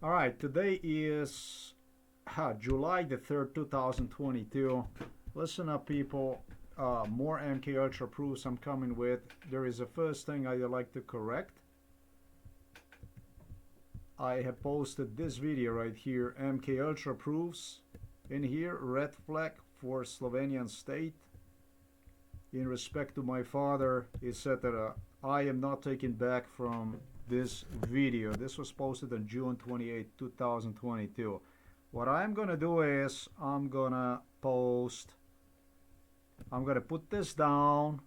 All right, today is July the 3rd, 2022. Listen up, people. More MK Ultra proofs I'm coming with. There is a first thing I'd like to correct. I have posted this video right here, MK Ultra proofs. In here, red flag for Slovenian state. In respect to my father, etc. I am not taken back from this video. This was posted on June 28, 2022. What I'm gonna do is I'm gonna put this down,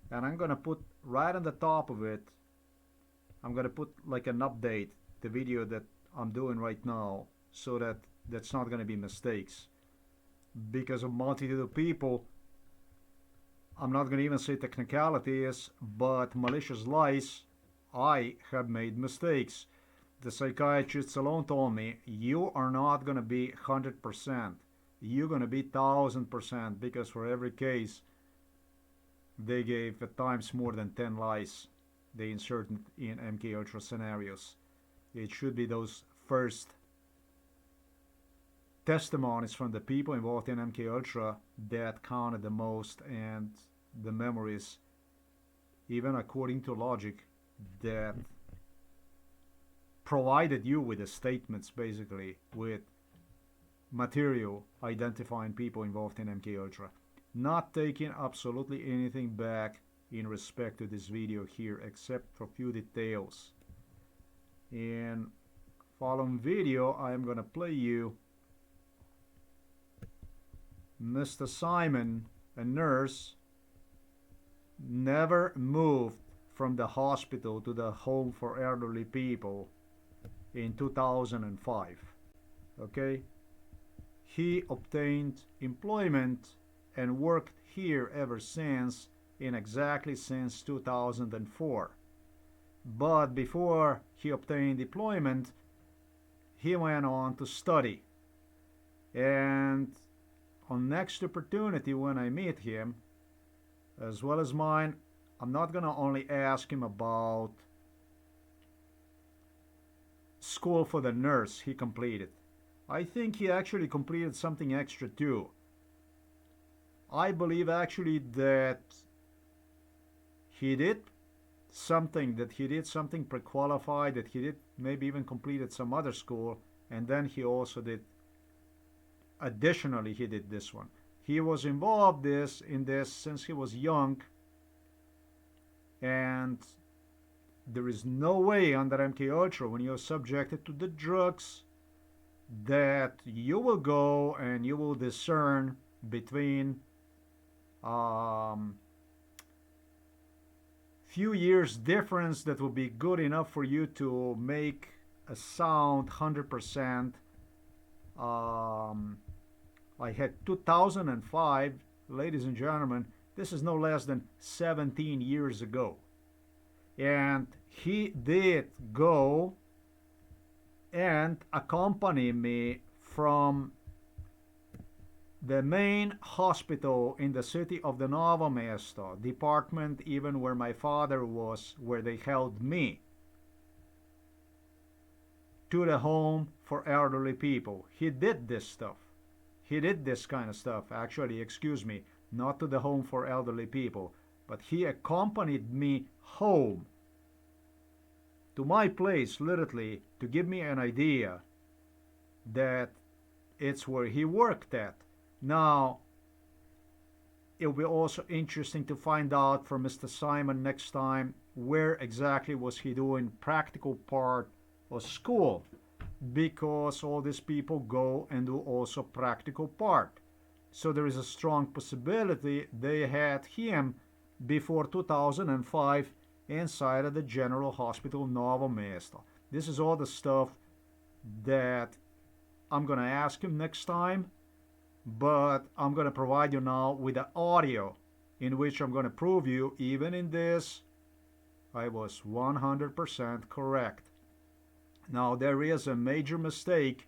and I'm gonna put right on the top of it, I'm gonna put like an update, the video that I'm doing right now, so that that's not gonna be mistakes. Because of multitude of people, I'm not gonna even say technicalities, but malicious lies, I have made mistakes. The psychiatrists alone told me, you are not going to be 100%. You're going to be 1000%, because for every case, they gave at times more than 10 lies they inserted in MK Ultra scenarios. It should be those first testimonies from the people involved in MK Ultra that counted the most, and the memories, even according to logic, that provided you with the statements, basically with material identifying people involved in MK Ultra. Not taking absolutely anything back in respect to this video here, except for a few details. In following video, I am gonna play you Mr. Simon, a nurse, never moved from the hospital to the home for elderly people in 2005. Okay? He obtained employment and worked here ever since, in exactly since 2004. But before he obtained employment, he went on to study. And on next opportunity when I meet him, as well as mine, I'm not gonna only ask him about school for the nurse he completed. I think he actually completed something extra too. I believe actually that he did something pre-qualified, that he did maybe even completed some other school, and then he also did, additionally he did this one. He was involved in this since he was young, and there is no way under MK Ultra, when you're subjected to the drugs, that you will go and you will discern between few years difference that will be good enough for you to make a sound 100%. I had 2005, ladies and gentlemen, this is no less than 17 years ago. And he did go and accompany me from the main hospital in the city of the Novo Mesto, department even where my father was, where they held me, to the home for elderly people. He did this stuff. He did this kind of stuff. Actually, excuse me, not to the home for elderly people, but he accompanied me home to my place, literally, to give me an idea that it's where he worked at. Now, it'll be also interesting to find out from Mr. Simon next time where exactly was he doing practical part of school, because all these people go and do also practical part. So there is a strong possibility they had him before 2005 inside of the General Hospital Novo Mesto. This is all the stuff that I'm gonna ask him next time, but I'm gonna provide you now with the audio in which I'm gonna prove you, even in this, I was 100% correct. Now, there is a major mistake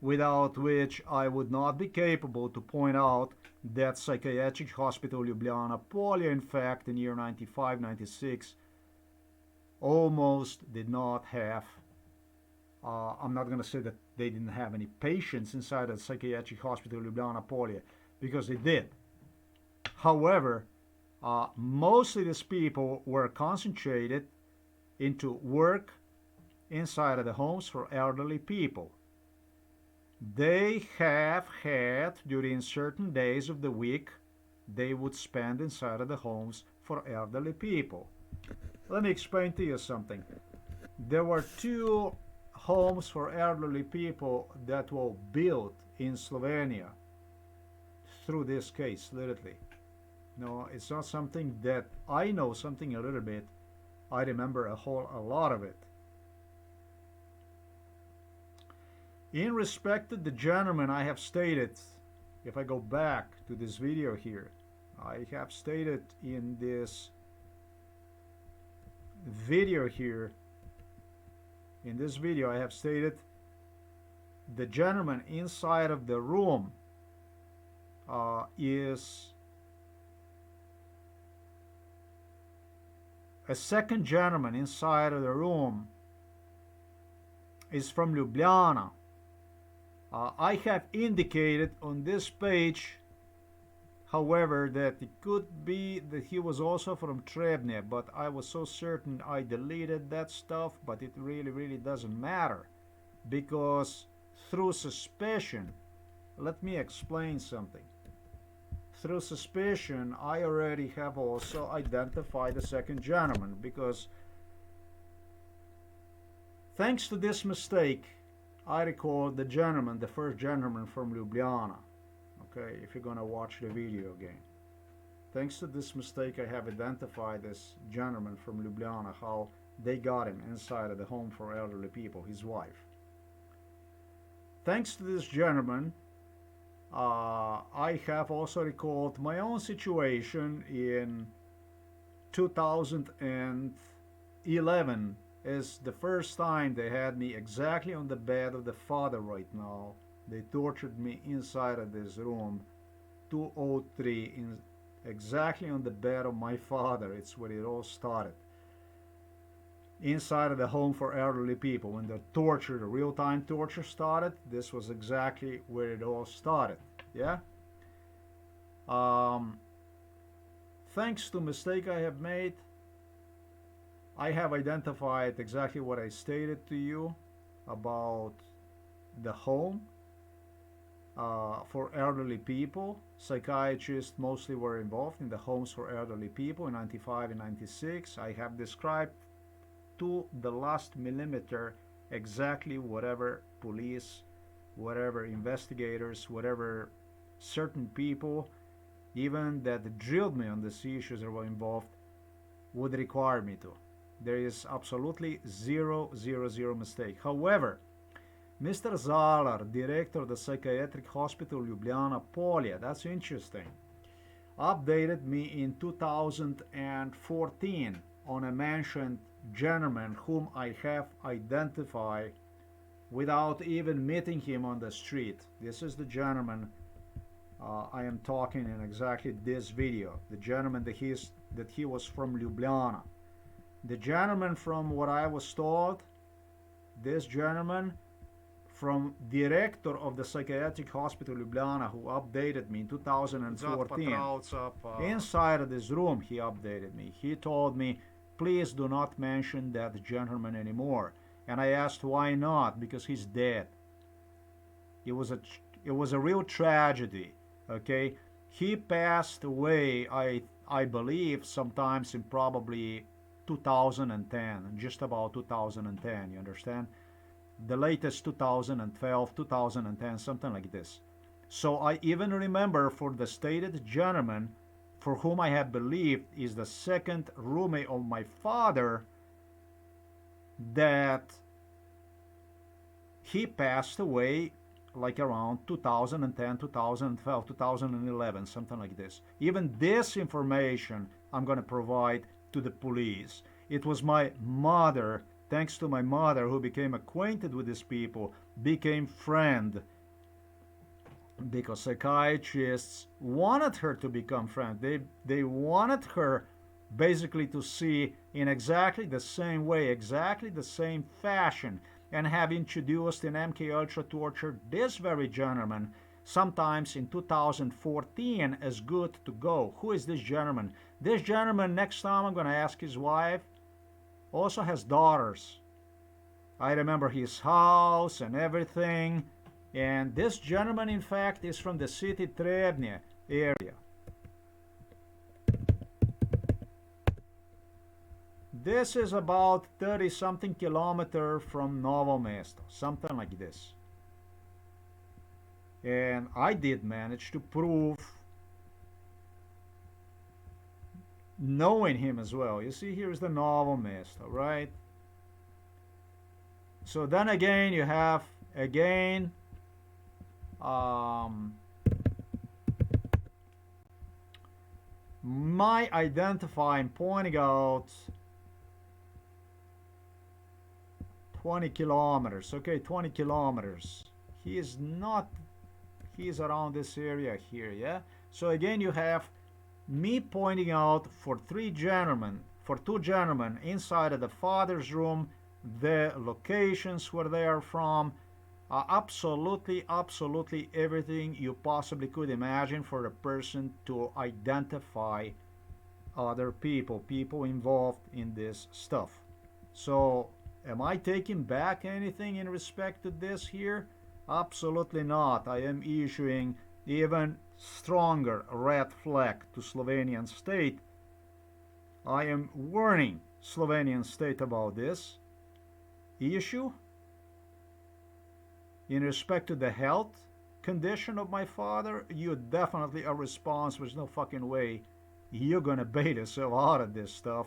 without which I would not be capable to point out that Psychiatric Hospital Ljubljana Polje, in fact, in year 95, 96, almost did not have I'm not going to say that they didn't have any patients inside the psychiatric hospital Ljubljana Polje, because they did. However, mostly these people were concentrated into work inside of the homes for elderly people. They have had, during certain days of the week, they would spend inside of the homes for elderly people. Let me explain to you something. There were two homes for elderly people that were built in Slovenia through this case, literally. No, it's not something that I know something a little bit. I remember a lot of it. In respect to the gentleman, I have stated, if I go back to this video here, I have stated in this video here, in this video I have stated the gentleman inside of the room is a second gentleman inside of the room is from Ljubljana. I have indicated on this page, however, that it could be that he was also from Trebnje, but I was so certain I deleted that stuff, but it really doesn't matter, because through suspicion, let me explain something. Through suspicion, I already have also identified the second gentleman, because thanks to this mistake, I recall the gentleman, the first gentleman from Ljubljana. Okay, if you're gonna watch the video again. Thanks to this mistake, I have identified this gentleman from Ljubljana, how they got him inside of the home for elderly people, his wife. Thanks to this gentleman, I have also recalled my own situation in 2011, is the first time they had me exactly on the bed of the father right now. They tortured me inside of this room, 203, exactly on the bed of my father. It's where it all started. Inside of the home for elderly people. When the torture, the real-time torture started, this was exactly where it all started. Yeah? Thanks to mistake I have made, I have identified exactly what I stated to you about the home for elderly people. Psychiatrists mostly were involved in the homes for elderly people in 95 and 96. I have described to the last millimeter exactly whatever police, whatever investigators, whatever certain people, even that drilled me on these issues that were involved, would require me to. There is absolutely zero mistake. However, Mr. Zalar, director of the psychiatric hospital Ljubljana Polje, that's interesting, updated me in 2014 on a mentioned gentleman whom I have identified without even meeting him on the street. This is the gentleman I am talking in exactly this video. The gentleman that he was from Ljubljana. The gentleman, from what I was told, this gentleman from director of the psychiatric hospital Ljubljana, who updated me in 2014. Inside of this room, he updated me. He told me, please do not mention that gentleman anymore. And I asked why not, because he's dead. It was a real tragedy, okay? He passed away, I believe, sometimes in probably 2010, just about 2010, you understand? The latest 2012, 2010, something like this. So I even remember for the stated gentleman for whom I had believed is the second roommate of my father, that he passed away like around 2010, 2012, 2011, something like this. Even this information I'm going to provide to the police. It was my mother, thanks to my mother, who became acquainted with these people, became friend, because psychiatrists wanted her to become friend. They wanted her basically to see in exactly the same way, exactly the same fashion, and have introduced in MK Ultra torture this very gentleman sometimes in 2014 as good to go. Who is this gentleman? This gentleman, next time I'm going to ask his wife, also has daughters. I remember his house and everything. And this gentleman, in fact, is from the city Trebnje area. This is about 30 something kilometer from Novo Mesto, something like this. And I did manage to prove knowing him as well. You see, here's the Novo Mesto, right? So then again, you have again my identifying pointing out 20 kilometers. Okay, 20 kilometers. He is not, he is around this area here, yeah? So again, you have me pointing out for two gentlemen inside of the father's room, the locations where they are from, absolutely everything you possibly could imagine for a person to identify other people involved in this stuff. So am I taking back anything in respect to this here? Absolutely not. I am issuing even stronger red flag to Slovenian state. I am warning Slovenian state about this issue in respect to the health condition of my father. You definitely are responsible. There's no fucking way you're gonna bait yourself out of this stuff.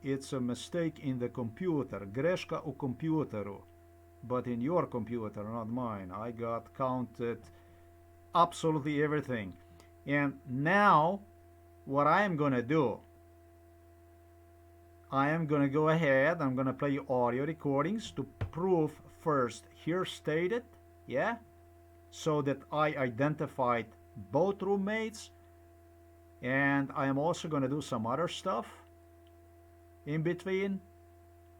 It's a mistake in the computer, greška u kompjuteru, but in your computer, not mine. I got counted absolutely everything. And now what I am gonna do, I am gonna go ahead, I'm gonna play audio recordings to prove first here stated, yeah, so that I identified both roommates, and I am also gonna do some other stuff in between.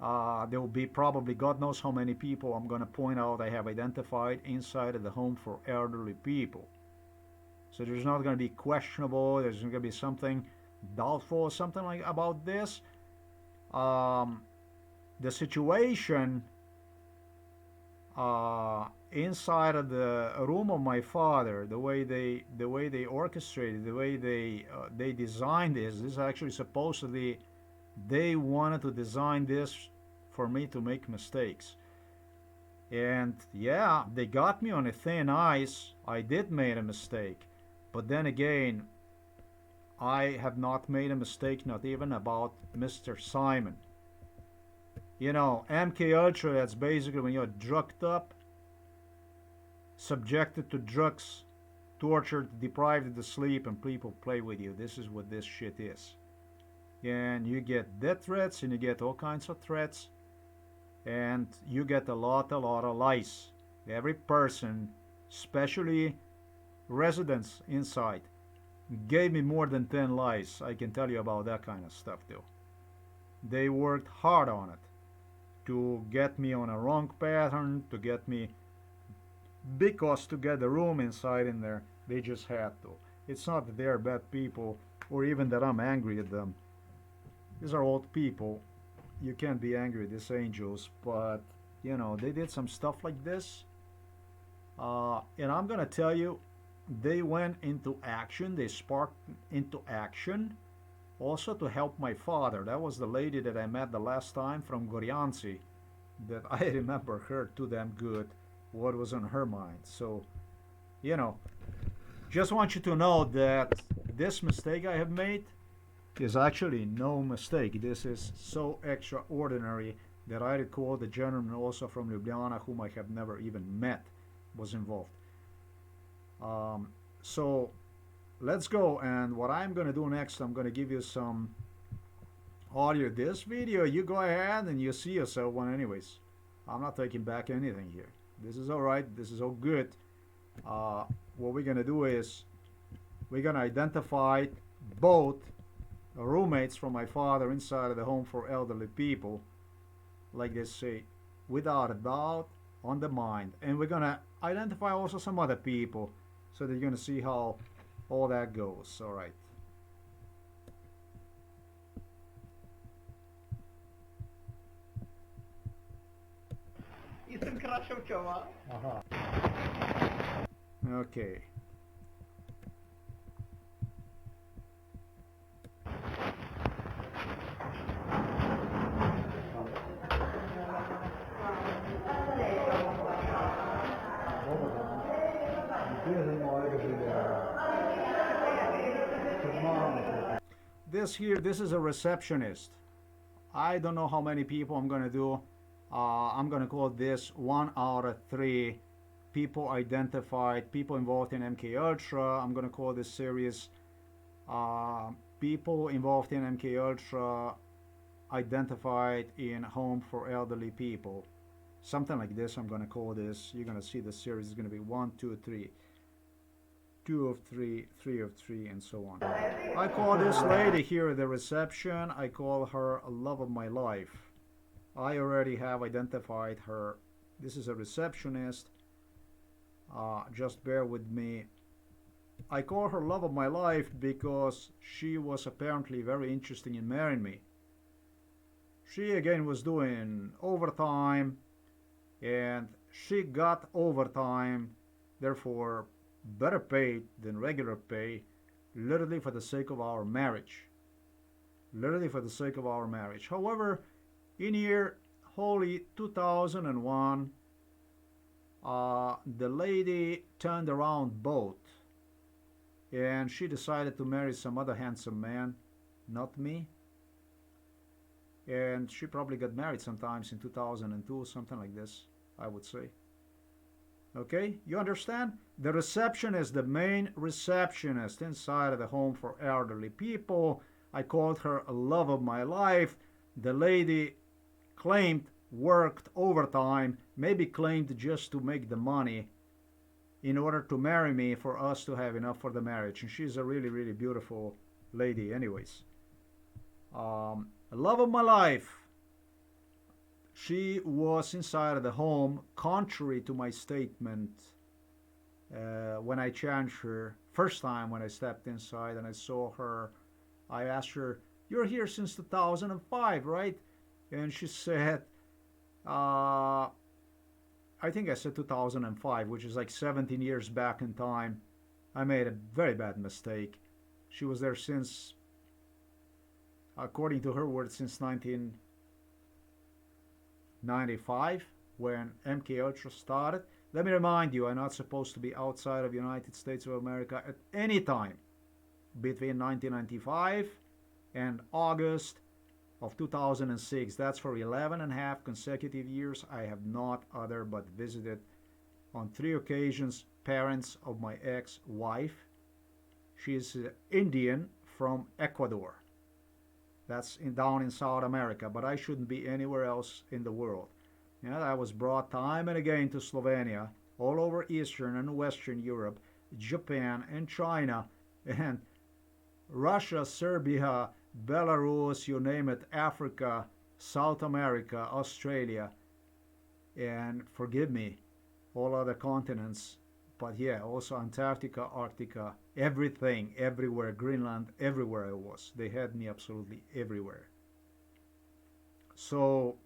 There will be probably God knows how many people I'm gonna point out I have identified inside of the home for elderly people. So there's not gonna be questionable, there's gonna be something doubtful, something like about this. The situation inside of the room of my father, the way they orchestrated, the way they designed this is actually supposedly they wanted to design this for me to make mistakes. And yeah, they got me on a thin ice. I did make a mistake, but then again, I have not made a mistake, not even about Mr. Simon. You know, MK Ultra, that's basically when you're drugged up, subjected to drugs, tortured, deprived of sleep, and people play with you. This is what this shit is. And you get death threats, and you get all kinds of threats, and you get a lot of lies. Every person, especially residents inside, gave me more than 10 lies. I can tell you about that kind of stuff too. They worked hard on it to get me on a wrong pattern, to get me, because to get the room inside in there, they just had to. It's not that they're bad people or even that I'm angry at them. These are old people. You can't be angry at these angels, but you know, they did some stuff like this. And I'm gonna tell you, they went into action, they sparked into action also to help my father. That was the lady that I met the last time from Gorjanci, that I remember her too damn good, what was on her mind. So, you know, just want you to know that this mistake I have made is actually no mistake. This is so extraordinary that I recall the gentleman also from Ljubljana, whom I have never even met, was involved. So let's go, and what I'm going to do next, I'm going to give you some audio. This video, you go ahead and you see yourself one anyways. I'm not taking back anything here. This is alright, this is all good. What we're going to do is we're going to identify both roommates from my father inside of the home for elderly people, like they say without a doubt on the mind. And we're gonna identify also some other people so that you're gonna see how all that goes. All right. Jestem kracią ciała. Aha. Okay. This is a receptionist. I don't know how many people I'm gonna do. I'm gonna call this 1 out of 3 people identified, people involved in MK Ultra. I'm gonna call this series people involved in MK Ultra identified in home for elderly people. Something like this. I'm gonna call this. You're gonna see the series is gonna be 1, 2, 3. 2 of 3, 3 of 3, and so on. I call this lady here at the reception, I call her a love of my life. I already have identified her. This is a receptionist. Just bear with me. I call her love of my life because she was apparently very interested in marrying me. She again was doing overtime, and she got overtime, therefore better paid than regular pay, literally for the sake of our marriage. Literally for the sake of our marriage. However, in year holy 2001, the lady turned around both, and she decided to marry some other handsome man, not me. And she probably got married sometimes in 2002, something like this, I would say. Okay, you understand? The receptionist, the main receptionist inside of the home for elderly people. I called her a love of my life. The lady claimed worked overtime, maybe claimed just to make the money in order to marry me, for us to have enough for the marriage. And she's a really, really beautiful lady anyways. Love of my life. She was inside of the home, contrary to my statement when I challenged her first time when I stepped inside and I saw her. I asked her, "You're here since 2005, right?" And she said, I think I said 2005, which is like 17 years back in time. I made a very bad mistake. She was there since, according to her words, since 1995, when MK Ultra started. Let me remind you, I'm not supposed to be outside of the United States of America at any time between 1995 and August of 2006. That's for 11 and a half consecutive years. I have not other but visited on 3 occasions parents of my ex-wife. She is Indian from Ecuador. That's down in South America, but I shouldn't be anywhere else in the world. Yeah, I was brought time and again to Slovenia, all over Eastern and Western Europe, Japan and China, and Russia, Serbia, Belarus, you name it, Africa, South America, Australia, and forgive me, all other continents. But yeah, also Antarctica, Arctica, everything, everywhere, Greenland, everywhere I was. They had me absolutely everywhere. So,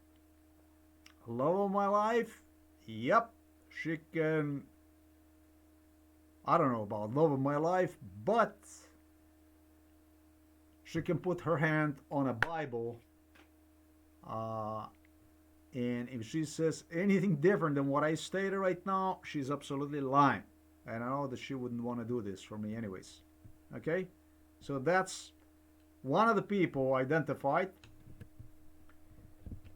love of my life, yep, she can, I don't know about love of my life, but she can put her hand on a Bible, and if she says anything different than what I stated right now, she's absolutely lying. And I know that she wouldn't want to do this for me anyways. Okay? So that's one of the people identified.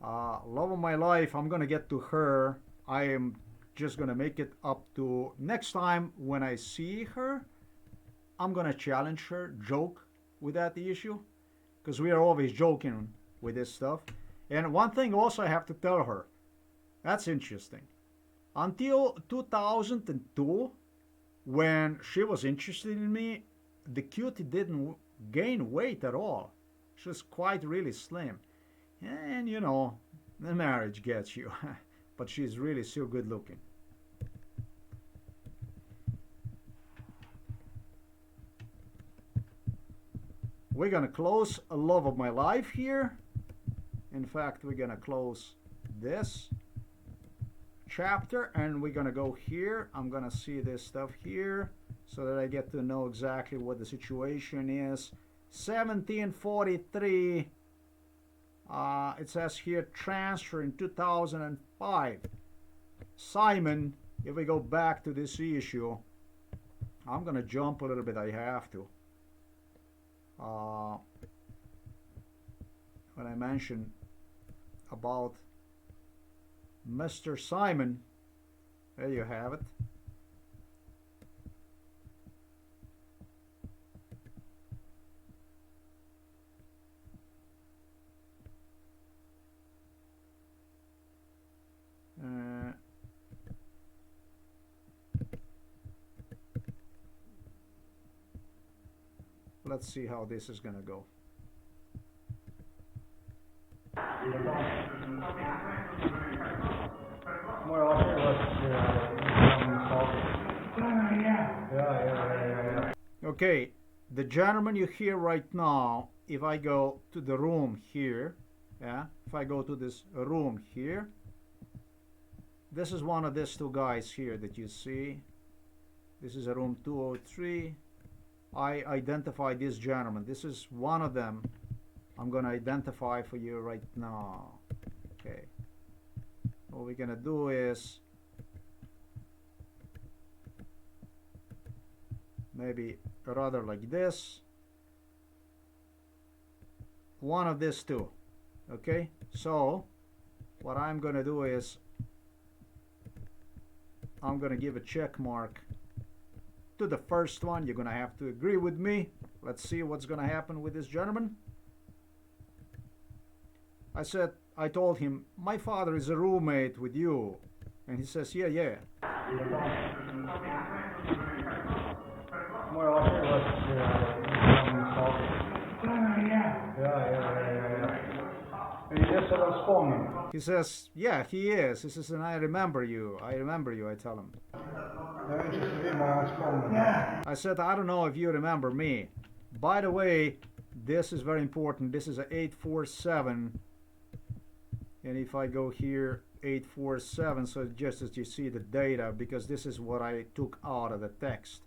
Love of my life, I'm going to get to her. I am just going to make it up to next time when I see her. I'm going to challenge her, joke with that issue, because we are always joking with this stuff. And one thing also I have to tell her, that's interesting. Until 2002, when she was interested in me, the cutie didn't gain weight at all. She was quite really slim. And you know, the marriage gets you. but she's really still good looking. We're gonna close a Love of My Life here. In fact, we're gonna close this chapter and we're gonna go here. I'm gonna see this stuff here so that I get to know exactly what the situation is. 1743. It says here transfer in 2005. Simon, if we go back to this issue, I'm gonna jump a little bit. I have to. When I mentioned about Mr. Simon, there you have it. Let's see how this is gonna go. Okay, the gentleman you hear right now, if I go to the room here, yeah, if I go to this room here, this is one of these two guys here that you see. This is a room 203. I identify this gentleman. This is one of them. I'm gonna identify for you right now. Okay. What we're gonna do is maybe rather like this. One of these two. Okay. So what I'm gonna do is I'm gonna give a check mark to the first one. You're gonna have to agree with me. Let's see what's gonna happen with this gentleman. I told him, my father is a roommate with you. And he says, yeah, yeah. He says, yeah, he is. He says, and I remember you. I remember you, I tell him. I said, I don't know if you remember me. By the way, this is very important. This is a 847. And if I go here, 847, so just as you see the data, because this is what I took out of the text.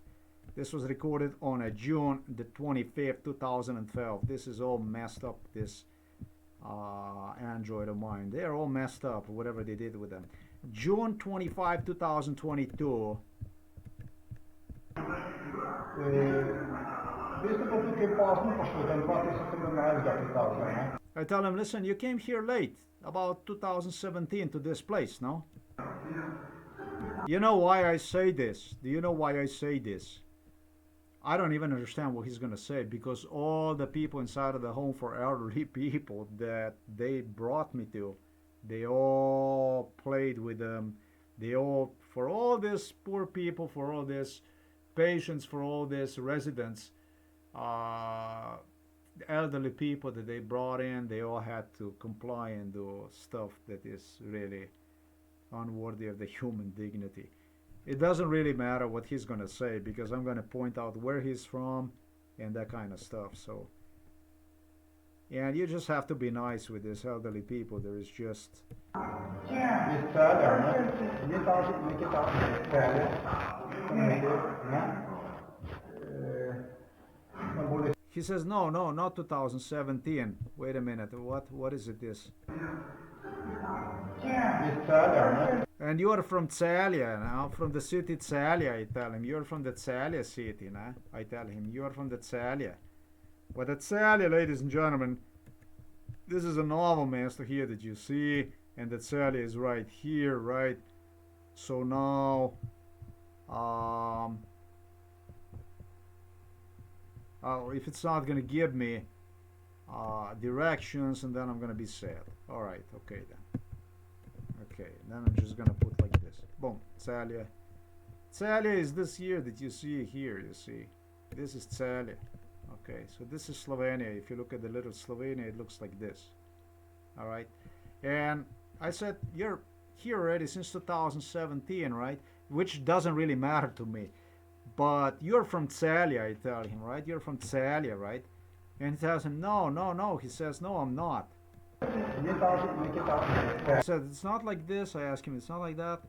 This was recorded on a June the 25th, 2012. This is all messed up, this Android of mine. They are all messed up, whatever they did with them. June 25, 2022. I tell him, listen, you came here late, about 2017, to this place, no? You know why I say this? Do you know why I say this? I don't even understand what he's going to say, because all the people inside of the home for elderly people that they brought me to, they all played with them. They all, for all these poor people, for all these patients, for all these residents, elderly people that they brought in, they all had to comply and do stuff that is really unworthy of the human dignity. It doesn't really matter what he's going to say, because I'm going to point out where he's from and that kind of stuff. So, and you just have to be nice with these elderly people. There is just... He says, no, not 2017. Wait a minute, what is it this? And you are from Tsalia, now, from the city Tsalia, I tell him. You're from the Tsalia city, nah? I tell him, you are from the Tsalia. But the Tsalia, ladies and gentlemen, this is a novel master here that you see, and the Tsalia is right here, right? So now, if it's not going to give me directions, and then I'm going to be sad. All right, okay then. Okay, then I'm just going to put like this. Boom, Tsalia. Tsalia is this year that you see here, you see. This is Tsalia. Okay, so this is Slovenia. If you look at the little Slovenia, it looks like this. All right. And I said, you're here already since 2017, right? Which doesn't really matter to me. But you're from Celia, I tell him, right? You're from Celia, right? And he tells him, no, no, no. He says, no, I'm not. I said, it's not like this. I ask him, it's not like that.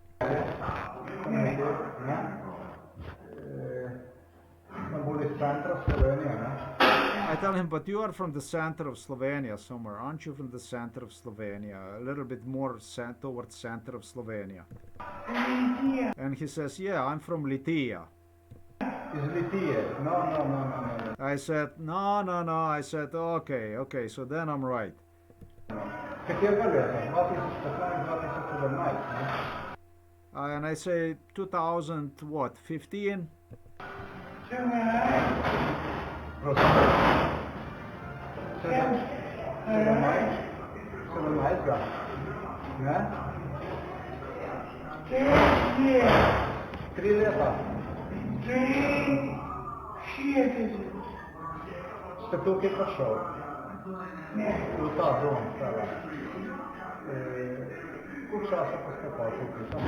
I tell him, but you are from the center of Slovenia somewhere. Aren't you from the center of Slovenia? A little bit more towards center of Slovenia. And he says, yeah, I'm from Litija. No. I said, no, no, no. I said, okay, okay, so then I'm right. And I say 2000 what, 15? Статуки пошел. Лута дом стала. Курчаса поступав тут. Там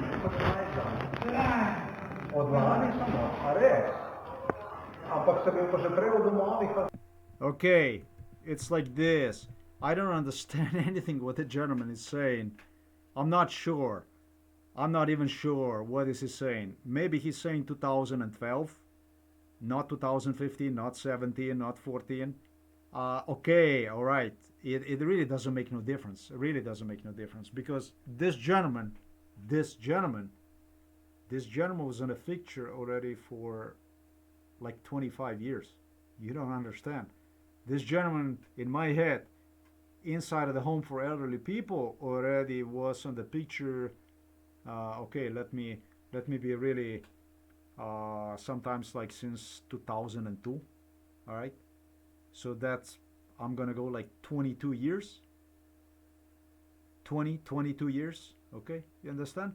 От вами само. Арест. А пак собі вже приводу малих. Okay, it's like this. I don't understand anything what the gentleman is saying. I'm not sure. I'm not even sure what is he saying. Maybe he's saying 2012, not 2015, not 17, not 14. Okay, all right. It really doesn't make no difference. It really doesn't make no difference because this gentleman was in a picture already for like 25 years. You don't understand. This gentleman in my head, inside of the home for elderly people, already was on the picture. Okay, let me be really sometimes like since 2002. All right, so that's I'm gonna go like 22 years. 22 years. Okay, you understand?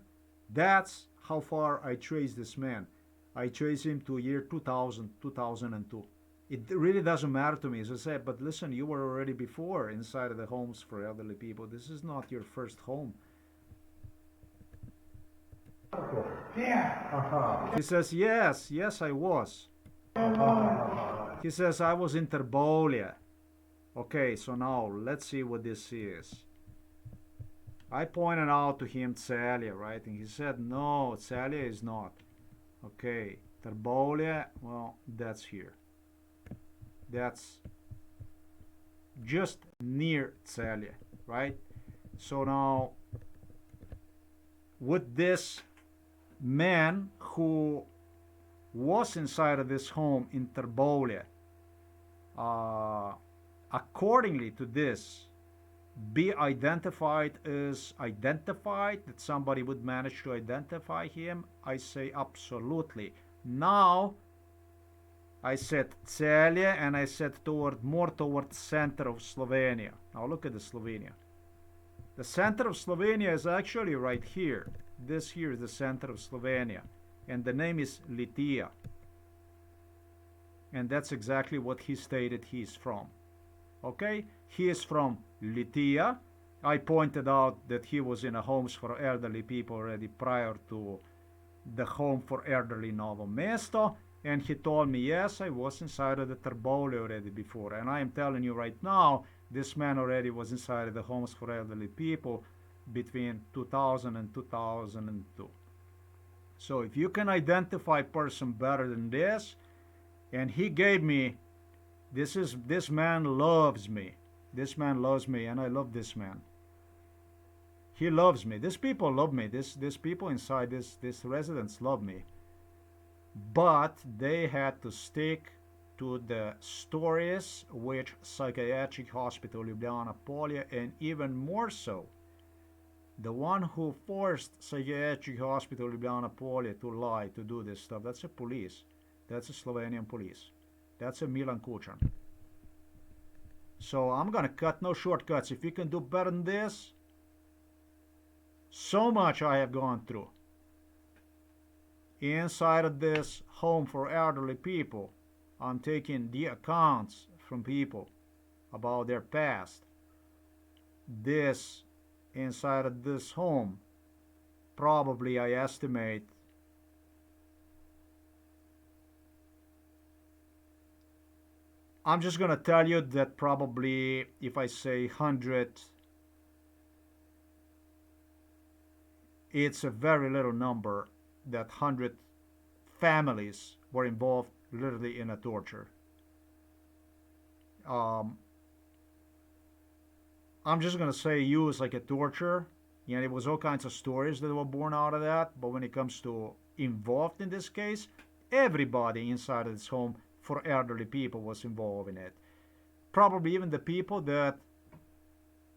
That's how far I trace this man. I trace him to year 2000, 2002. It really doesn't matter to me, as I said, but listen, you were already before inside of the homes for elderly people. This is not your first home. Yeah. He says, yes, I was. He says, I was in Terbolia. Okay, so now let's see what this is. I pointed out to him Celia, right? And he said, no, Celia is not. Okay, Terbolia, well, that's here. That's just near Celia, right? So now, with this man who was inside of this home in Terbolia, accordingly to this, be identified as identified, that somebody would manage to identify him? I say absolutely. Now, I said Celia and I said more towards center of Slovenia. Now look at the Slovenia. The center of Slovenia is actually right here. This here is the center of Slovenia. And the name is Litija. And that's exactly what he stated he's from. Okay? He is from Litija. I pointed out that he was in a homes for elderly people already prior to the home for elderly Novo Mesto. And he told me, yes, I was inside of the Terbolia already before. And I am telling you right now, this man already was inside of the homes for elderly people between 2000 and 2002. So if you can identify a person better than this, and he gave me, this man loves me. This man loves me, and I love this man. He loves me. These people love me. These people inside this residence love me. But they had to stick to the stories which Psychiatric Hospital Ljubljana Polje, and even more so, the one who forced Psychiatric Hospital Ljubljana Polje to lie, to do this stuff, that's a police. That's a Slovenian police. That's a Milan Kučan. So I'm gonna cut no shortcuts. If you can do better than this, so much I have gone through. Inside of this home for elderly people, I'm taking the accounts from people about their past. This, inside of this home, probably I estimate I'm just gonna tell you that probably if I say 100, it's a very little number, that 100 families were involved literally in a torture. Um, I'm just gonna say used like a torture. You know, it was all kinds of stories that were born out of that. But when it comes to involved in this case, everybody inside of this home for elderly people was involved in it. Probably even the people that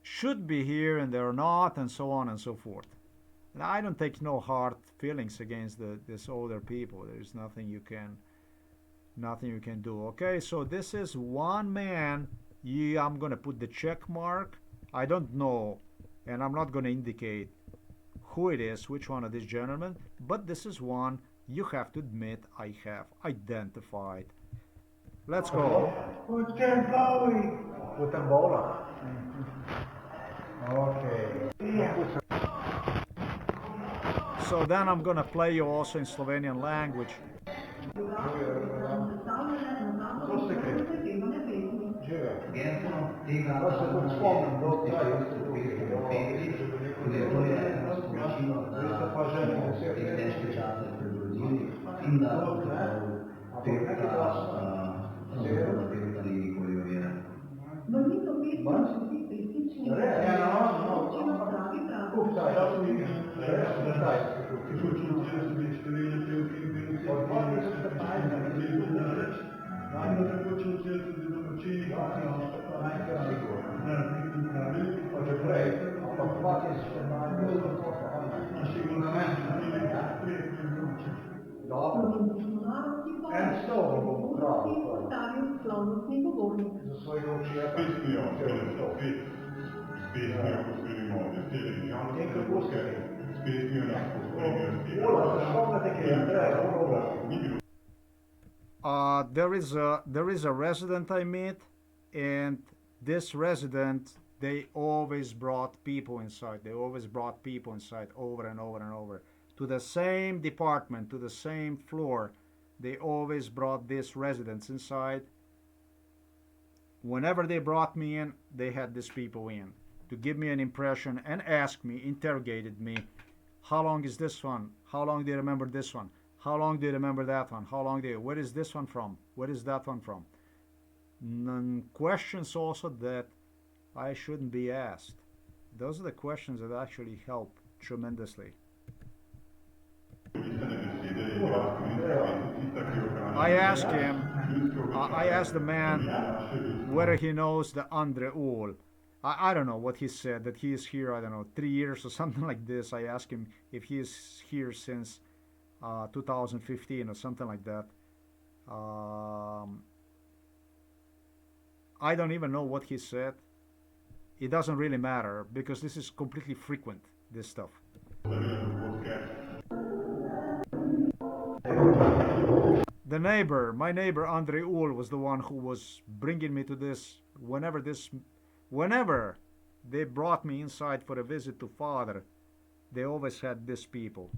should be here and they're not, and so on and so forth. And I don't take no hard feelings against this older people. There's nothing you can do. Okay, so this is one man. Yeah, I'm gonna put the check mark. I don't know, and I'm not gonna indicate who it is, which one of these gentlemen, but this is one you have to admit I have identified. Let's go. Guten Bauer. Okay. So then I'm gonna play you also in Slovenian language. En s tobom bom pravil za svojega očeta. In kako ste there is a resident I meet, and this resident, they always brought people inside. They always brought people inside over and over and over to the same department, to the same floor. They always brought these residents inside. Whenever they brought me in, they had these people in to give me an impression and ask me, interrogated me, how long is this one? How long do you remember this one? How long do you remember that one? How long do you, where is this one from? Where is that one from? Questions also that I shouldn't be asked. Those are the questions that actually help tremendously. I asked the man whether he knows the Andre Ol. I don't know what he said, that he is here, I don't know, 3 years or something like this. I asked him if he is here since 2015 or something like that. I don't even know what he said. It doesn't really matter because this is completely frequent, this stuff. The neighbor, my neighbor Andre Ul, was the one who was bringing me to this. Whenever they brought me inside for a visit to father, they always had these people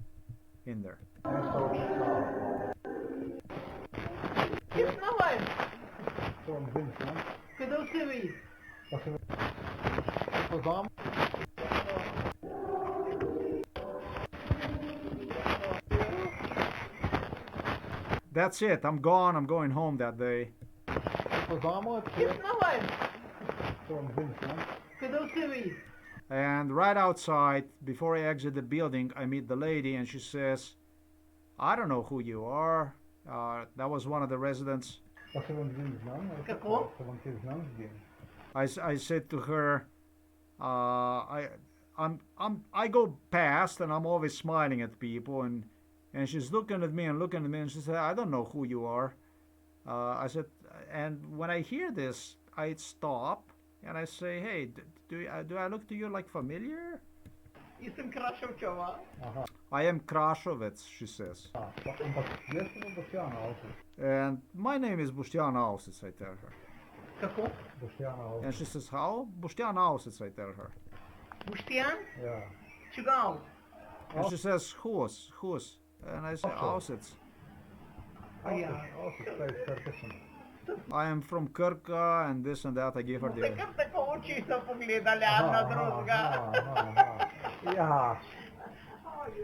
in there. That's it. I'm gone. I'm going home that day. And right outside, before I exit the building, I meet the lady and she says, I don't know who you are. That was one of the residents. I said to her, I go past and I'm always smiling at people, and she's looking at me and she said, I don't know who you are. I said, and when I hear this, I stop and I say, hey, do I look to you like familiar? I am Krasovets, she says. And my name is Boštjan Ausec, I tell her. And she says, how? Boštjan Ausec, I tell her. Boštjan? Ja. Čigav? And she says, whose? And I say, Auschwitz. Auschwitz place Kirkison. I am from Kirka and this and that. I gave her the. Aha, aha. Yeah.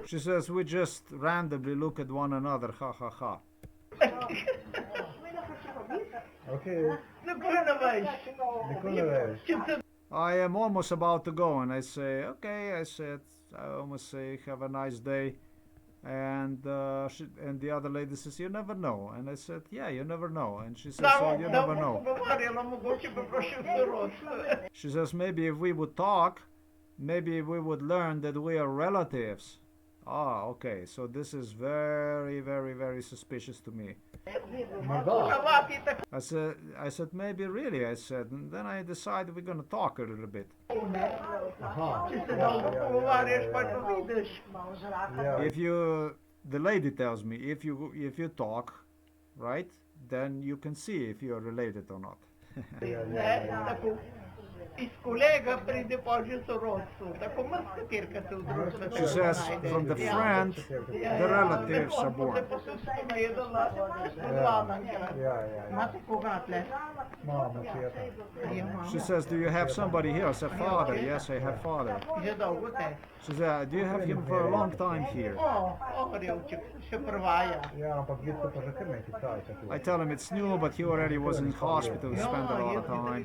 She says, we just randomly look at one another, ha ha ha. Okay. Nikolai. I am almost about to go, and I say, okay. I said, I almost say, have a nice day. And and the other lady says, you never know. And I said, yeah, you never know. And she says, oh, you never know. She says, maybe if we would talk, maybe we would learn that we are relatives. Ah, okay. So this is very, very, very suspicious to me. I said, maybe really. I said, and then I decided we're gonna talk a little bit. Aha. If you, the lady tells me, if you talk, right, then you can see if you are related or not. She says, from the friend, the relatives are born. She says, do you have somebody here? I said, father. Yes, I have father. She said, do you have him for a long time here? I tell him it's new, but he already was in hospital. He spent a lot of time.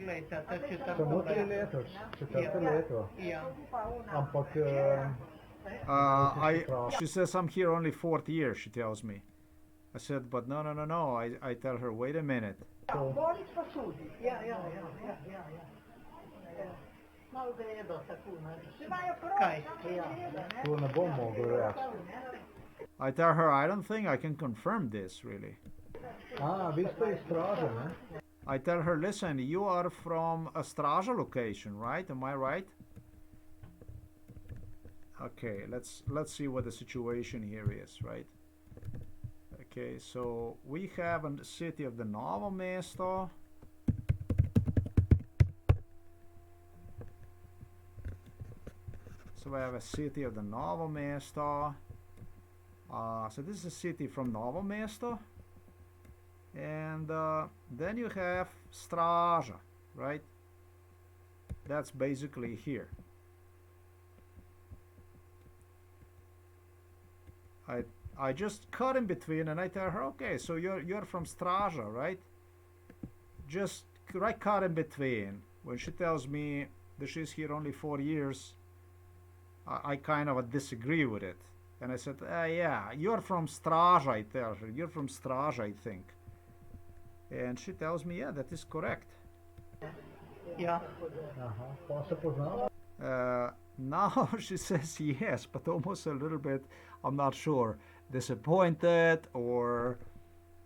She says, I'm here only 4th year, she tells me. I said, but no. I tell her, wait a minute. I tell her, I don't think I can confirm this, really. I tell her, listen, you are from a Straža location, right? Am I right? Okay, let's see what the situation here is, right? Okay, so we have a city of the Novo Mesto. So we have a city of the Novo Mesto. So this is a city from Novo Mesto. And then you have Straža, right? That's basically here. I just cut in between and I tell her, okay, so you're from Straža, right? Just right cut in between. When she tells me that she's here only 4 years, I kind of disagree with it. And I said, yeah, you're from Straža, I tell her. You're from Straža, I think. And she tells me, yeah, that is correct. Yeah. Now she says yes, but almost a little bit, I'm not sure, disappointed or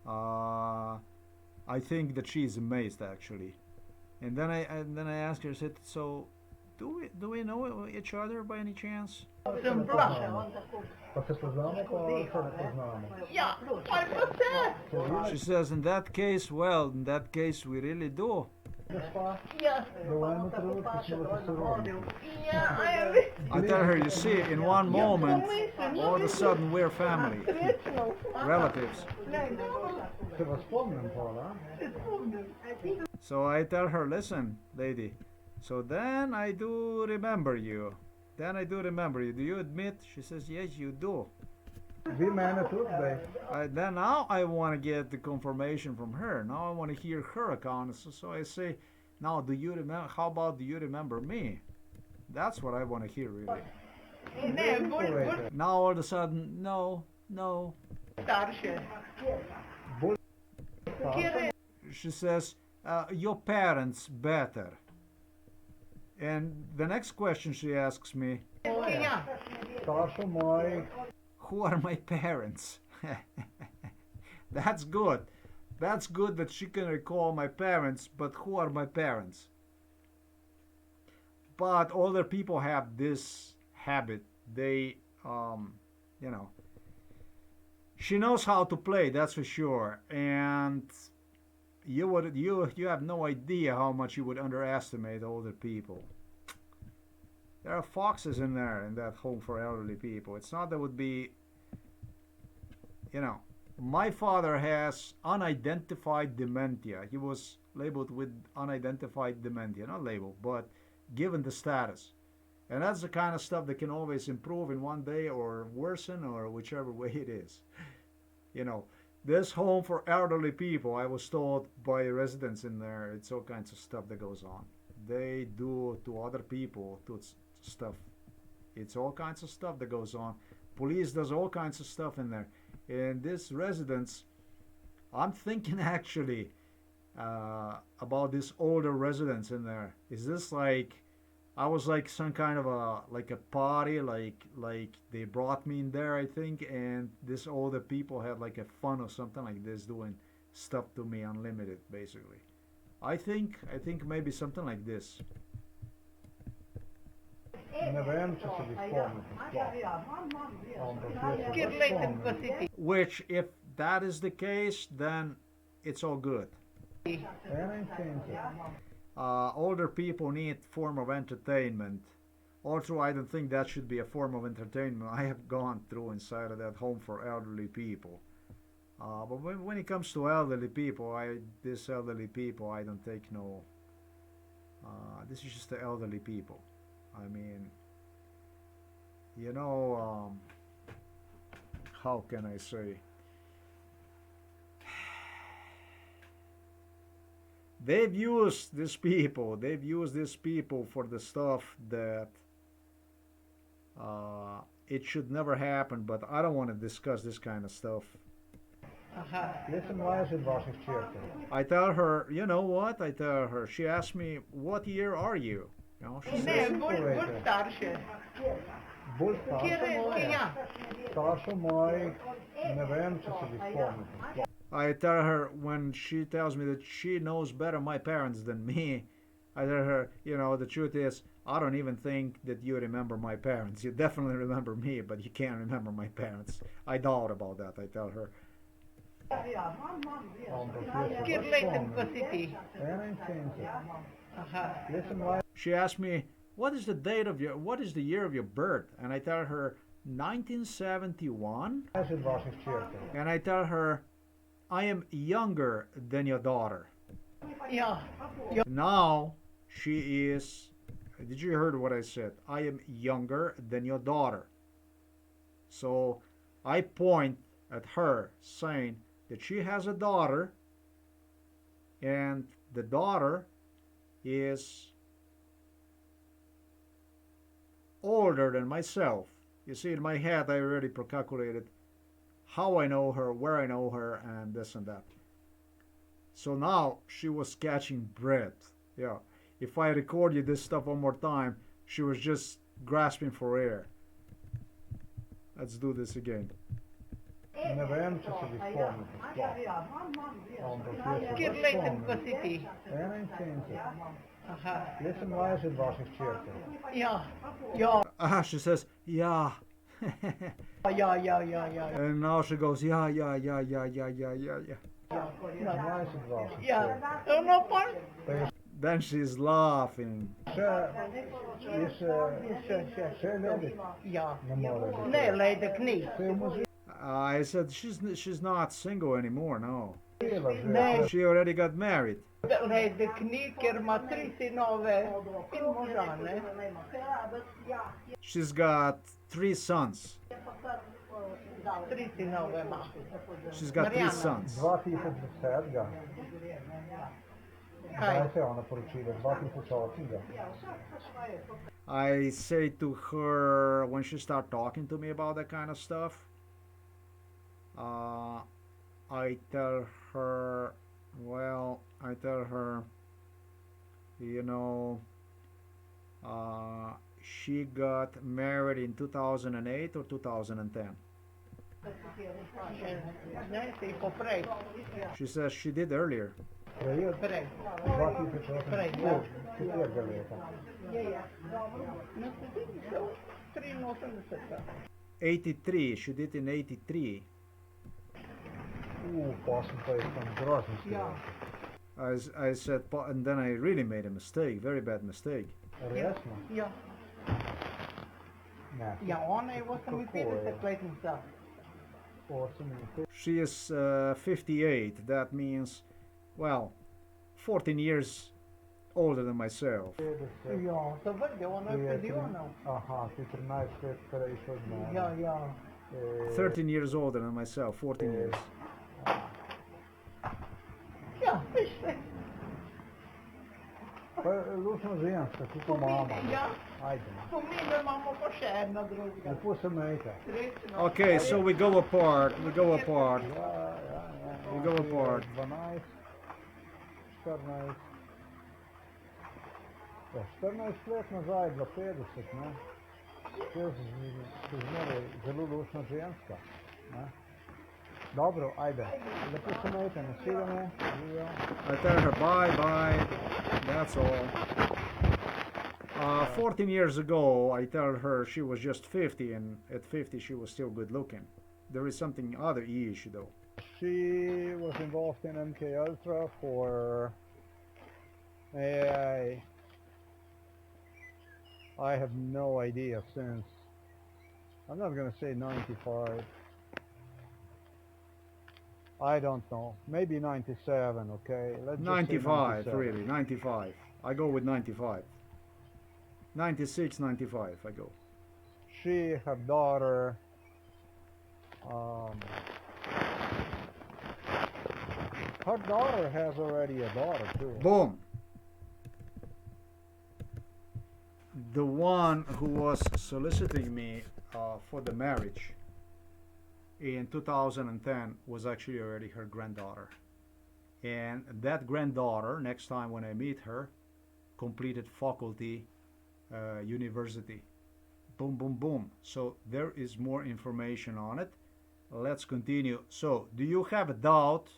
I think that she's amazed actually. And then I asked her, I said, so do we know each other by any chance? She says, in that case, well, in that case we really do. I tell her, you see, in one moment, all of a sudden we're family, relatives. So I tell her, listen, lady, so then I do remember you. Do you admit? She says, yes, you do. Then now I want to get the confirmation from her. Now I want to hear her account. So I say, now do you remember? How about do you remember me? That's what I want to hear really. Now all of a sudden, no. She says, your parents better. And the next question she asks me, who are my parents? That's good. That's good that she can recall my parents, but who are my parents? But older people have this habit. They, you know, she knows how to play, that's for sure. And you have no idea how much you would underestimate older people. There are foxes in there in that home for elderly people. It's not that would be, you know, my father has unidentified dementia. He was labeled with unidentified dementia, not labeled, but given the status. And that's the kind of stuff that can always improve in one day or worsen or whichever way it is. You know, this home for elderly people, I was told by residents in there, it's all kinds of stuff that goes on. They do to other people to stuff. It's all kinds of stuff that goes on. Police does all kinds of stuff in there. And this residents, I'm thinking actually about these older residents in there. Is this like I was like some kind of a party, like they brought me in there, I think, and this older people had like a fun or something like this, doing stuff to me unlimited, basically. I think maybe something like this. Не вем, че се ви спомните. Which, if that is the case, then it's all good. Older people need form of entertainment. Also, I don't think that should be a form of entertainment. I have gone through inside of that home for elderly people. But when it comes to elderly people, this elderly people, I don't take no. This is just the elderly people. I mean, you know, how can I say? They've used these people. They've used these people for the stuff that it should never happen. But I don't want to discuss this kind of stuff. I tell her, you know what? I tell her. She asked me, "What year are you?" You know, she says, I tell her when she tells me that she knows better my parents than me, I tell her, you know, the truth is, I don't even think that you remember my parents. You definitely remember me, but you can't remember my parents. I doubt about that, I tell her. She asked me, what is the year of your birth? And I tell her, 1971. And I tell her, I am younger than your daughter. Now she is, did you hear what I said? I am younger than your daughter. So I point at her saying that she has a daughter, and the daughter is older than myself. You see, in my head I already calculated how I know her, where I know her, and this and that. So now she was catching breath. Yeah. If I record you this stuff one more time, she was just grasping for air. Let's do this again. She says, yeah. And now she goes, yeah. Then she's laughing. I said, she's not single anymore, no. She already got married. She's got 3 sons. She's got 3 sons. I say to her when she start talking to me about that kind of stuff, I tell her, you know, she got married in 2008 or 2010. She says she did earlier. 83. She did in 83. I said, and then I really made a mistake, very bad mistake. Ja, ona je 58 She is 58. That means, well, 14 years older than myself. Ja, så vidi, ona je pediona. Aha, ti 13 let starejši od mene. Ja, ja. 13 years older than myself, 14 years. Ja, viste. Pa luštna ženska, kot mama. Ja, Ajde. spominja imamo pa še ena druga. Lepo se majte. Srečno. Okay, so we go apart. We go apart. Ja. We go apart. 12, 14. Ja, 14 let nazaj je bila 50, ne? To je zmeraj zelo luštna ženska, ne? Dobro, ajde. Lepo se majte, nasvidenje. I tell her bye. That's all. 14 years ago, I tell her she was just 50, and at 50 she was still good looking. There is something other issue though. She was involved in MK Ultra for I have no idea since, I'm not gonna say 95. I don't know. Maybe 97, okay? Let's just say 95, 97. really, 95. I go with 95. 96, 95, I go. She, her daughter, her daughter has already a daughter too. Boom. The one who was soliciting me for the marriage in 2010 was actually already her granddaughter. And that granddaughter, next time when I meet her, completed faculty, university. Boom, boom, boom. So there is more information on it. Let's continue. So, do you have a doubt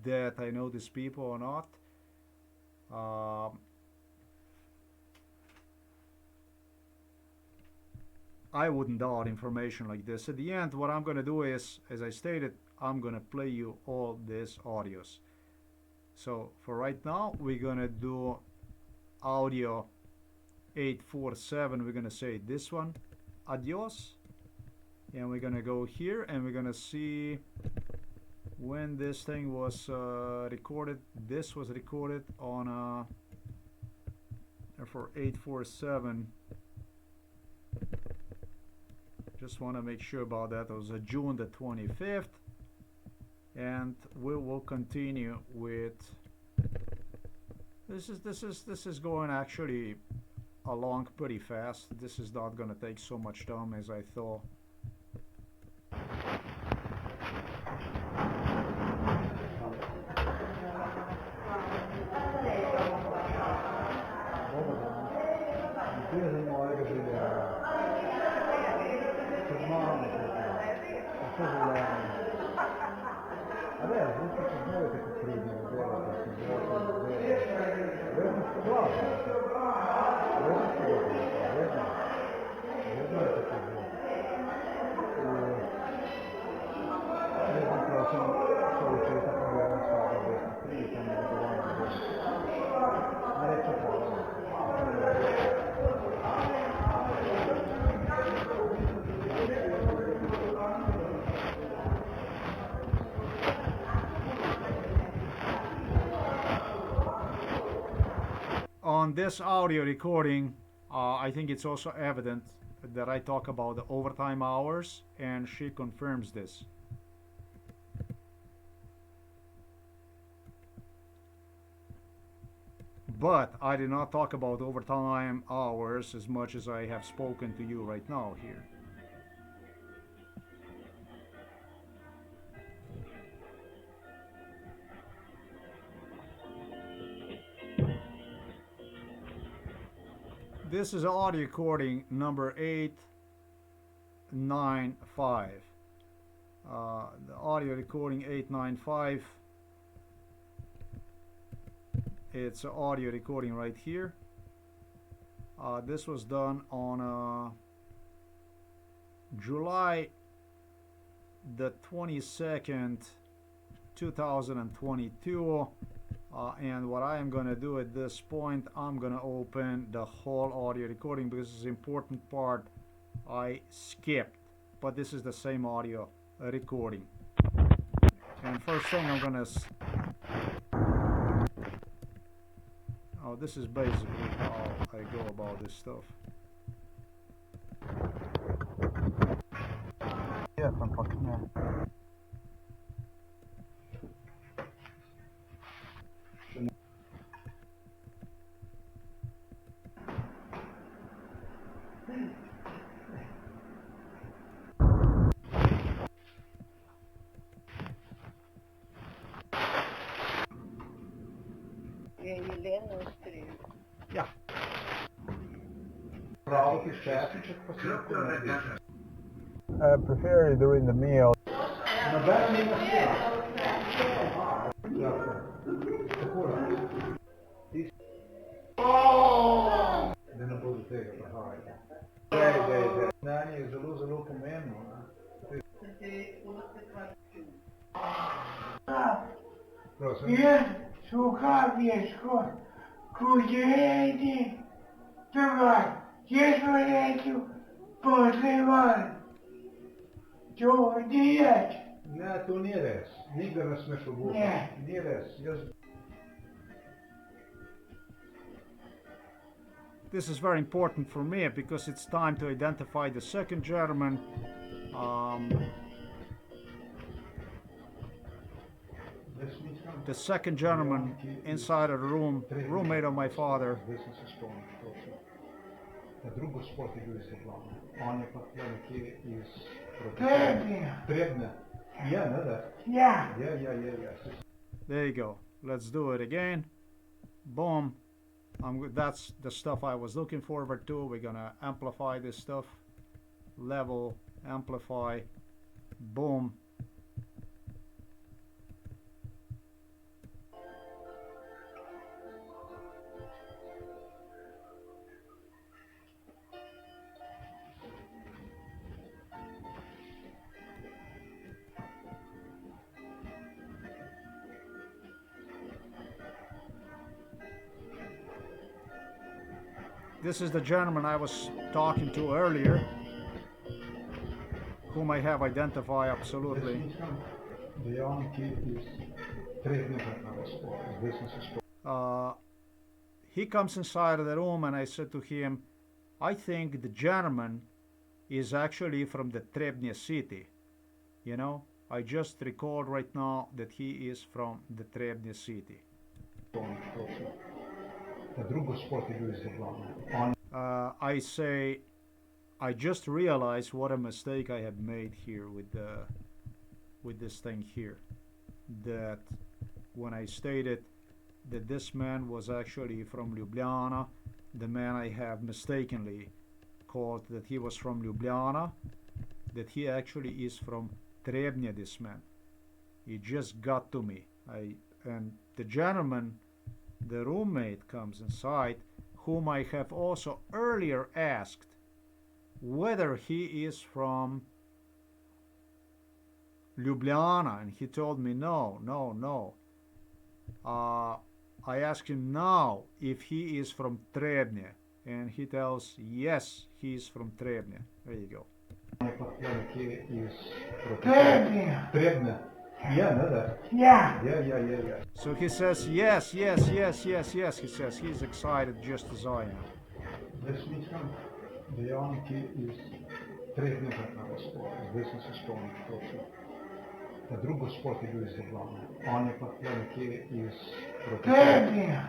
that I know these people or not? I wouldn't doubt information like this. At the end, what I'm going to do is, as I stated, I'm going to play you all these audios. So for right now, we're going to do audio 847. We're going to say this one, adios. And we're going to go here and we're going to see when this thing was recorded. This was recorded on for 847. Just want to make sure about that. It was June the 25th, and we will continue with this is going actually along pretty fast. This is not going to take so much time as I thought. On this audio recording, I think it's also evident that I talk about the overtime hours, and she confirms this. But I did not talk about overtime hours as much as I have spoken to you right now here. This is audio recording number 895. The audio recording 895. It's an audio recording right here. This was done on July the 22nd, 2022. And what I am gonna do at this point, I'm gonna open the whole audio recording because it's an important part I skipped, but this is the same audio recording. And first thing I'm gonna this is basically how I go about this stuff. Ja sam paknę. Елена Острів. Ja. I prefer during the meal. Не буду тega багато. Знання зелу помимо. Proszę. Słuchawiesko, kudzieni, towar, jeżdżę pozywal, to nie jest. Ne, to nije res. Nigde ne smeš obuhati. Ne. Nije res. This is very important for me because it's time to identify the second gentleman. The second gentleman inside of the room, roommate of my father. Drugo sport je bil izdelan. On je pa nekje iz Trebnje. Trebne. Ja, ne da. Ja. Ja. There you go. Let's do it again. Boom. That's the stuff I was looking forward to. We're gonna amplify this stuff. Level, amplify, boom. This is the gentleman I was talking to earlier, whom I have identified absolutely. He comes inside of the room and I said to him, I think the gentleman is actually from the Trebnje city. You know, I just recalled right now that he is from the Trebnje city. I say, I just realized what a mistake I have made here with this thing here. That when I stated that this man was actually from Ljubljana, the man I have mistakenly called that he was from Ljubljana, that he actually is from Trebnje, this man. It just got to me. And the gentleman, the roommate, comes inside, whom I have also earlier asked whether he is from Ljubljana, and he told me no. I asked him now if he is from Trebnje, and he tells yes, he is from Trebnje. There you go. Trebnje. Yeah. So he says yes. He says he's excited just as I am. Drugo sport je bil izdelan. On je pa nekje iz Trebnje.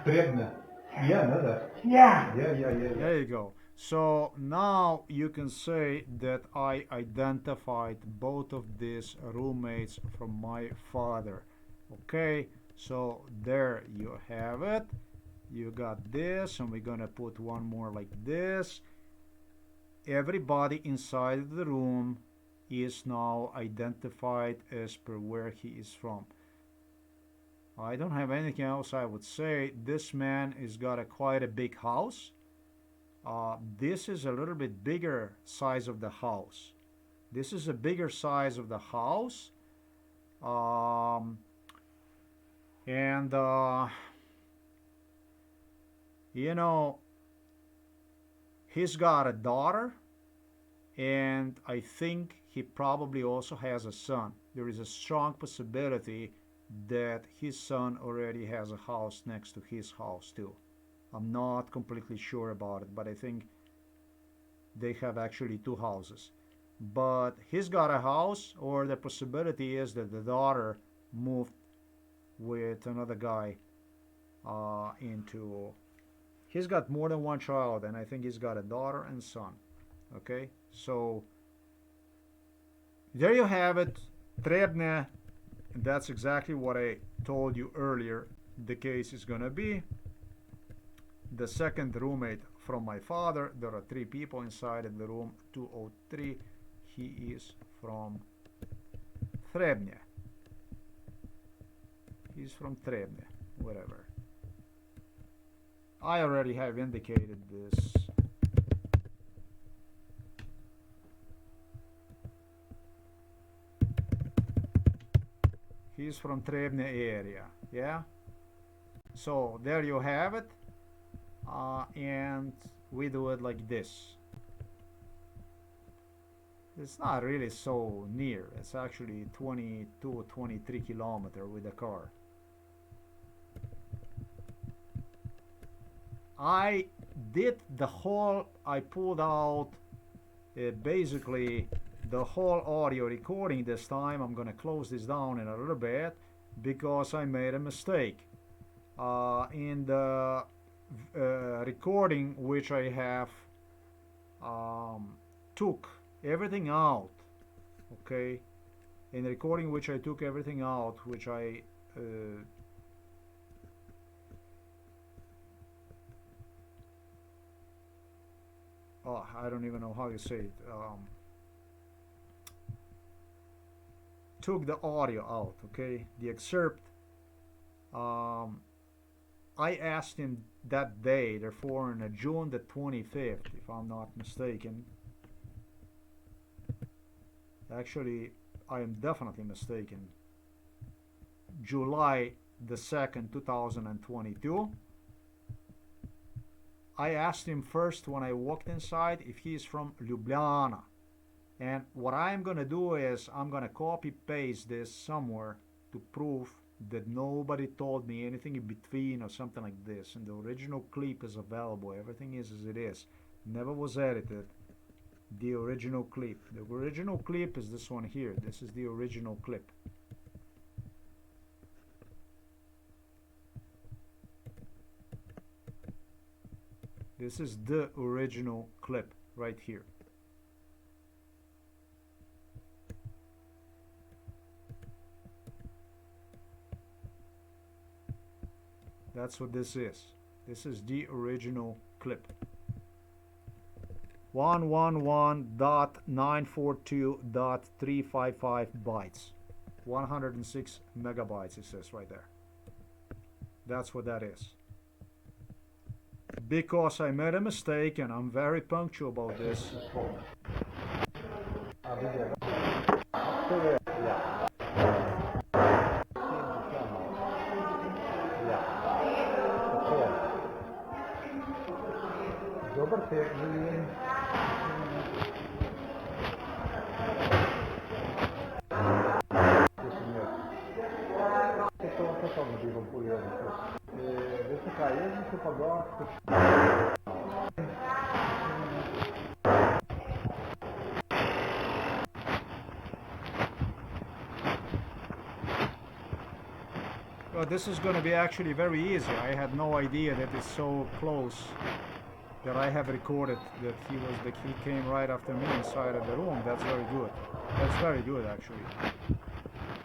Yeah. There you go. So now you can say that I identified both of these roommates from my father. Okay, so there you have it. You got this, and we're gonna put one more like this. Everybody inside the room is now identified as per where he is from. I don't have anything else I would say. This man has got quite a big house. This is a little bit bigger size of the house. This is a bigger size of the house. You know, he's got a daughter, and I think he probably also has a son. There is a strong possibility that his son already has a house next to his house too. I'm not completely sure about it, but I think they have actually two houses. But he's got a house, or the possibility is that the daughter moved with another guy into. He's got more than one child, and I think he's got a daughter and son. Okay, so there you have it, Trebne. That's exactly what I told you earlier. The case is gonna be the second roommate from my father. There are three people inside of the room 203. He is from Trebne. He's from Trebne, whatever. I already have indicated this. He's from Trebne area, yeah? So there you have it. And we do it like this. It's not really so near. It's actually 22, 23 kilometers with a car. I pulled out basically the whole audio recording this time. I'm gonna close this down in a little bit because I made a mistake. In the recording which I have took everything out, okay? In the recording which I took everything out, which I I don't even know how you say it. Took the audio out, okay? The excerpt. I asked him that day, therefore, on June the 25th, if I'm not mistaken. Actually, I am definitely mistaken. July the 2nd, 2022. I asked him first when I walked inside if he is from Ljubljana. And what I'm gonna do is I'm gonna copy paste this somewhere to prove that nobody told me anything in between or something like this. And the original clip is available. Everything is as it is. Never was edited. The original clip. The original clip is this one here. This is the original clip. This is the original clip right here. That's what this is. This is the original clip. 111.942.355 bytes. 106 megabytes, it says right there. That's what that is. Because I made a mistake, and I'm very punctual about this. Dobar termin. Totalno bi vam pojeli. Veste kaj, jaz bi se pa gor Well, this is going to be actually very easy. I had no idea that it's so close that I have recorded that he came right after me inside of the room. That's very good. That's very good, actually.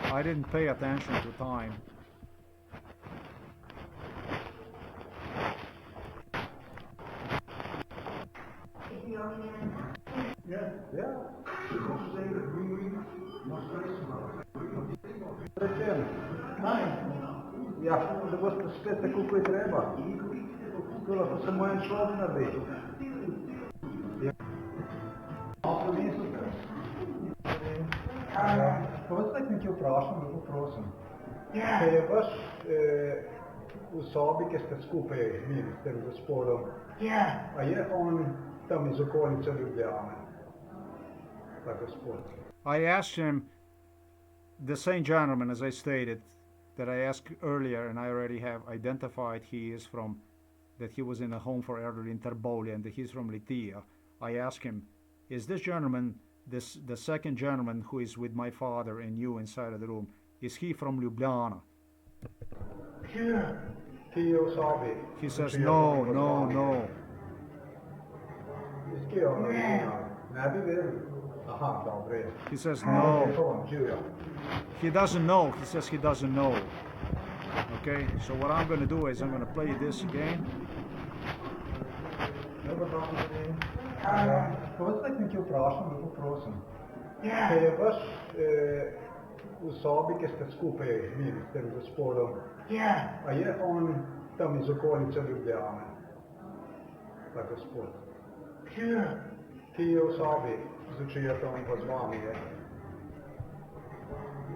I didn't pay attention to time. Ja, da boste spet tako, kot je treba. To lahko samo en človek naredi. Pa vas nekaj vprašam, lepo prosim. Če je vaš u sobi, ki ste skupaj bili s tem gospodom, Ja, a je on tam iz okolice Ljubljane, ta gospod? I asked him, the same gentleman as I stated, that I asked earlier, and I already have identified he is from, that he was in a home for elderly in Terbolia and that he's from Litia. I asked him, is this gentleman, the second gentleman who is with my father and you inside of the room, is he from Ljubljana? sure. Ki je v sobi? He says, Če je no, on no, pozvan? no. Iz kje je on original? Ne bi vedel? Aha, dobro je. He says, Je no. to on, živijo. He doesn't know. He says he doesn't know. Okay, so what I'm going to do is I'm going to play this again. Dobar dan, gospodin. Povedzite nekaj vprašam, lepo prosim. Ja, Če je vaš v sobi, ki ste skupaj bili s tem gospodom, ja, a je on tam iz okolice Ljubljane, ta gospod? sure. Ki je v sobi, če je tam pa z vami, je?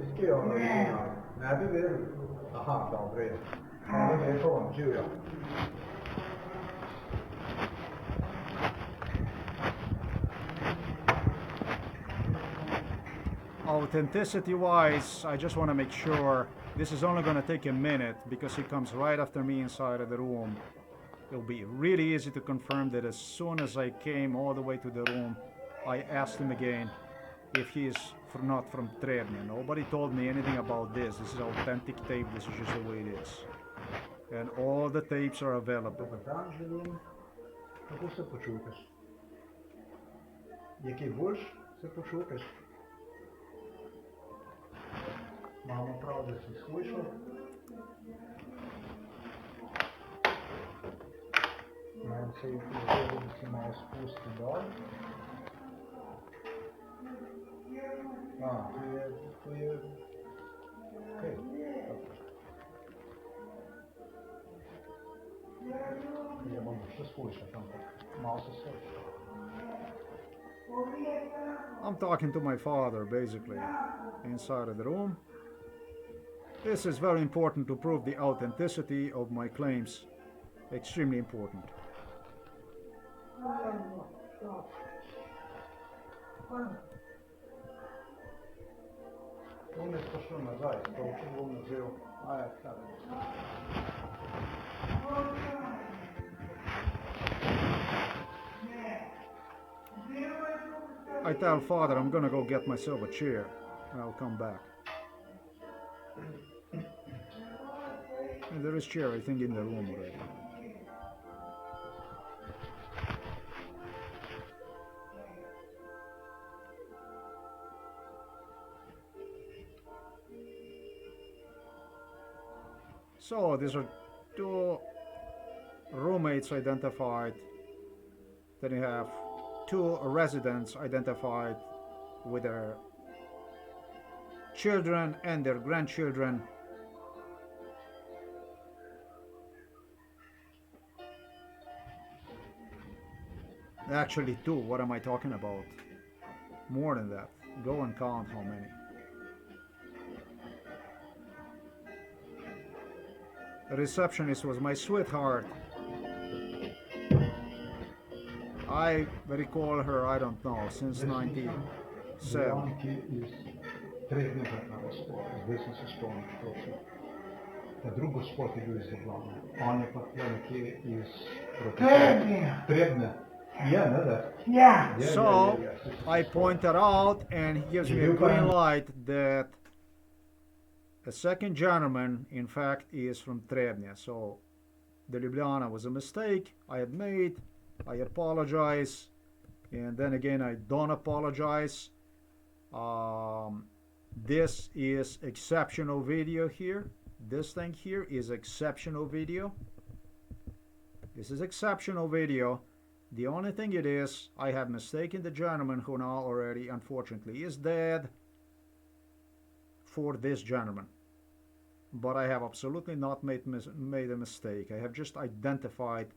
Iz kje je on original? Ne bi vedel? Aha, dobro je. Hvala lepo vam, živijo. Authenticity wise, I just want to make sure this is only going to take a minute because he comes right after me inside of the room. It'll be really easy to confirm that as soon as I came all the way to the room, I asked him again if he is not from Trebnje. Nobody told me anything about this. This is authentic tape. This is just the way it is. And all the tapes are available. Dobar dan, želim. Kako se počutiš? Je kaj boljš se počutiš? Imamo prav, da si slišal. Meni se je prišlo, da si malo spusti dol. To je... Okej, dobro. Ja bom še slišal, ampak malo se slišal. I'm talking to my father, basically, inside of the room. This is very important to prove the authenticity of my claims. Extremely important. On je prišel nazaj, to bom vzel. Aja, kaj. I tell father I'm gonna go get myself a chair and I'll come back. And there is chair, I think, in the room already. So these are two roommates identified. Then you have two residents identified with their children and their grandchildren. Actually two, what am I talking about? More than that. Go and count how many. The receptionist was my sweetheart. I recall her, I don't know, since 97. Janki iz Trebnjega na razpor, zdaj sem se spomnil točno. Ta drugi gospod je bil iz Ljubljane, on je pa tukaj nekje iz Trebnje. Trebnje. Je, ne da? Ja, So I pointed out, and he gives me a green light that the second gentleman, in fact, is from Trebnje. So the Ljubljana was a mistake I had made. I apologize, and then again I don't apologize. This is exceptional video here. This thing here is exceptional video. This is exceptional video. The only thing it is, I have mistaken the gentleman who now already unfortunately is dead for this gentleman. But I have absolutely not made a mistake. I have just identified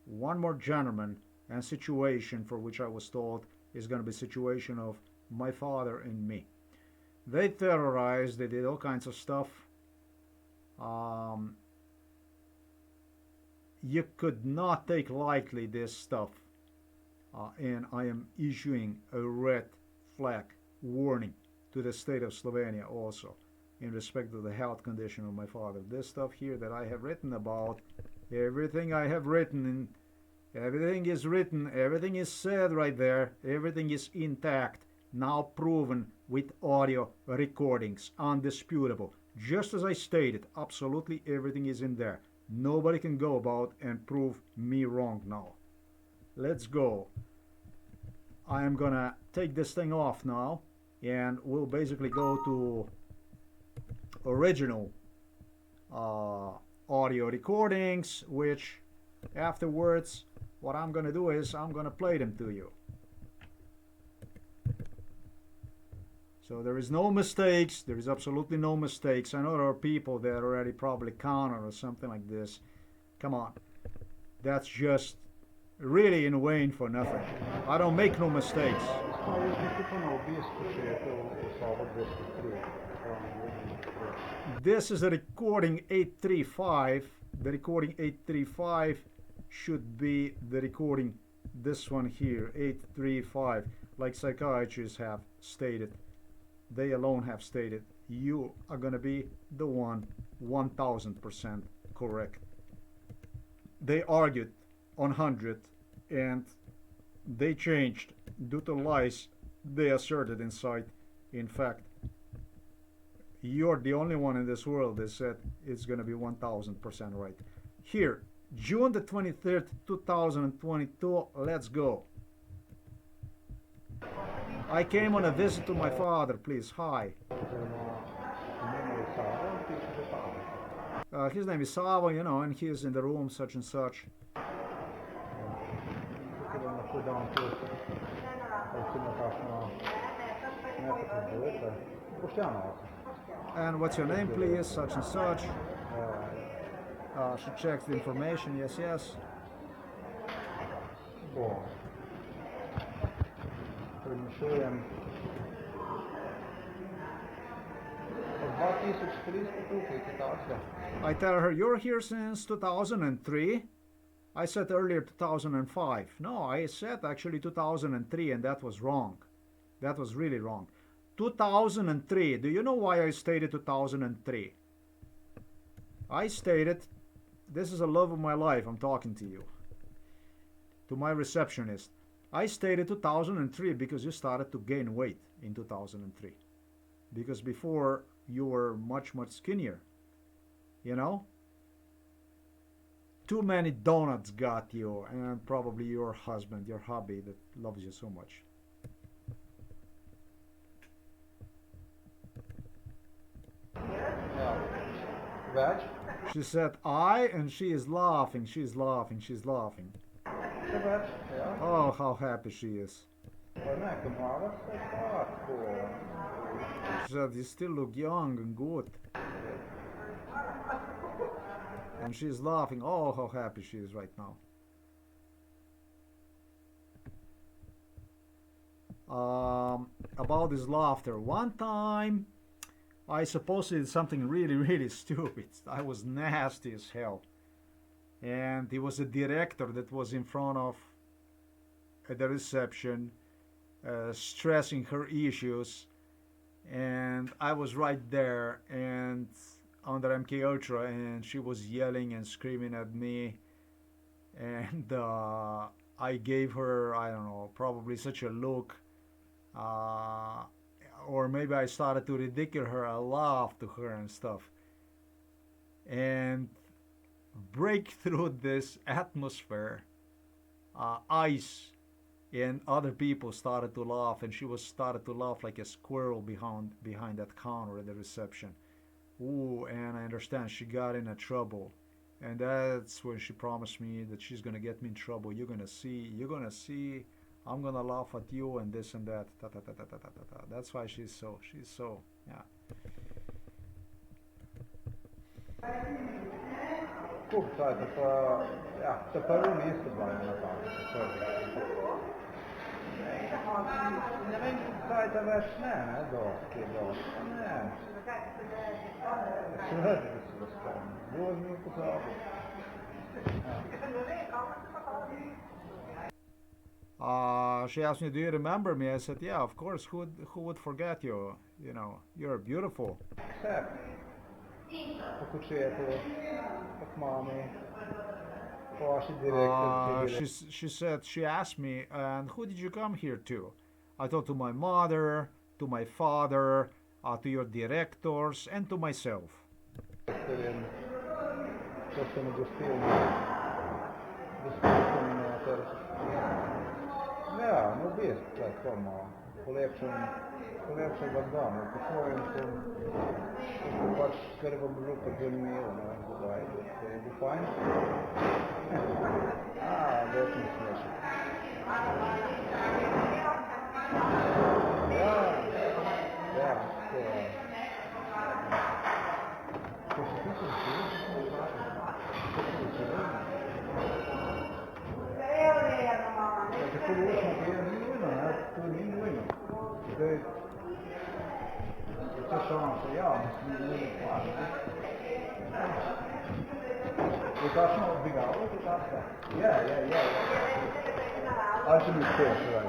one more gentleman and situation for which I was told is going to be a situation of my father and me. They terrorized, they did all kinds of stuff. you could not take lightly this stuff. And I am issuing a red flag warning to the state of Slovenia also in respect to the health condition of my father. This stuff here that I have written about, everything I have written, everything is written, everything is said right there, everything is intact, now proven with audio recordings, undisputable. Just as I stated, absolutely everything is in there. Nobody can go about and prove me wrong now. Let's go. I am gonna take this thing off now, and we'll basically go to original audio recordings, which afterwards what I'm gonna do is I'm gonna play them to you. So there is no mistakes, there is absolutely no mistakes. I know there are people that already probably counter or something like this. Come on, that's just really in vain for nothing. I don't make no mistakes. This is a recording 835. The recording 835 should be the recording, this one here, 835, like psychiatrists have stated. They alone have stated you are gonna be the one 1000% correct. They argued on 100 and they changed due to lies they asserted inside. In fact, you're the only one in this world that said it's gonna be 1000% right. Here, June the 23rd, 2022, let's go. I came on a visit to my father, please, hi. His name is Savo, you know, and he's in the room, such and such. And what's your name, please, such and such. She checks the information, yes, yes. I tell her, you're here since 2003. I said earlier 2005. No, I said actually 2003, and that was wrong. That was really wrong. 2003. Do you know why I stated 2003? I stated, this is the love of my life, I'm talking to you. To my receptionist. I stated 2003 because you started to gain weight in 2003. Because before you were much, much skinnier. You know? Too many donuts got you, and probably your husband, your hubby that loves you so much. She said I, and she is laughing, she's laughing, she's laughing. Oh, how happy she is. She said, you still look young and good. And she's laughing. Oh, how happy she is right now. About this laughter. One time, I supposedly did something really, really stupid. I was nasty as hell. And it was a director that was in front of at the reception, stressing her issues. And I was right there and under MK Ultra, and she was yelling and screaming at me. And I gave her, I don't know, probably such a look. Or maybe I started to ridicule her. I laughed to her and stuff. And break through this atmosphere, ice and other people started to laugh, and she was started to laugh like a squirrel behind that counter at the reception. Ooh, and I understand she got in a trouble, and that's when she promised me that she's gonna get me in trouble. You're gonna see, I'm gonna laugh at you and this and that. Ta, ta, ta, ta, ta, ta, ta, ta. That's why she's so, yeah. Kupcajte pa, ja, to prvo mesto bilo je na tam. Ne vem, kupcajte več ne, dosti, ne. Seveda, da se ga spomnim. Vožnjo pozabil. She asked me, "Do you remember me?" I said, "Yeah, of course. Who would forget you? You know, you're beautiful." Szép. Akkor csináltól, a mami, Pasi direkt, She said she asked me, "And who did you come here to?" I told to my mother, to my father, to your directors, and to myself. direkt, Szoktam ugye filmet, Ja, nu visst, like komma. Polepšam vas dom, po svojem sem, pač kar vam bilo pa zanimivo, ne, dogajati. Je bilo fajn? Več mi smešno. Ja, to je. Ko se tiče zelo, smo vprašali. Tako ločno, da je ni nujno, ne, to ni nujno. Zdaj, to šansa, ja, mislim, ni nujno stvar, ne. Je kakšno odbigalo, je kakšno? Je. Ali če mi uspeš, zdaj?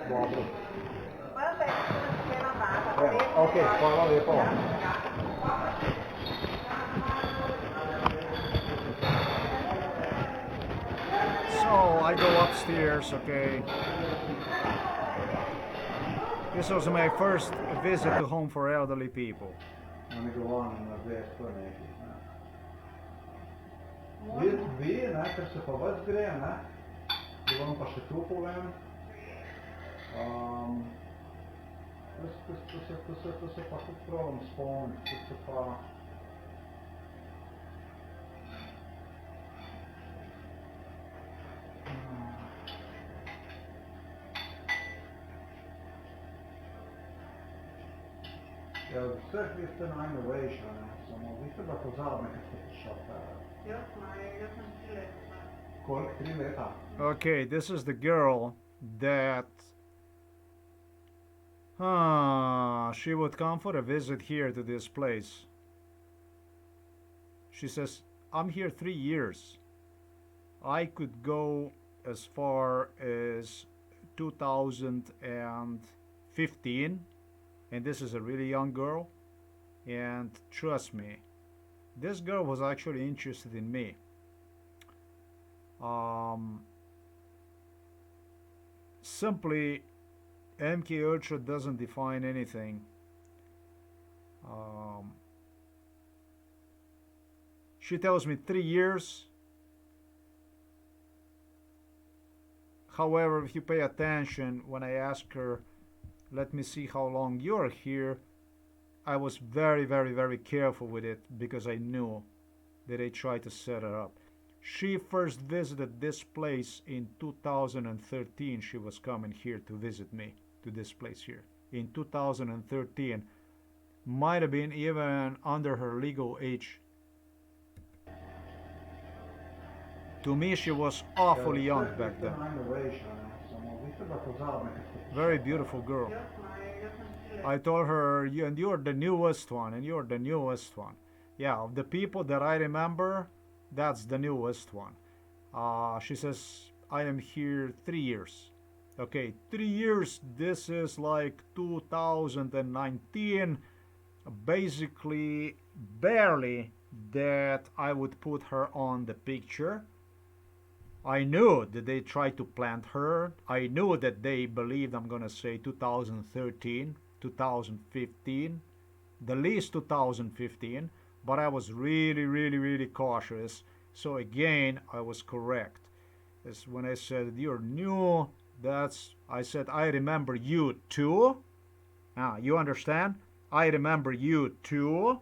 Dobro. Ok, hvala lepo. So I go upstairs, okay. This was my first visit to home for elderly people. Oni govorimo na dve strani. Vi, ne, ker se pa več gre, ne, da vam pa še tu povem. To se pa tudi pravim spomniti, to se pa... Ja, vseh vi ste najnovejša, ne, samo vi ste pa pozabili, kad ste prišel tega. Jaz sem 3 leta. Koliko? 3 leta? Okay, this is the girl that she would come for a visit here to this place. She says, "I'm here 3 years. I could go as far as 2015, and this is a really young girl, and trust me, this girl was actually interested in me. Simply, MK Ultra doesn't define anything. She tells me 3 years. However, if you pay attention, when I ask her, "Let me see how long you're here," I was very, very, very careful with it because I knew that I tried to set her up. She first visited this place in 2013. She was coming here to visit me, to this place here. In 2013. Might have been even under her legal age. To me, she was awfully young back then. Very beautiful girl. I told her, and you're the newest one, and you're the newest one. Yeah, of the people that I remember, that's the newest one. She says, "I am here 3 years." Okay, 3 years, this is like 2019. Basically, barely that I would put her on the picture. I knew that they tried to plant her. I knew that they believed, I'm gonna say 2013, 2015, the least 2015, but I was really, really, really cautious. So again, I was correct. As when I said, "You're new," I said, "I remember you too." You understand? I remember you too.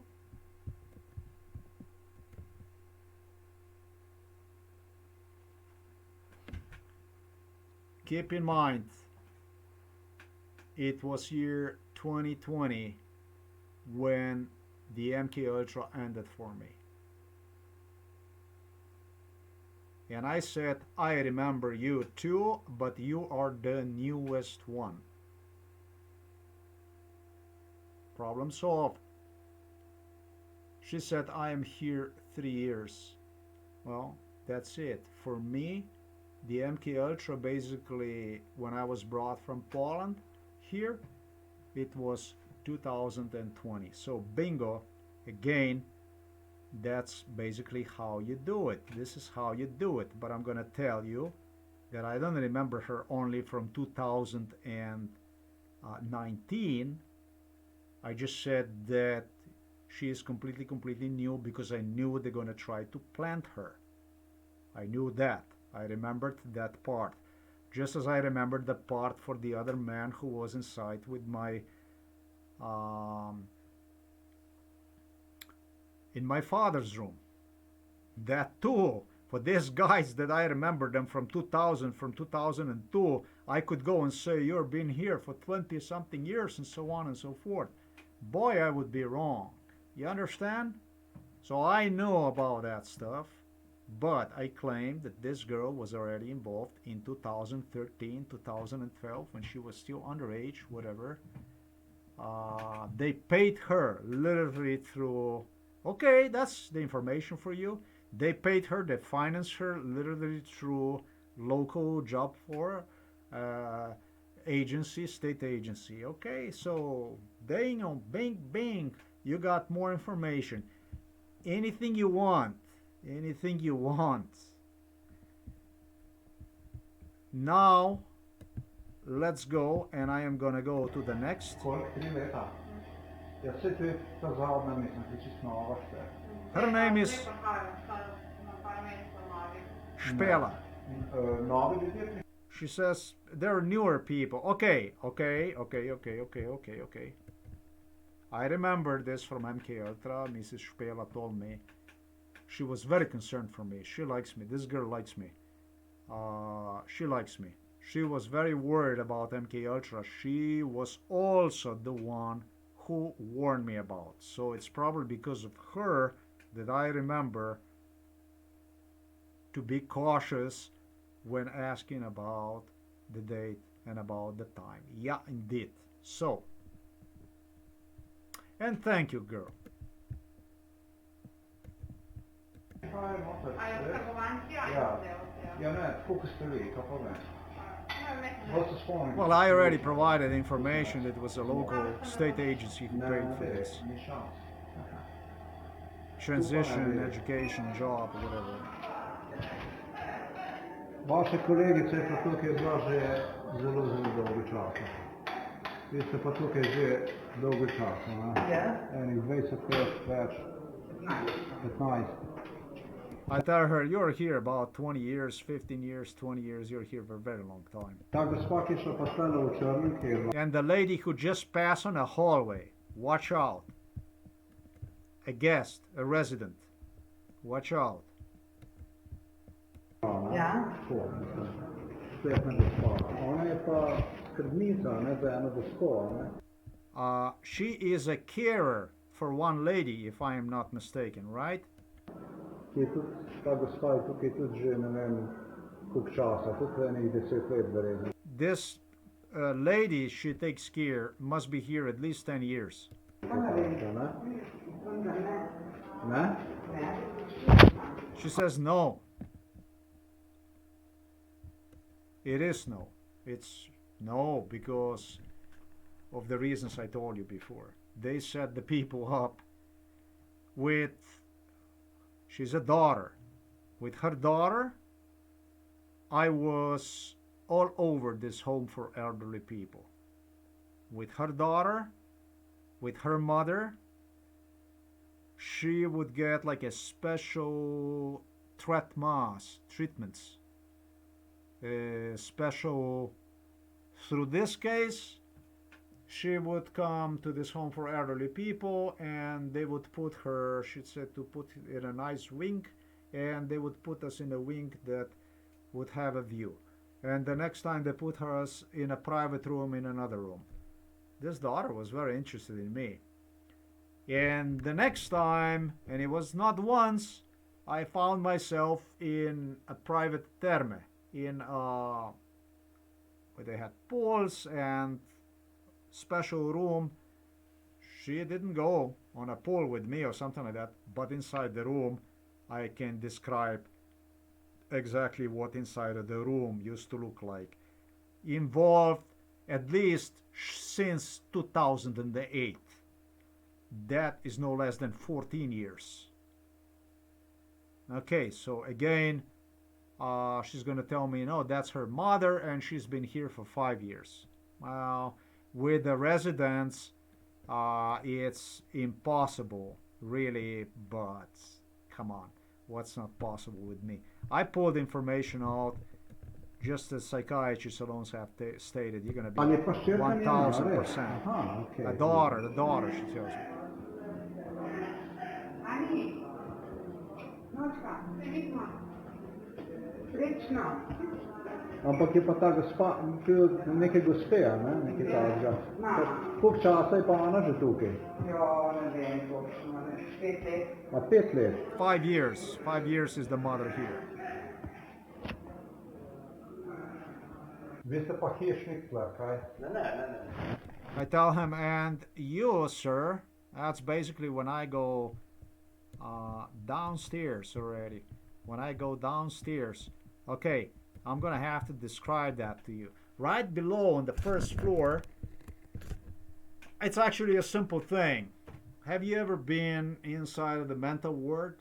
Keep in mind, it was year 2020 when the MK Ultra ended for me. And I said, "I remember you too, but you are the newest one." Problem solved. She said, I am here 3 years. Well, that's it. For me, the MK Ultra basically, when I was brought from Poland here, it was 2020. So bingo, again, that's basically how you do it. This is how you do it. But I'm going to tell you that I don't remember her only from 2019. I just said that she is completely new because I knew they're going to try to plant her. I knew that. I remembered that part. Just as I remembered the part for the other man who was inside with my in my father's room. That too. For these guys that I remember them from 2000, from 2002, I could go and say, you've been here for 20 something years and so on and so forth. Boy, I would be wrong. You understand? So I know about that stuff, but I claim that this girl was already involved in 2013, 2012, when she was still underage, whatever. They paid her literally through, okay, that's the information for you. They paid her, they financed her literally through local job for agency, state agency. Okay, so ding, bing, bing, you got more information. Anything you want, anything you want. Now, let's go, and I am gonna go to the next. Jag sitter på raden liksom, precis snarare där. Her name is Spela. Navigator. She says they're newer people. Okay. I remember this from MK Ultra. Mrs. Spela told me. She was very concerned for me. She likes me. This girl likes me. She likes me. She was very worried about MK Ultra. She was also the one who warned me about. So it's probably because of her that I remember to be cautious when asking about the date and about the time. Yeah, indeed. So, and thank you, girl. Well, I already provided information that it was a local state agency who paid for this. Transition, education, job, whatever. Vaše kolegice pa tukaj bila že zelo dolgo časa. Vi ste pa tukaj že dolgo časa, ne? Ja. Enih 20 let več, 15. I tell her, you're here about 20 years, 15 years, 20 years, you're here for a very long time. Ta gospa, ki je šla pa stala v črnem, ki je bila. And the lady who just passed on a hallway, watch out. A guest, a resident, watch out. Ja. Tako, mislim. Spletna gospa. Ona je pa skrbnica, ne, za eno gospo, ne. She is a carer for one lady, if I am not mistaken, right? Ki je tudi, ta gospa je tukaj tudi že, ne vem, koliko časa, tudi enih 10 let verjetno. This lady she takes care must be here at least 10 years. Ne? Ne? She says no. It is no. It's no because of the reasons I told you before. They set the people up with, she's a daughter. With her daughter, I was all over this home for elderly people. With her daughter, with her mother, she would get like a special treatments. Special, through this case, she would come to this home for elderly people and they would put her, she said, to put in a nice wing, and they would put us in a wing that would have a view. And the next time they put us in a private room in another room. This daughter was very interested in me. And the next time, and it was not once, I found myself in a private terme, in where they had pools and special room. She didn't go on a pool with me or something like that, but inside the room, I can describe exactly what inside of the room used to look like. Involved at least since 2008. That is no less than 14 years. Okay, so again, she's going to tell me, no, that's her mother, and she's been here for 5 years. Well, with the residents, it's impossible, really, but come on, what's not possible with me? I pulled information out, just as psychiatrists alone have stated, you're going to Ali be paščerka njena, a res? 1000%. Aha, okej. The daughter, she tells me. Ani, nočka, pridno, srečno. Ampak je pa ta gospa, neke gospe, a ne? Nekaj takega. Koliko časa je pa ona že tukaj? Jo, ne vem, točno, 5 let. A 5 let? 5 years. 5 years is the mother here. Vi ste pa hišnik tle, kaj? I tell him, and you, sir, that's basically when I go downstairs already. When I go downstairs, okay, I'm gonna have to describe that to you. Right below on the first floor, it's actually a simple thing. Have you ever been inside of the mental ward?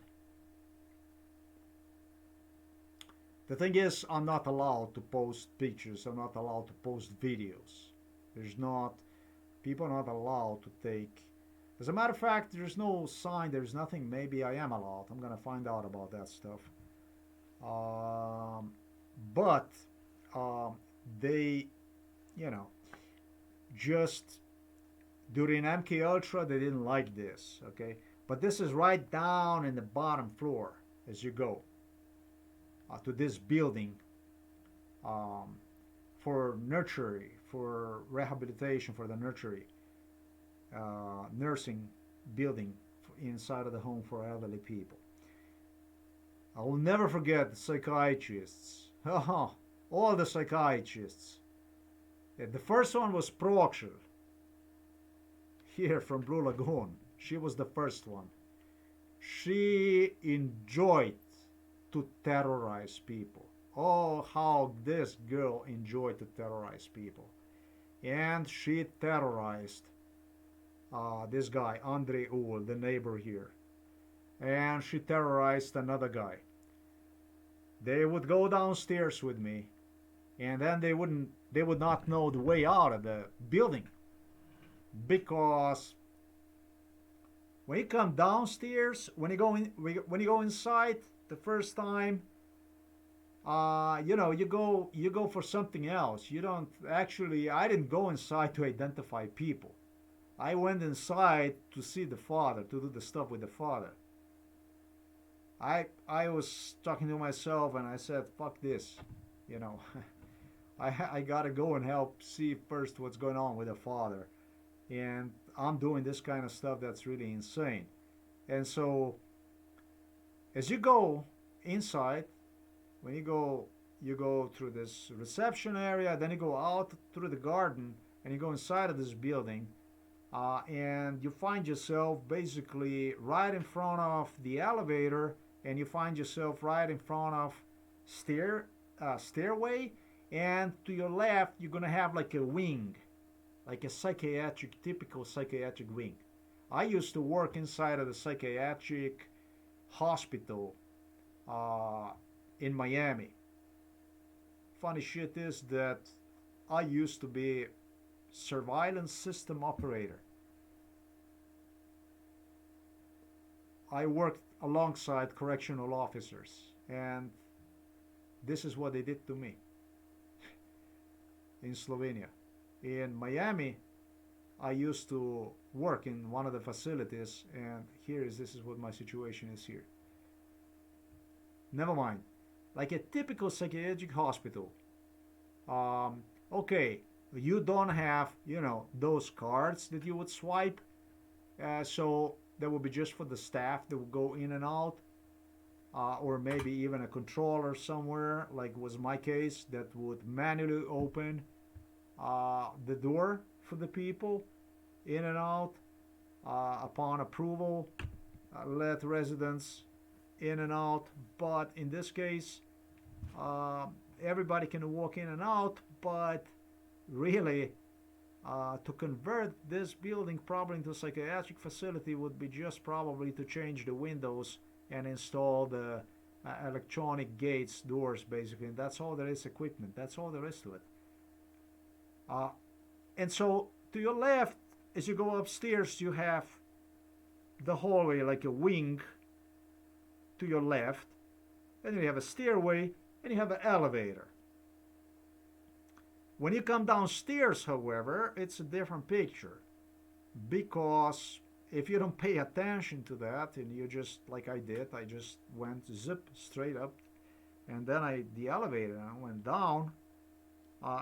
The thing is, I'm not allowed to post pictures. I'm not allowed to post videos. People are not allowed to take. As a matter of fact, there's no sign, there's nothing. Maybe I am allowed. I'm gonna find out about that stuff. But they, just during MK Ultra, they didn't like this. Okay, but this is right down in the bottom floor as you go to this building for nursery, for rehabilitation, for the nursery, nursing building inside of the home for elderly people. I will never forget the psychiatrists. All the psychiatrists. The first one was Proxil, here from Blue Lagoon. She was the first one. She enjoyed to terrorize people. Oh, how this girl enjoyed to terrorize people. And she terrorized this guy, Andre Uhl, the neighbor here. And she terrorized another guy. They would go downstairs with me, and then they would not know the way out of the building, because when you come downstairs, when you go inside the first time, you go for something else. You don't actually. I didn't go inside to identify people. I went inside to see the father, to do the stuff with the father. I was talking to myself and I said, fuck this, I gotta go and help see first what's going on with the father. And I'm doing this kind of stuff that's really insane. And so as you go inside, when you go through this reception area, then you go out through the garden and you go inside of this building, and you find yourself basically right in front of the elevator, and you find yourself right in front of stairway, and to your left you're gonna have like a wing, like a typical psychiatric wing. I used to work inside of the psychiatric hospital in Miami. Funny shit is that I used to be surveillance system operator. I worked alongside correctional officers, and this is what they did to me in Slovenia. In Miami, I used to work in one of the facilities, and this is what my situation is here. Never mind. Like a typical psychiatric hospital. Okay, you don't have, those cards that you would swipe. So that would be just for the staff that would go in and out. Or maybe even a controller somewhere, like was my case, that would manually open the door for the people in and out. upon approval, let residents in and out. But in this case, everybody can walk in and out, but really, to convert this building probably into a psychiatric facility would be just probably to change the windows and install the electronic gates, doors, basically. And that's all there is equipment. That's all there is to it. And so to your left, as you go upstairs, you have the hallway like a wing to your left. Then you have a stairway and you have an elevator. When you come downstairs, however, it's a different picture, because if you don't pay attention to that and you just, like I did, I just went zip straight up, and then the elevator went down,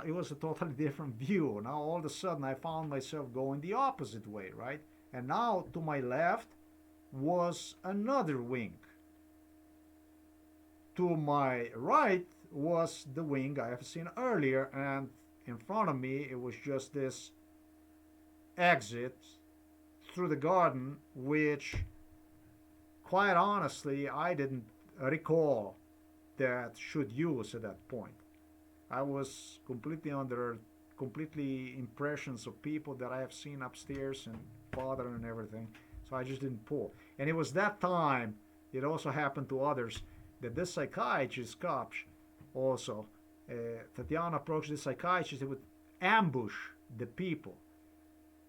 it was a totally different view. Now all of a sudden I found myself going the opposite way, right? And now to my left was another wing. To my right was the wing I have seen earlier, and in front of me it was just this exit through the garden, which quite honestly I didn't recall that should use at that point. I was completely impressions of people that I have seen upstairs and father and everything, so I just didn't pull. And it was that time, it also happened to others, that this psychiatrist Kopch also, Tatiana approached the psychiatrist. They would ambush the people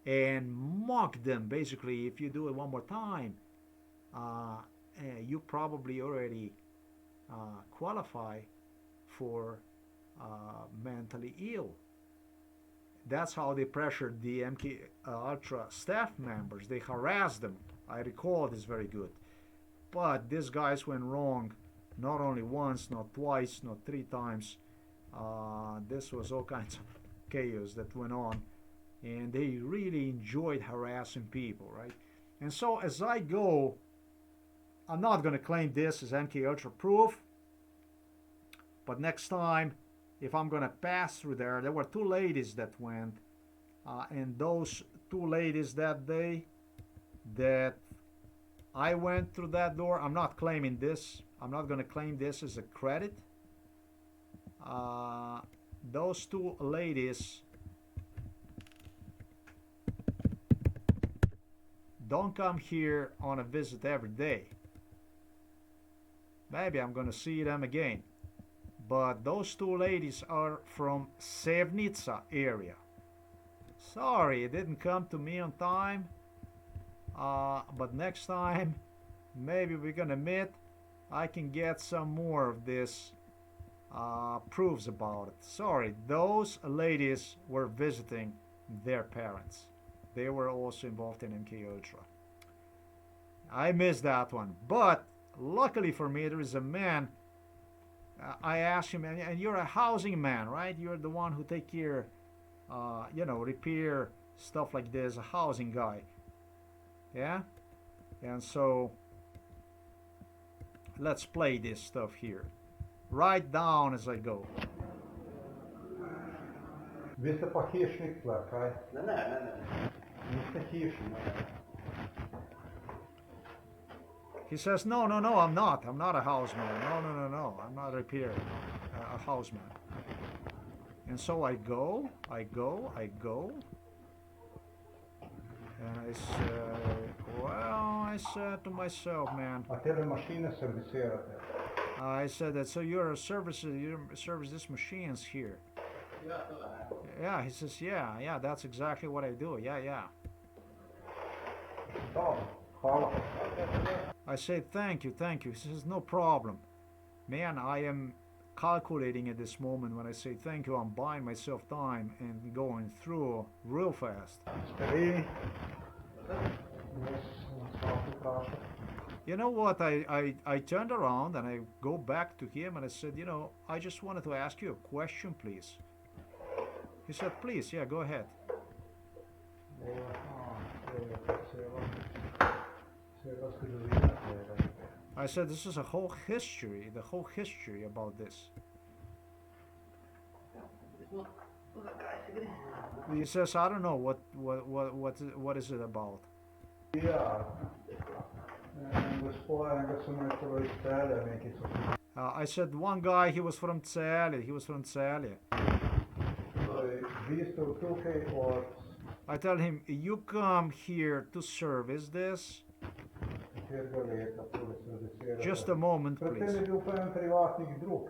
and mock them. Basically, if you do it one more time, you probably already qualify for mentally ill. That's how they pressured the MK Ultra staff members. They harassed them. I recall this very good. But these guys went wrong, not only once, not twice, not three times. This was all kinds of chaos that went on, and they really enjoyed harassing people, right? And so as I go, I'm not going to claim this as MK Ultra proof, but next time, if I'm going to pass through there were two ladies that went, and those two ladies that day that I went through that door, I'm not claiming this. I'm not going to claim this as a credit. Those two ladies don't come here on a visit every day. Maybe I'm going to see them again. But those two ladies are from Sevnica area. Sorry, it didn't come to me on time. But next time, maybe we're going to meet. I can get some more of this proofs about it. Sorry, those ladies were visiting their parents. They were also involved in MK Ultra. I missed that one, but luckily for me, there is a man. I asked him, and you're a housing man, right? You're the one who take care, repair stuff like this, a housing guy. Yeah? And so, let's play this stuff here. Write down as I go. Vi ste pa hišnik tle, kaj? Ne. Niste hišnik. He says, no, I'm not. I'm not a houseman. No. I'm not a houseman. And so I go. And I said to myself, man. A tele mašine servisirate. I said that, so you service these machines here. Yeah, he says, yeah, that's exactly what I do. Yeah. Dobro, hvala. I say, thank you. He says, no problem. Man, I am calculating at this moment when I say thank you. I'm buying myself time and going through real fast. Speri. You know what? I turned around and I go back to him and I said, I just wanted to ask you a question, please. He said, please, yeah, go ahead. I said, this is the whole history about this. He says, I don't know what is it about. Ja. Enga som je celo iz Celja, neki so I said one guy, he was from Celje. He was from Celje. Vi ste tukaj od I tell him, you come here to service this? katerega leta, torej se Just a moment, Pred tem please. je bil pa en privatnik drug.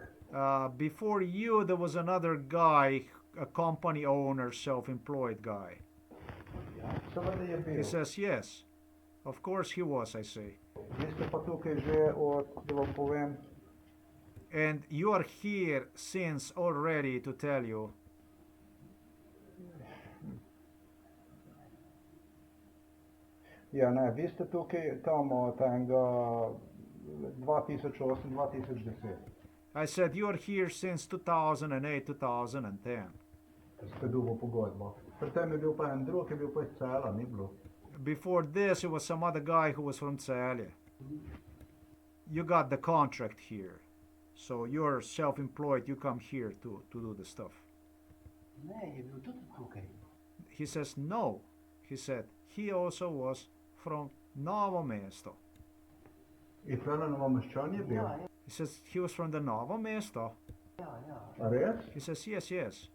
Before you, there was another guy, a company owner, self-employed guy. Seveda je bil. He says, yes. Of course he was, I say. Vi ste pa tukaj že od, da vam povem, And you are here since already to tell you. ja ne, vi ste tukaj tam od enega 2008-2010. I said, you are here since 2008, 2010. Ste dobil pogodbo. Pred tem je bil pa en drug, je bil pa iz Celja, ni bilo. Before this, it was some other guy who was from Celje. You got the contract here. So you're self-employed, you come here to do the stuff. Ne, je bil tudi tukaj. He says, no. He said, he also was from Novo Mesto. In tole Novomeščan je bil. Ja, ja, He says, he was from the Novo Mesto. ja, ja. A res? He says, yes, yes.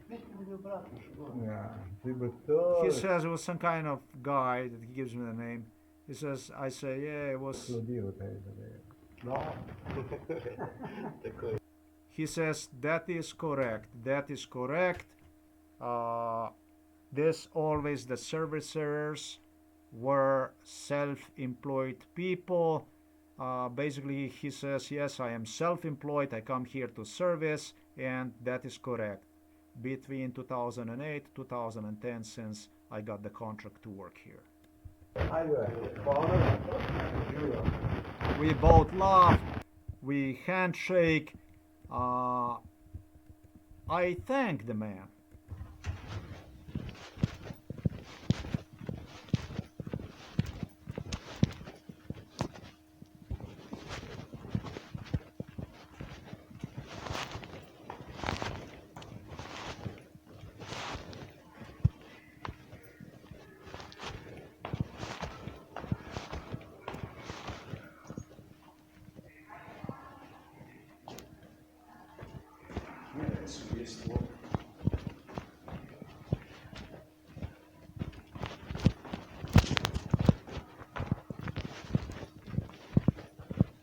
Mislim, da je bil Bratuš gor. Ja, ti bi to... He says it was some kind of guy that he gives me the name. He says, I say, yeah, it was. Slodil te zadeve. No. Tako je. He says, that is correct. That is correct. This always the servicers were self-employed people. Basically, he says, yes, I am self-employed. I come here to service, and that is correct. Between 2008 2010, since I got the contract to work here. Ajde, hvala. Živijo. We both laugh. We handshake. I thank the man.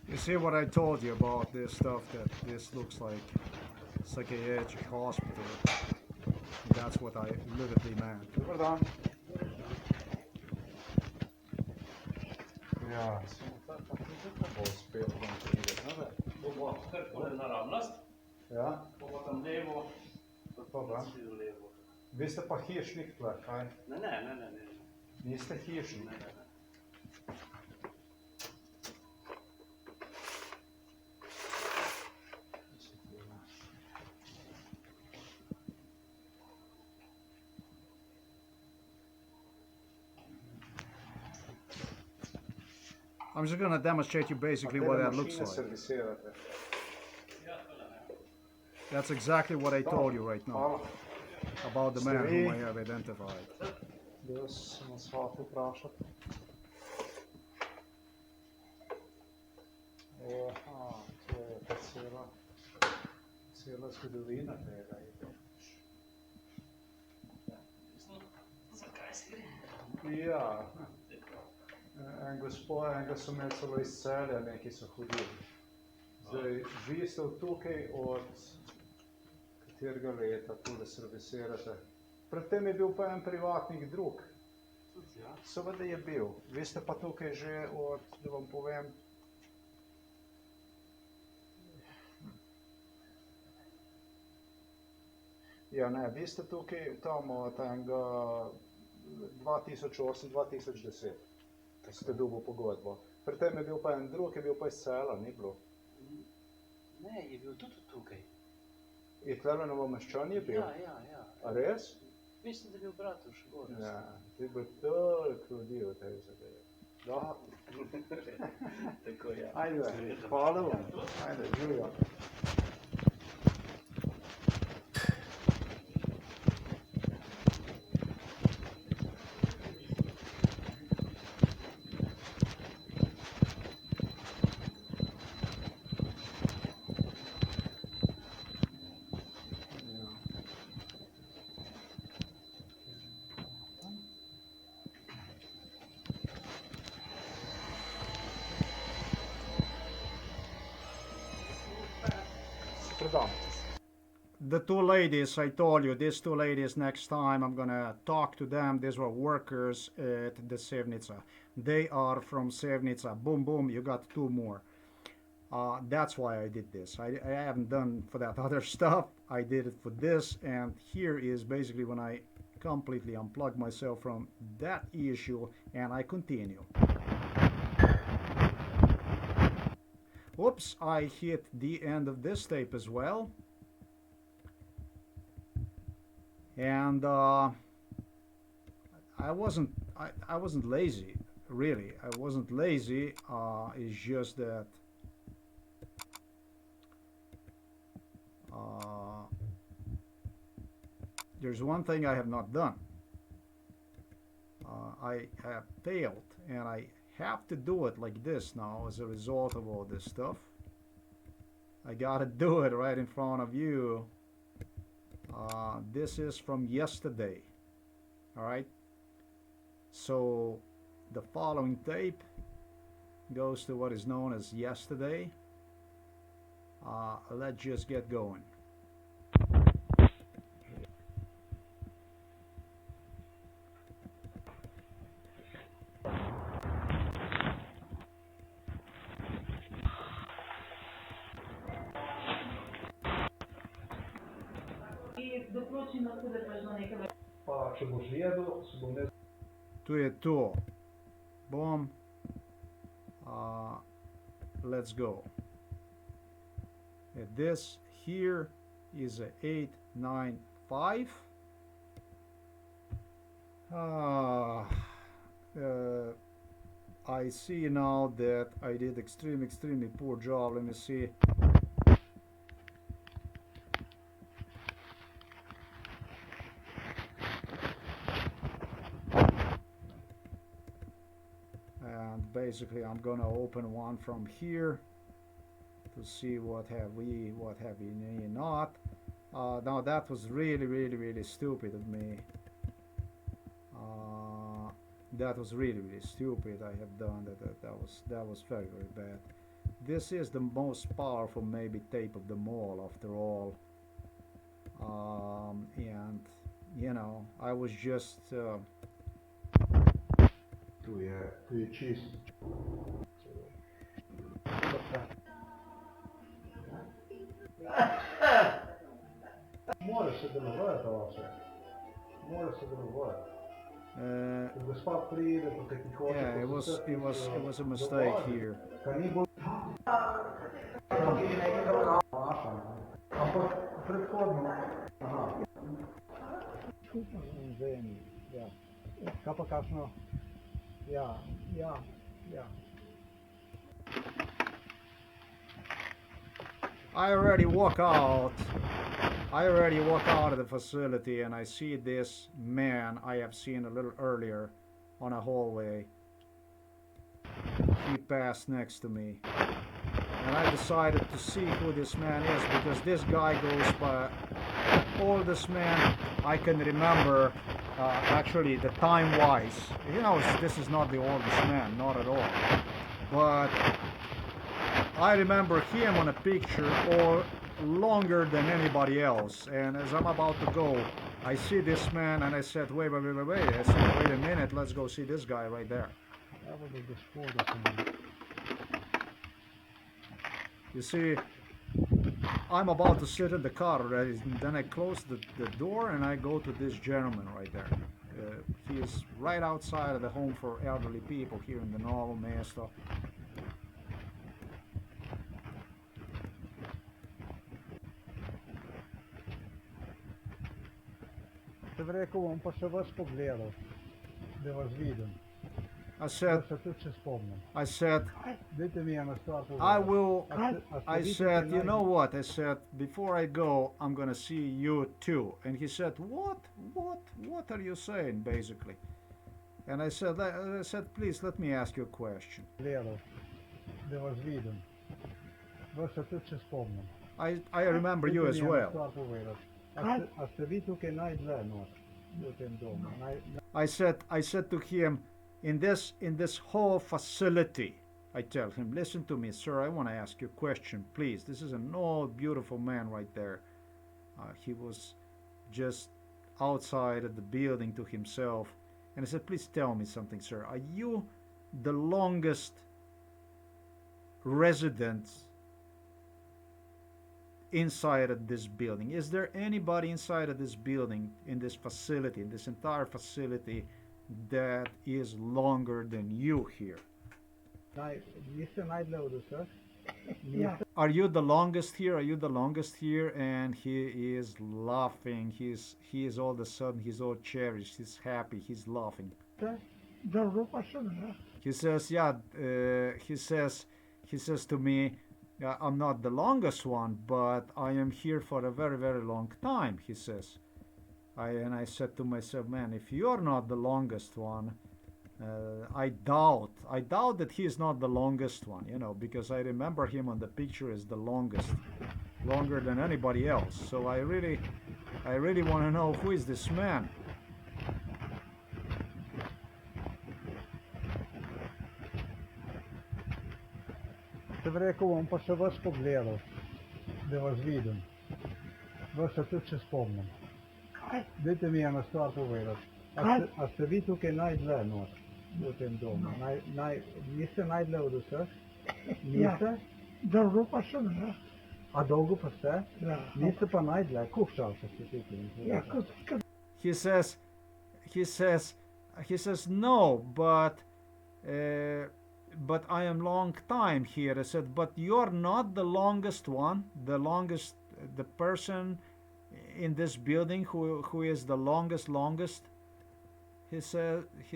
You see what I told you about this stuff, that this looks like psychiatric hospital. That's what I literally meant. Dobar dan. Ja, bo uspel vam pride. To bo kar tole naravnost, Ja, pa bo tam levo, dobro. si v levo. Vi ste pa hišnik tle, kaj? Ne. Niste hišnik. Ne. I'm just gonna demonstrate you basically what that looks like. servisirate. That's exactly what I told you right now Hvala. about the man whom I have identified. Jaz sem vas hotel vprašati. Aha, to je pa cela zgodovina tega. Zakaj se gre? Ja, en gospod, enega so imeli celo iz Celja, neki so hodili. Zdaj, vi ste tukaj od katerega leta tule servisirate? Predtem je bil pa en privatnik drug. Tudi ja. Seveda je bil. Vi ste pa tukaj že od, da vam povem, ja ne, vi ste tukaj tam od enega 2008-2010. Ste dobil pogodbo. Predtem je bil pa en drug, je bil pa iz Celja, ni bilo. Ne, je bil tudi tukaj. In tlele Novomeščan je bil. Ja. A res? Mislim, da je bil Bratuš gor. Ja, ti bi toliko ljudi v tej zadevi. Da. Tako je. Ajde, hvala vam. Ajde, živijo. the two ladies, I told you, these two ladies, next time I'm gonna talk to them. These were workers at the Sevnica. They are from Sevnica. Boom, boom, you got two more. That's why I did this. I haven't done for that other stuff. I did it for this, and here is basically when I completely unplug myself from that issue and I continue. Oops, I hit the end of this tape as well. And I wasn't lazy, really. I wasn't lazy. It's just that there's one thing I have not done. I have failed, and I have to do it like this now as a result of all this stuff. I gotta do it right in front of you. This is from yesterday. All right. So the following tape goes to what is known as yesterday. Let's just get going. Pa če boš jedel, se bom jaz... Tu je to. Boom. Let's go. And this here is a 895. I see now that I did extremely poor job. Let me see. Basically, I'm gonna open one from here to see what have we not. Now that was really stupid of me. That was really stupid. I have done that. That was very bad. This is the most powerful maybe tape of them all, after all. And you know, I was just. Tu je čist. Mora se delovati ovase. Mora se delovati. Gospa pride, pa kaj ti hoče. Yeah, it was a mistake here. Kar ni bolj... Ampak predhodno... Aha. Ja. Kaj pa kakšno... Yeah. I already walk out of the facility, and I see this man I have seen a little earlier on a hallway. He passed next to me, and I decided to see who this man is, because this guy goes by oldest man I can remember. Actually, the time-wise, you know, this is not the oldest man, not at all. But I remember him on a picture or longer than anybody else. And as I'm about to go, I see this man, and I said, wait. I said, wait a minute, let's go see this guy right there. You see, I'm about to sit in the car already, then I close the door and I go to this gentleman right there. He is right outside of the home for elderly people here in the Novo Mesto. Te rekel bom pa še vas pogledal, da vas vidim. I said, I said, you know what? I said, before I go, I'm gonna see you too. And he said, what are you saying, basically? And I said, please let me ask you a question. I remember you as well. I said to him, in this whole facility, I tell him, listen to me, sir, I want to ask you a question, please. This is an old, beautiful man right there. He was just outside of the building to himself. And I said, please tell me something, sir. Are you the longest resident inside of this building? Is there anybody inside of this building, in this facility, in this entire facility, that is longer than you here? Listen, I know this, sir. Yeah. Are you the longest here? Are you the longest here? And he is laughing. He is all of a sudden, he's all cherished. He's happy. He's laughing. Добро пошел, He says, yeah, he says to me, I'm not the longest one, but I am here for a very, very long time, he says. And I said to myself, man, if you're not the longest one, I doubt that he is not the longest one, because I remember him on the picture as the longest, longer than anybody else. So I really want to know, who is this man? Ще б рекao, он па ще vas pogledal, da vas vidim. Vas se tudi še spomnim. Dajte mi eno stvar povedati. A ste vi tukaj najdlje not v tem domu? Niste najdlje od vseh? Niste? Добро пошел, да? A dolgo pa ste? Ja. Niste pa najdlje? Koliko časa ste tukaj? Ja, kot He says no, but I am long time here. I said, but you're not the longest one, the person in this building who is the longest. He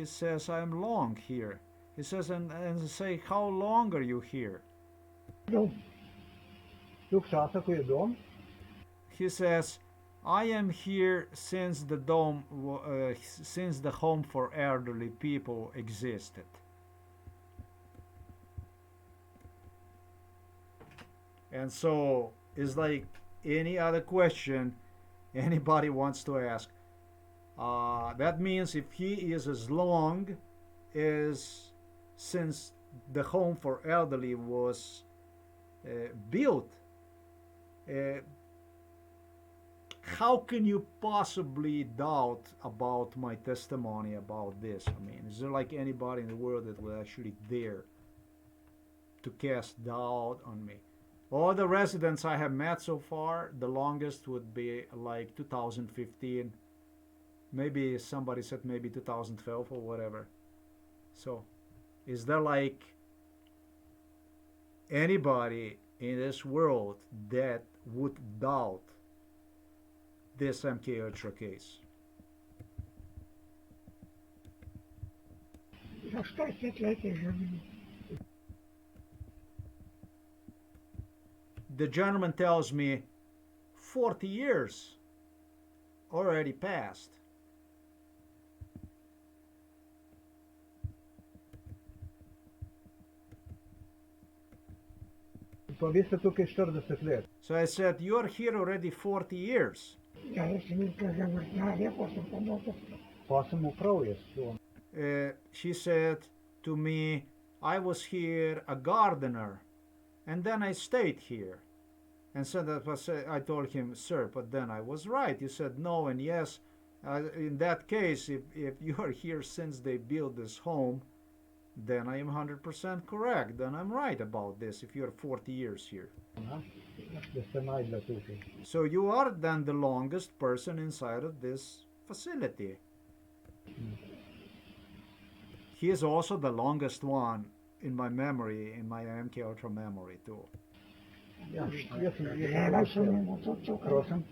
says I'm long here. He says, and say, how long are you here? dom. Koliko časa, ko je dom? He says, I am here since since the home for elderly people existed. And so it's like any other question anybody wants to ask. That means if he is as long as since the home for elderly was built, how can you possibly doubt about my testimony about this? I mean, is there like anybody in the world that would actually dare to cast doubt on me? All the residents I have met so far, the longest would be like 2015. Maybe somebody said maybe 2012 or whatever. So, is there like anybody in this world that would doubt this MK Ultra case? За 100 лет уже не. The gentleman tells me 40 years already passed. Pa vi ste tukaj 40 let. So I said, you're here already 40 years. Я если не скажу, я просто помогу. Pa sem upravil to. She said to me, I was here a gardener, and then I stayed here. And so that was, I told him, sir, but then I was right. You said no and yes. In that case, if you are here since they built this home, then I am 100% correct. Then I'm right about this if you're 40 years here. Da ste najdlje tukaj. So you are then the longest person inside of this facility. He is also the longest one in my memory, in my MK Ultra memory too. Ja, Жена со мной тут только. Prosim.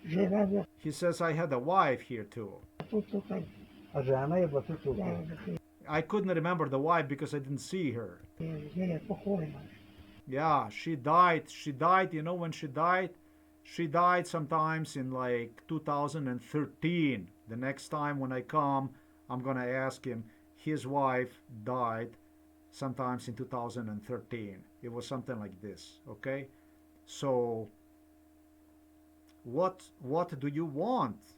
Жена He says I had a wife here too. тут только. A žena je bila tudi tukaj. Да, I couldn't remember the wife because I didn't see her. я похожа. Yeah, she died. She died, when she died? She died sometimes in like 2013. The next time when I come, I'm gonna ask him. His wife died sometimes in 2013. It was something like this, okay? So, what do you want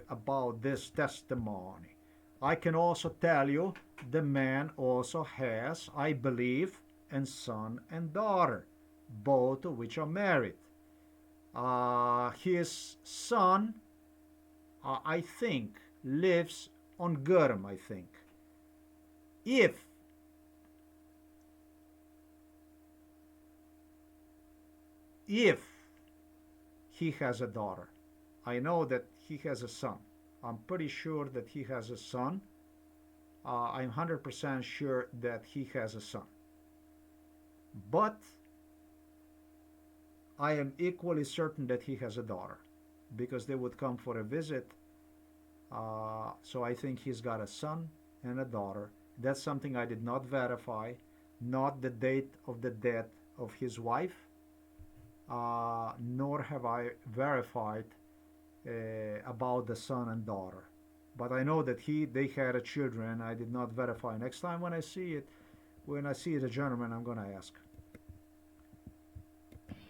about this testimony? I can also tell you the man also has, I believe, a son and daughter, both of which are married. His son, I think, lives on Gurm, I think. If if he has a daughter. I know that he has a son. I'm pretty sure that he has a son. I'm 100% sure that he has a son. But I am equally certain that he has a daughter because they would come for a visit. So I think he's got a son and a daughter. That's something I did not verify, not the date of the death of his wife, nor have I verified about the son and daughter. But I know that they had a children. I did not verify. Next time when I see the gentleman, I'm gonna ask.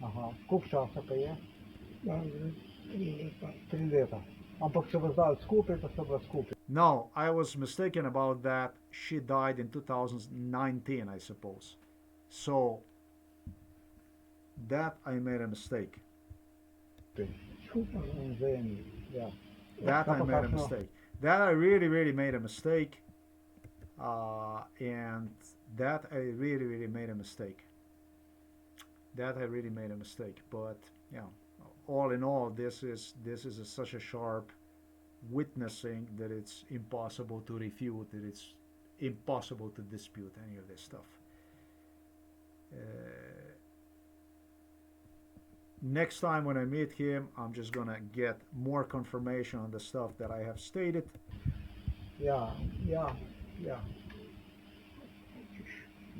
Aha. Koliko časa pa je? Ja, 3 leta. 3 leta. Ampak so vas dali skupaj, pa so bila skupaj. No, I was mistaken about that. She died in 2019, I suppose. So that I made a mistake. Skupaj. Vzajemni, ja. That I made a Kapakasno. mistake. That I really, really made a mistake. And that I really, really made a mistake. That I really made a mistake. But yeah, all in all, this is such a sharp witnessing that it's impossible to refute. That it's impossible to dispute any of this stuff. Next time when I meet him, I'm just gonna get more confirmation on the stuff that I have stated. Ja.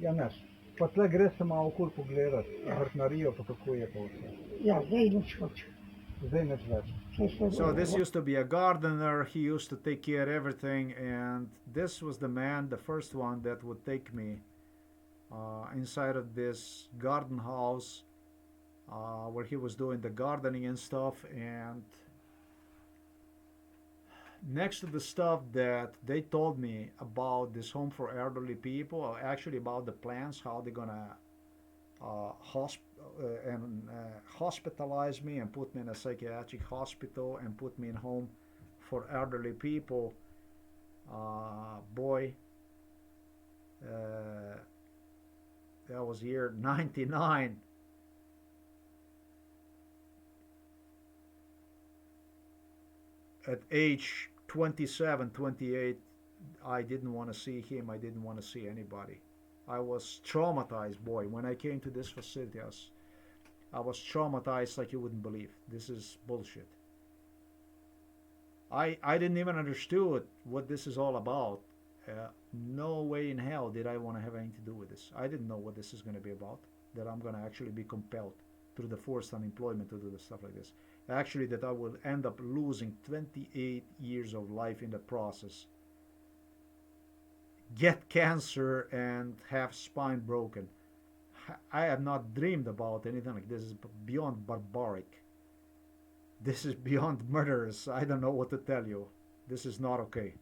Ja, neš. Pa tle gre se malo okoli pogledat, vrtnarijo, pa kako je to vse. Ja, zdaj nič več. Zdaj nič več. So this used to be a gardener. He used to take care of everything, and this was the man, the first one that would take me inside of this garden house where he was doing the gardening and stuff. And next to the stuff that they told me about this home for elderly people, or actually about the plans, how they're gonna hospitalize me and put me in a psychiatric hospital and put me in home for elderly people. Boy, that was year 99. At age 27, 28, I didn't want to see him. I didn't want to see anybody. I was traumatized, boy. When I came to this facility, I was traumatized like you wouldn't believe. This is bullshit. I didn't even understood what this is all about. No way in hell did I want to have anything to do with this. I didn't know what this is going to be about, that I'm going to actually be compelled through the forced unemployment to do the stuff like this. Actually, that I will end up losing 28 years of life in the process, get cancer, and have spine broken. I have not dreamed about anything like this. Is beyond barbaric. This is beyond murderous. I don't know what to tell you. This is not okay.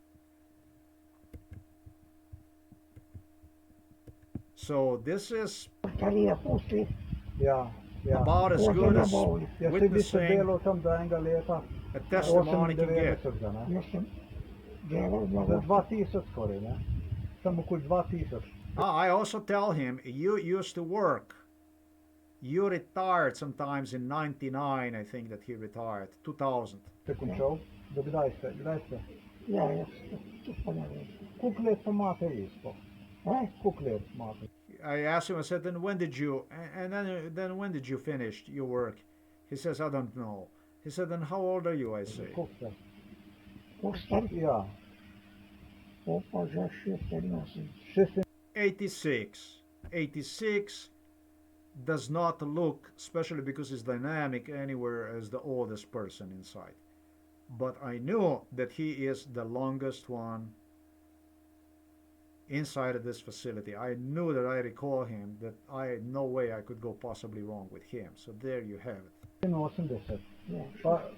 So this is Starija pusti, Ja. about as good as Jaz Jaz sem bi se witnessing delal tam do enega leta, a testimony can get. 98, ne? jaz sem delal Za za 2000 skoraj, ne? Tam okoli 2000. I also tell him, you used to work. You retired sometimes in 99, I think that he retired, 2000. Ste končal? Do kdaj ste? Ja, jaz to pa ne vem. Koliko let pa imate vi sploh? Koliko let imate? I asked him, I said, then when did you, and then when did you finish your work? He says, I don't know. He said, then how old are you, I say. Koliko ste? Koliko star? Ja. To pa že 86. 86. 86. 86 does not look, especially because it's dynamic, anywhere as the oldest person inside. But I knew that he is the longest one inside of this facility. I knew that I recall him, that I had no way I could go possibly wrong with him. So there you have it. 81. Ja,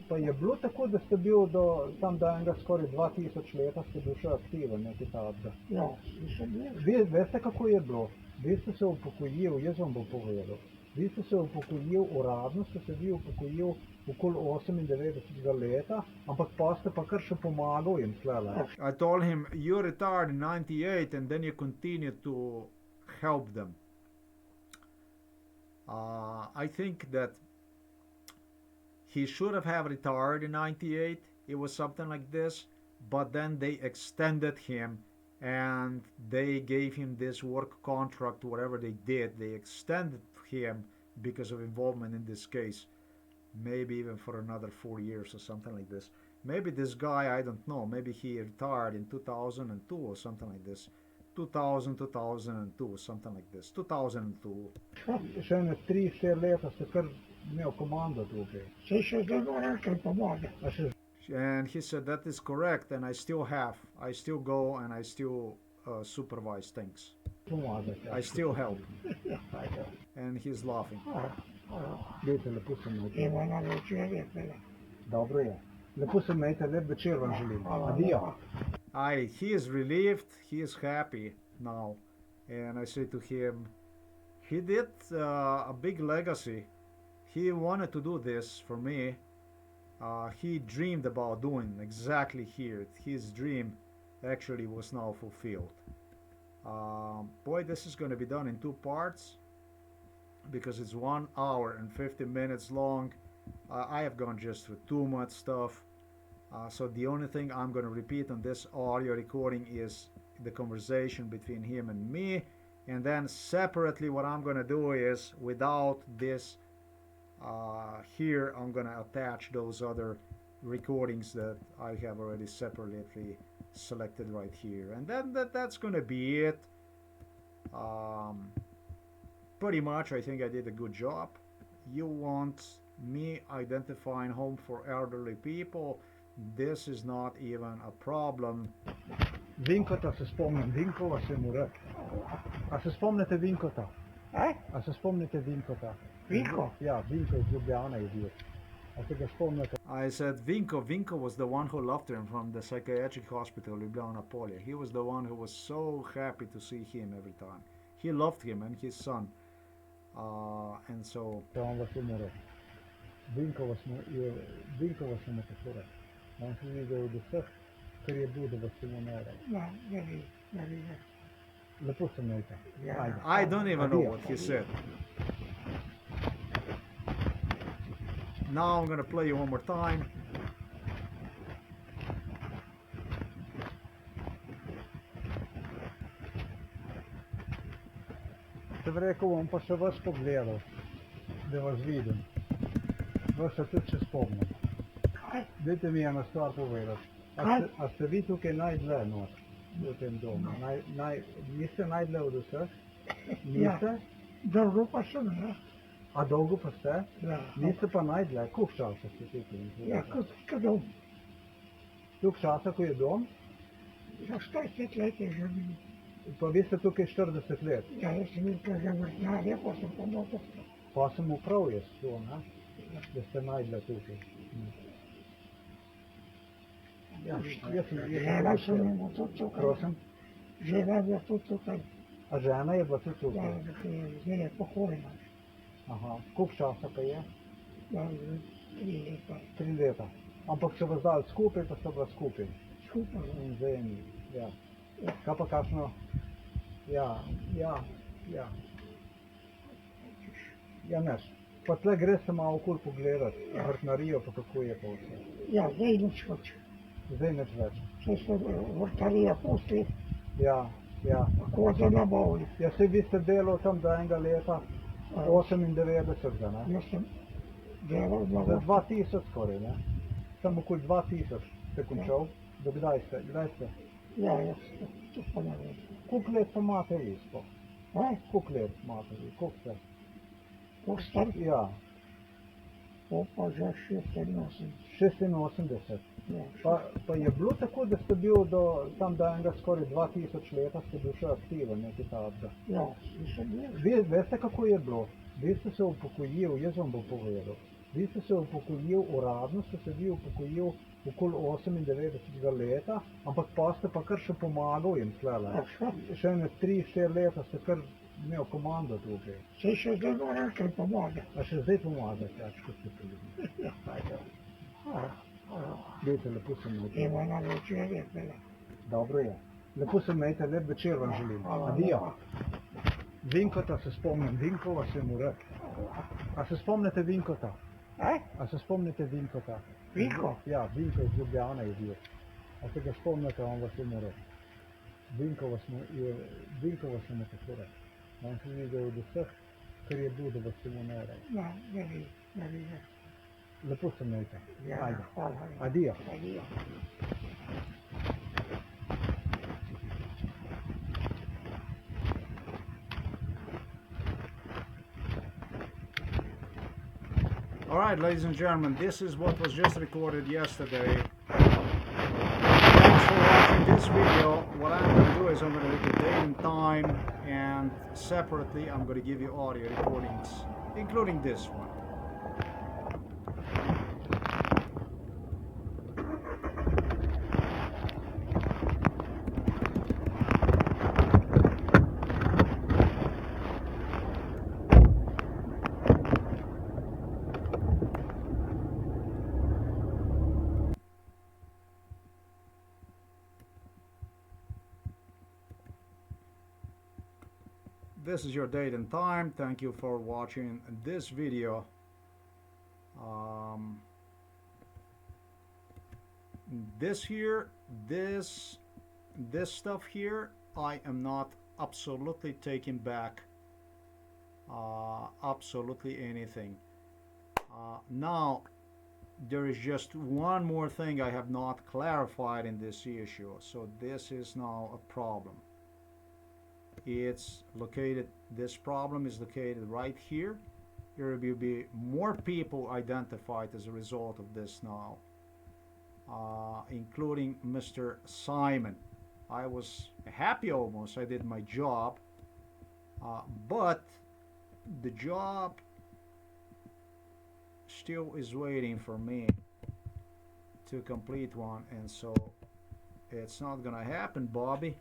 Pa je bilo tako, da ste bil tam do enega skoraj 2000 leta, ste bil še aktiven, nekaj takega. ja, nisem bil. Vi veste, kako je bilo? Vi ste se upokojili, jaz vam bom povedal. Vi ste se upokojil, uradno ste se vi upokojil okoli 98. leta, ampak pa ste pa kar še pomagal jim tlele. I told him, you retired in 98 and then you continued to help them. I think that he should have retired in 98. It was something like this, but then they extended him and they gave him this work contract, whatever they did. They extended him because of involvement in this case, maybe even for another 4 years or something like this. Maybe this guy, I don't know, maybe he retired in 2002 or something like this. 2000, 2002, something like this. 2002. Še ene 3-4 leta ste kar imel komando tukaj. Saj še zdaj moram kaj pomaga. A še And he said, that is correct, and I still have. I still go and I still supervise things. pomagate. I still help. And he's laughing. Dajte, lepo se imejte. Ima na večer je bila. Dobro je. Lepo se imejte, lep večer vam želim. Adijo. He is relieved, he is happy now. And I say to him, he did a big legacy. He wanted to do this for me. He dreamed about doing exactly here. His dream actually was now fulfilled. Boy, this is going to be done in 2 parts because it's 1 hour and 50 minutes long. I have gone just through too much stuff. So the only thing I'm going to repeat on this audio recording is the conversation between him and me. And then separately what I'm going to do is, without this here, I'm going to attach those other recordings that I have already separately selected right here. And then that's going to be it. Pretty much I think I did a good job. You want me identifying home for elderly people, this is not even a problem. Vinkota se spomnim, Vinkova se mu reče. A se spomnite Vinkota? A se spomnite Vinkota? Vinko? Ja, Vinko iz Ljubljana je bil. A se ga spomnite? I said Vinko was the one who loved him from the psychiatric hospital Ljubljana Polje. He was the one who was so happy to see him every time. He loved him and his son. And so... To on vas mu reče. Vinkova se mu tako reče. On se videl od vseh, kar je bil, da vas se mu ne reče. Ja, ne vi. Lepo se imejte. Ajde. I don't even know Adijo. what he said. Now I'm gonna play you one more time. Sem rekel, bom pa še vas pogledal, da vas vidim. Vas se tudi še spomnim. Dajte mi eno stvar povedati. A ste vi tukaj najdlje not v tem domu? Niste najdlje od vseh? Niste? Dolgo pa sem, ne? A dolgo pa ste? Ja. Niste pa najdlje? Koliko časa ste tukaj? Ja, kot dom. Toliko časa, ko je dom? Za 40 let je že bil. Pa vi ste tukaj 40 let. Ja, jaz sem bil pa že vrtnarje, pa sem pomogal. Pa sem uprav jaz to, ne? Da ste najdlje tukaj. Ja, Žena sem ima tudi tukaj. Prosim? Žena je bila tudi tukaj. A žena je bila tudi Ja, tukaj? zdaj je pokojna. Aha, koliko časa pa je? Ja, 3 leta. 3 leta. Ampak so vas dali skupaj, pa so bila skupaj. Skupaj. In vzajemni, ja. Kaj pa kakšno? Ja. Ja, neš. Pa tle gre se malo okoli pogledati, vrtnarijo, pa kako je pa vse. Ja, zdaj nič več. Zdaj nič več. Saj so vrtarije posli, Ja. koze na boli. Ja, saj vi ste delal tam do enega leta 98, ne? Jaz sem delal na Za 2000 skoraj, ne? Tam okoli 2000 ste končal. Do kdaj ste? Ja, jaz to pa ne vem. Koliko let pa imate vi sploh? Koliko let imate vi? Koliko ste? Postar, Ja, to pa že 86. 86. Ja, Pa je bilo tako, da ste bil tam do enega skoraj 2000 leta, ste bil še aktiven, nekaj takega. ja, sem bil. Veste, kako je bilo? Vi ste se upokojil, jaz vam bom povedal. Vi ste se upokojil uradno, ste se vi upokojil okoli 98. leta, ampak pa ste pa kar še pomagal jim tlele. Še ene 3-4 leta ste kar imel komando tukaj. Saj še zdaj moram kar pomaga. A še zdaj pomagate, kot ste tudi. Dajte, lepo se imejte. Ima na večer rekla. Dobro je. Lepo se imejte, lep večer vam želim. Adijo. Vinkota se spomnim, Vinkova se mu rek. A se spomnite Vinkota? A se spomnite Vinkota? Vinko? Ja, Vinko iz Ljubljane je bil. A se ga spomnite, on vas je mu rek. Vinkova se mu tako rek. On se videl od vseh, kar je bil, da vas je mu ne rek. Ja, ne vi. Lepo se imejte. Ja, Ajde. hvala. Adijo. Adijo. Alright, ladies and gentlemen, this is what was just recorded yesterday. Thanks for watching this video. What I'm going to do is I'm going to make a date and time, and separately I'm going to give you audio recordings, including this one. This is your date and time. Thank you for watching this video. This stuff here, I am not absolutely taking back absolutely anything. Now, there is just one more thing I have not clarified in this issue, so this is now a problem. It's located, this problem is located right here. There will be more people identified as a result of this now, including Mr. Simon. I was happy almost, I did my job, but the job still is waiting for me to complete one, and so it's not gonna happen, Bobby.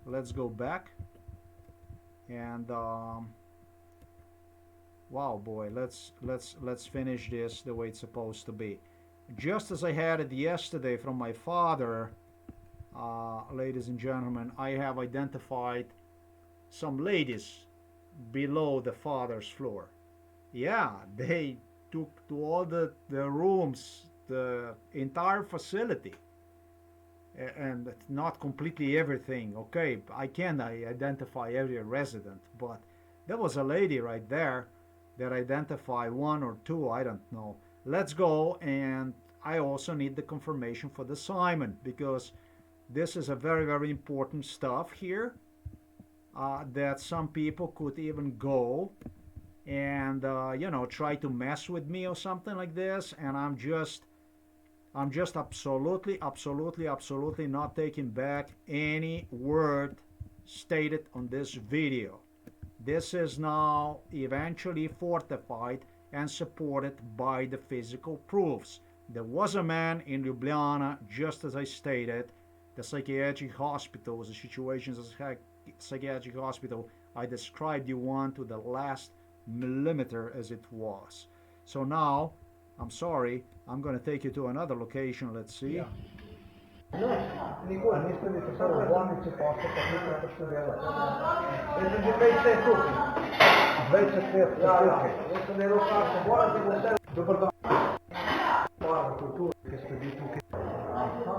Let's go back. And wow, boy, let's finish this the way it's supposed to be. Just as I had it yesterday from my father, ladies and gentlemen, I have identified some ladies below the father's floor. Yeah, they took to all the rooms, the entire facility. And not completely everything. Okay, I can't identify every resident, but there was a lady right there that identified one or two, I don't know. Let's go, and I also need the confirmation for the Simon, because this is a very, very important stuff here, that some people could even go and you know, try to mess with me or something like this, and I'm just absolutely not taking back any word stated on this video. This is now eventually fortified and supported by the physical proofs. There was a man in Ljubljana, just as I stated. The psychiatric hospital, the situations at psychiatric hospital, I described you one to the last millimeter as it was. So now, I'm sorry, I'm going to take you to another location. Let's see. Ja. Nikoli niste vi tako v bolnici posle, pa niste prišli delati. Jaz sem že 20 let tukaj. 20 let tukaj. Jaz sem delal kakšno bolnici, bo vse. Dobar dan. Hvala kulturi, ki ste vi tukaj. Aha.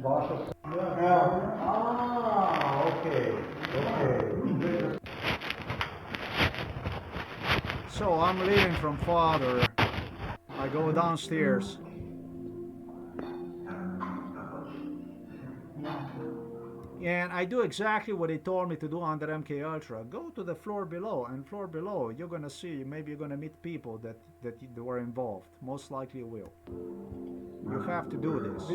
Vaša ja. Okay. So I'm leaving from father. I go downstairs. And I do exactly what he told me to do under MK Ultra. Go to the floor below, and floor below you're gonna see, maybe you're gonna meet people that were involved. Most likely you will. You have to do this.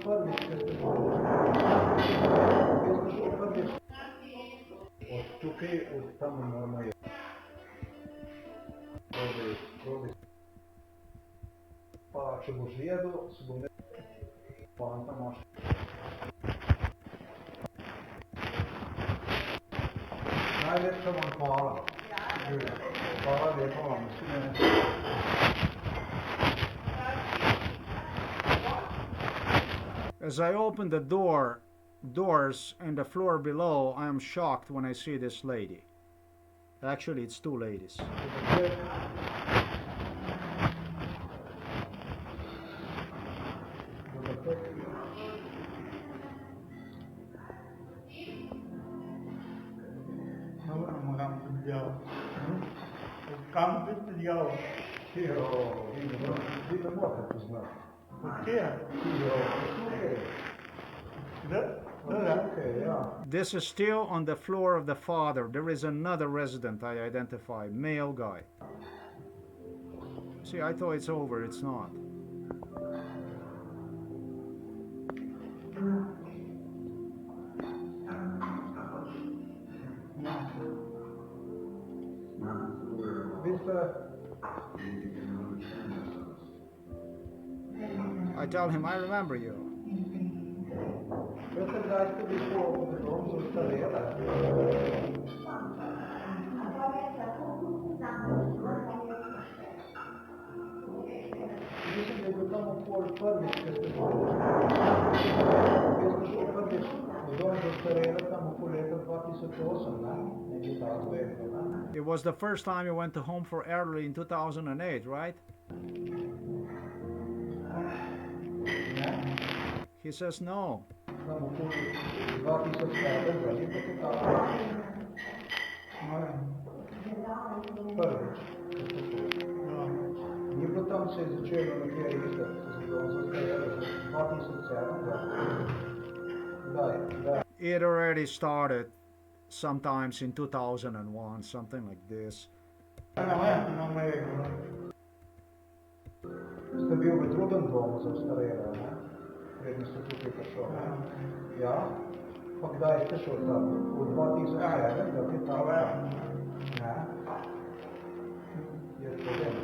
prvič, ko ste šel prvič. Od tukaj, od tam moramo je. Probi. Pa če boš jedel, se bom fanta imaš. Najlepša vam hvala. Hvala lepa vam. As I open the doors and the floor below, I am shocked when I see this lady. Actually, it's two ladies. This is still on the floor of the father. There is another resident I identify, male guy. See, I thought it's over, it's not. I tell him, I remember you. It was the first time you went to Home for Elderly in 2008, right? He says no. It already started sometimes in 2001, something like this. Ste bil v drugem domu za starejše, ne? Preden ste tukaj prišel, ne? Ja? Pa kdaj ste šel tam? V 2007, da ti tam, ne? Je problem,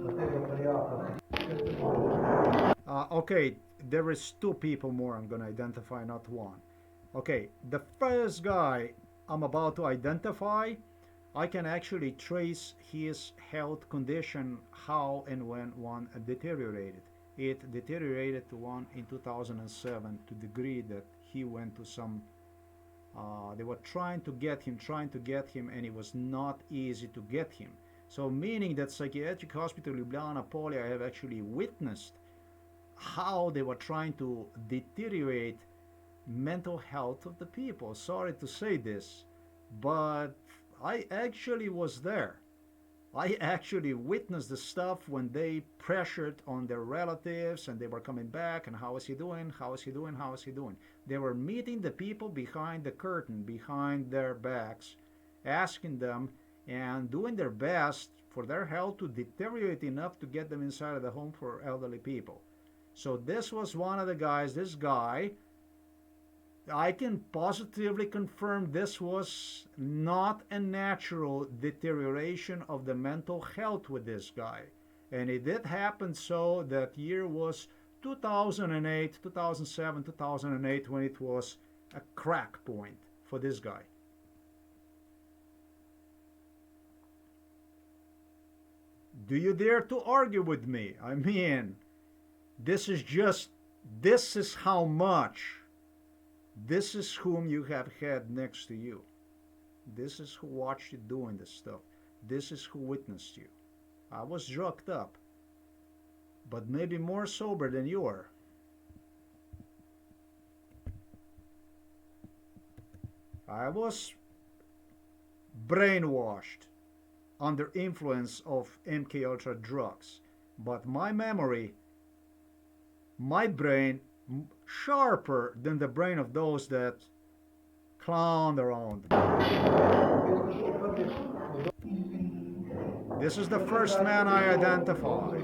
da tega prijatelja. Okay, there is two people more I'm going to identify, not one. Okay, the first guy I'm about to identify, I can actually trace his health condition, how and when one deteriorated. It deteriorated to one in 2007 to the degree that he went to some, they were trying to get him, and it was not easy to get him. So meaning that Psychiatric Hospital Ljubljana Polje, I have actually witnessed how they were trying to deteriorate mental health of the people. Sorry to say this, but I actually was there. I actually witnessed the stuff when they pressured on their relatives and they were coming back and how is he doing, how is he doing, how is he doing. They were meeting the people behind the curtain, behind their backs, asking them and doing their best for their health to deteriorate enough to get them inside of the home for elderly people. So this was one of the guys, this guy, I can positively confirm this was not a natural deterioration of the mental health with this guy. And it did happen so that year was 2008, 2007, 2008 when it was a crack point for this guy. Do you dare to argue with me? I mean, this is how much. This is whom you have had next to you. This is who watched you doing this stuff. This is who witnessed you. I was drugged up, but maybe more sober than you are. I was brainwashed under influence of MK Ultra drugs, but my memory, my brain, sharper than the brain of those that clowned around. This is the first man I identified.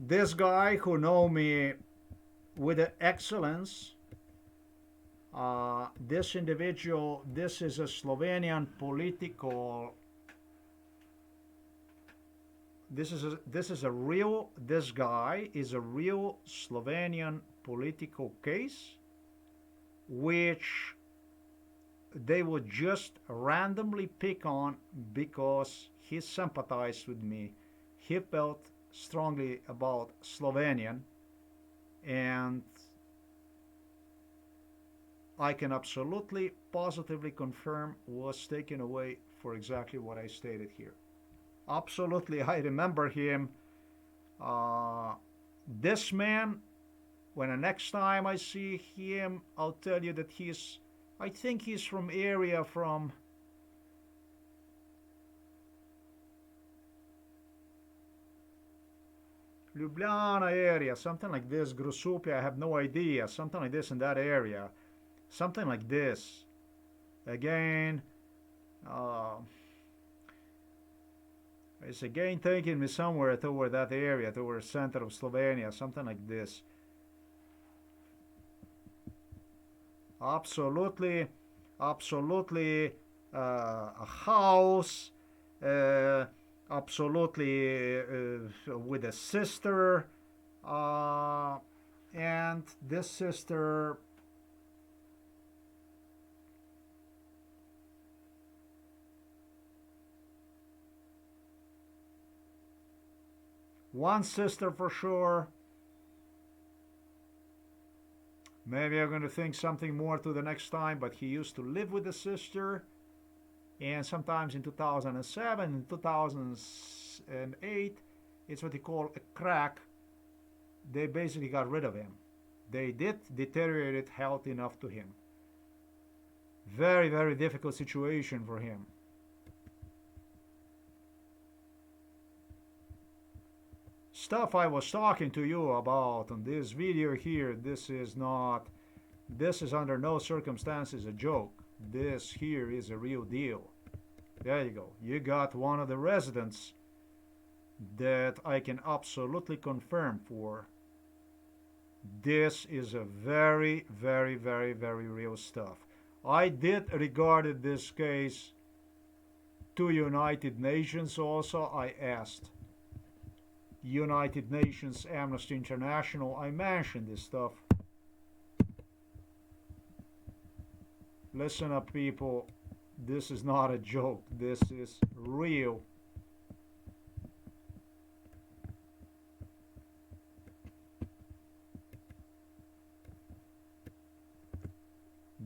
this guy who know me with excellence, this individual, this is a Slovenian political, this guy is a real Slovenian political case, which they would just randomly pick on because he sympathized with me. He felt strongly about Slovenian, and I can absolutely positively confirm was taken away for exactly what I stated here. Absolutely, I remember him. This man, when the next time I see him, I'll tell you that I think he's from Ljubljana area, something like this, Grosuplje, I have no idea, something like this in that area, something like this. Again, it's again taking me somewhere toward that area, toward the center of Slovenia, something like this. Absolutely, absolutely, a house, absolutely with a sister, and this sister one sister for sure. Maybe I'm going to think something more to the next time, but he used to live with the sister, and sometimes in 2007, in 2008, it's what they call a crack. They basically got rid of him. They did deteriorate health enough to him. Very, very difficult situation for him. Stuff I was talking to you about on this video here, this is under no circumstances a joke. This here is a real deal. There you go. You got one of the residents that I can absolutely confirm for. This is a very, very, very, very real stuff. I did regarded this case to United Nations also. I asked United Nations, Amnesty International, I mentioned this stuff. Listen up, people. This is not a joke. This is real.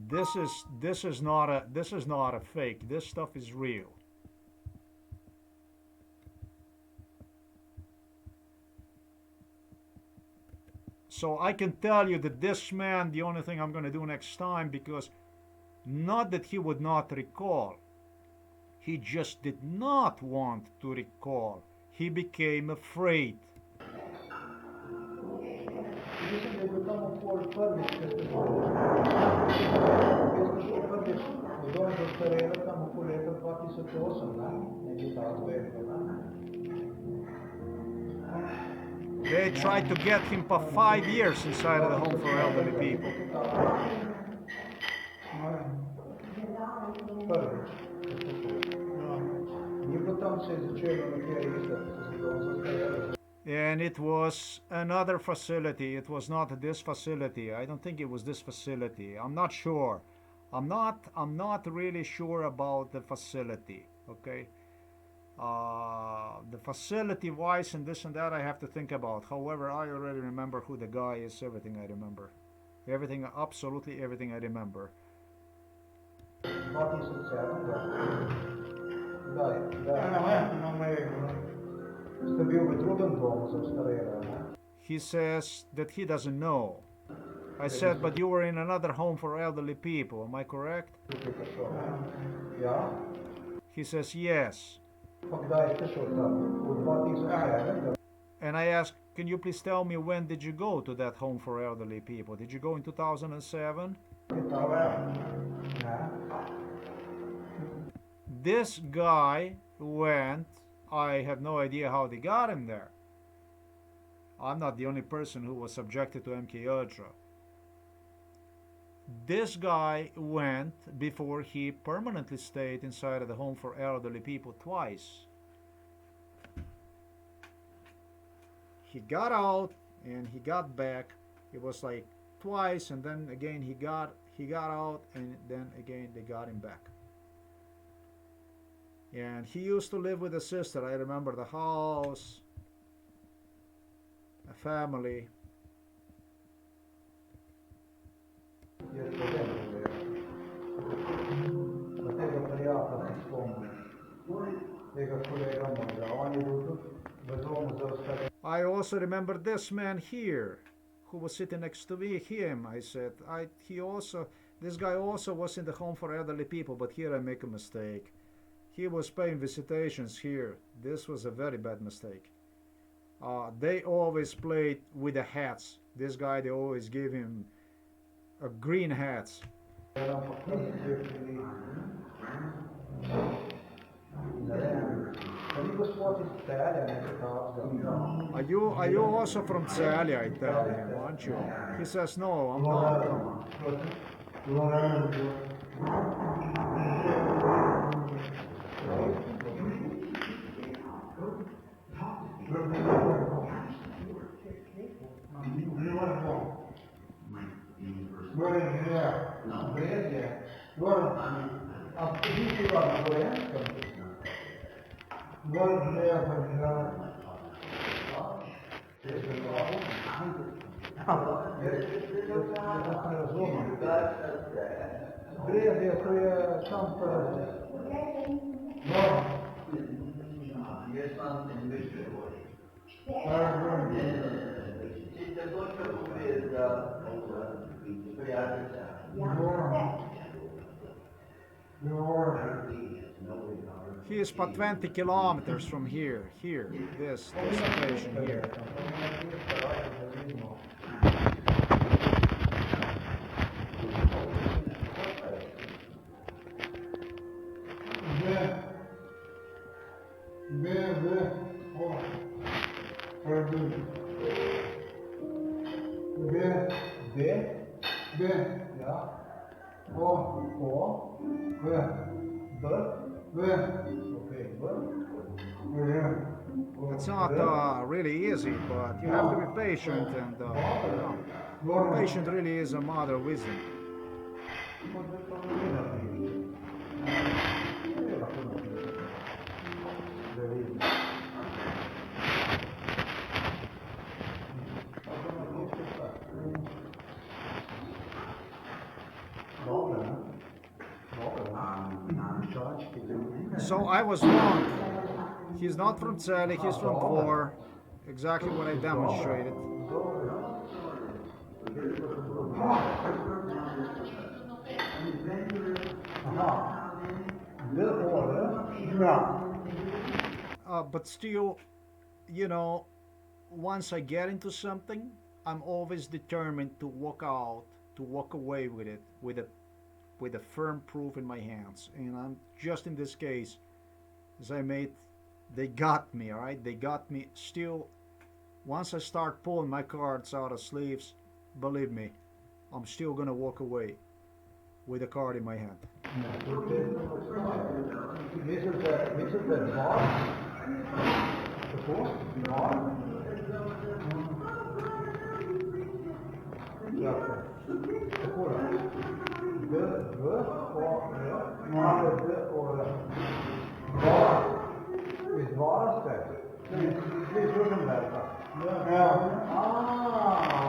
This is not a fake. This stuff is real. So I can tell you that this man, the only thing I'm going to do next time, because not that he would not recall, he just did not want to recall. He became afraid. They tried to get him for 5 years inside of the home for elderly people. And it was another facility. It was not this facility. I don't think it was this facility. I'm not sure. I'm not really sure about the facility. Okay. The facility wise and this and that I have to think about. However, I already remember who the guy is. Everything I remember. Everything, absolutely everything I remember. He says that he doesn't know. I said, but you were in another home for elderly people, am I correct? He says, yes. And I asked, can you please tell me when did you go to that home for elderly people? Did you go in 2007? This guy went, I have no idea how they got him there. I'm not the only person who was subjected to MK Ultra. This guy went before he permanently stayed inside of the home for elderly people twice. He got out and he got back. It was like twice, and then again he got out, and then again they got him back. And he used to live with a sister. I remember the house, a family. Есть студенты. Вот это приятно вспомнить. Я как коллега мой, а они идут в дом за старым. I also remember this man here, who was sitting next to me. Him, I said. This guy also was in the home for elderly people, but here I make a mistake. He was paying visitations here. This was a very bad mistake. They always played with the hats. This guy, they always gave him green hats. Are you also from Celia? I tell him, aren't you? He says, no, I'm not. He is about 20 kilometers from here. This station here. It's not really easy, but you have to be patient, and patient really is a mother of wisdom. So I was wrong. He's not from Celi, he's from Dvor. Exactly what I demonstrated. But still, once I get into something, I'm always determined to walk out, to walk away with it, with a firm proof in my hands. And I'm just in this case, they got me, all right? They got me. Still, once I start pulling my cards out of sleeves, believe me, I'm still gonna walk away with a card in my hand.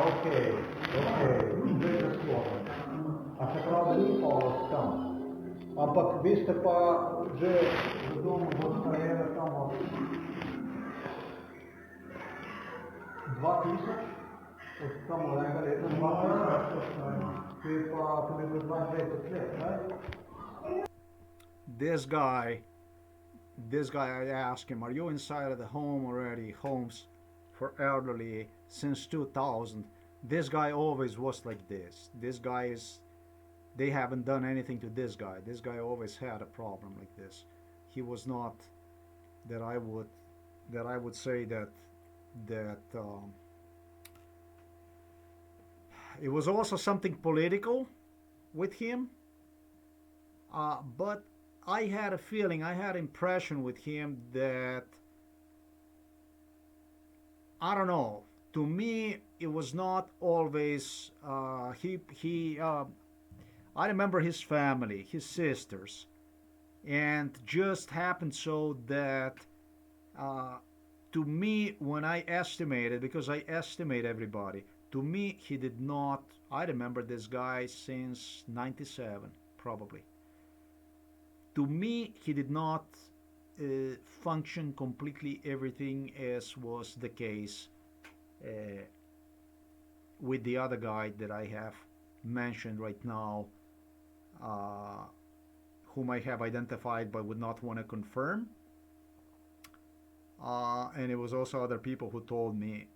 Okej. A se pravi, tam. Ampak vi ste pa že v domu dostajeli tam od 2000, od tam od enega leta 2000, ki je pa tudi do 22 let, ne? This guy, I asked him, are you inside of the home already, homes for elderly, since 2000? This guy always was like this. They haven't done anything to this guy. This guy always had a problem like this. He was not that I would say that it was also something political with him. But I had a feeling, I had impression with him that, I don't know. To me, it was not always. I remember his family, his sisters, and just happened so that, to me, when I estimated, because I estimate everybody, to me, he did not. I remember this guy since '97, probably. To me, he did not function completely everything as was the case uh, with the other guy that I have mentioned right now, uh, whom I have identified but would not want to confirm. And it was also other people who told me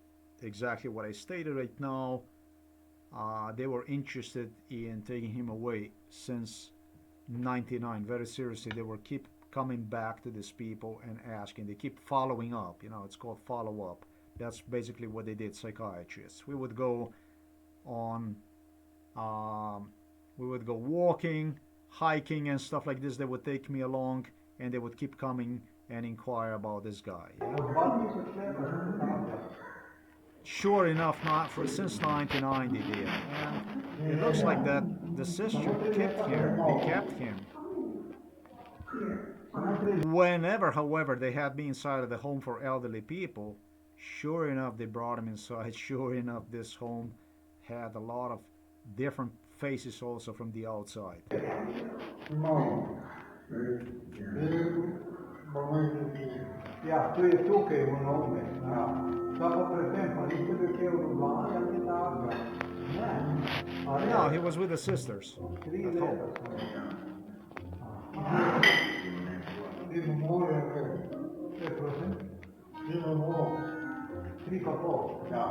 exactly what I stated right now. They were interested in taking him away since '99. Very seriously, they were keep coming back to these people and asking. They keep following up. You know, it's called follow up. That's basically what they did, psychiatrists. We would go on, we would go walking, hiking, and stuff like this. They would take me along, and they would keep coming and inquire about this guy. Sure enough, not for since '99 they did, and it looks like that the sister kept him. They kept him. Whenever, however, they had me inside of the home for elderly people, sure enough, they brought him inside. Sure enough, this home had a lot of different faces also from the outside. Ja, tu je tukaj v noge. Ja. Ta pa predtem pa niste bil kje v Ljubljani ali kaj takega. Ne. A No, he was with the sisters 3 at home. leta sem. Ti more, kaj prosim? Ti more. 3 pa pol. Ja.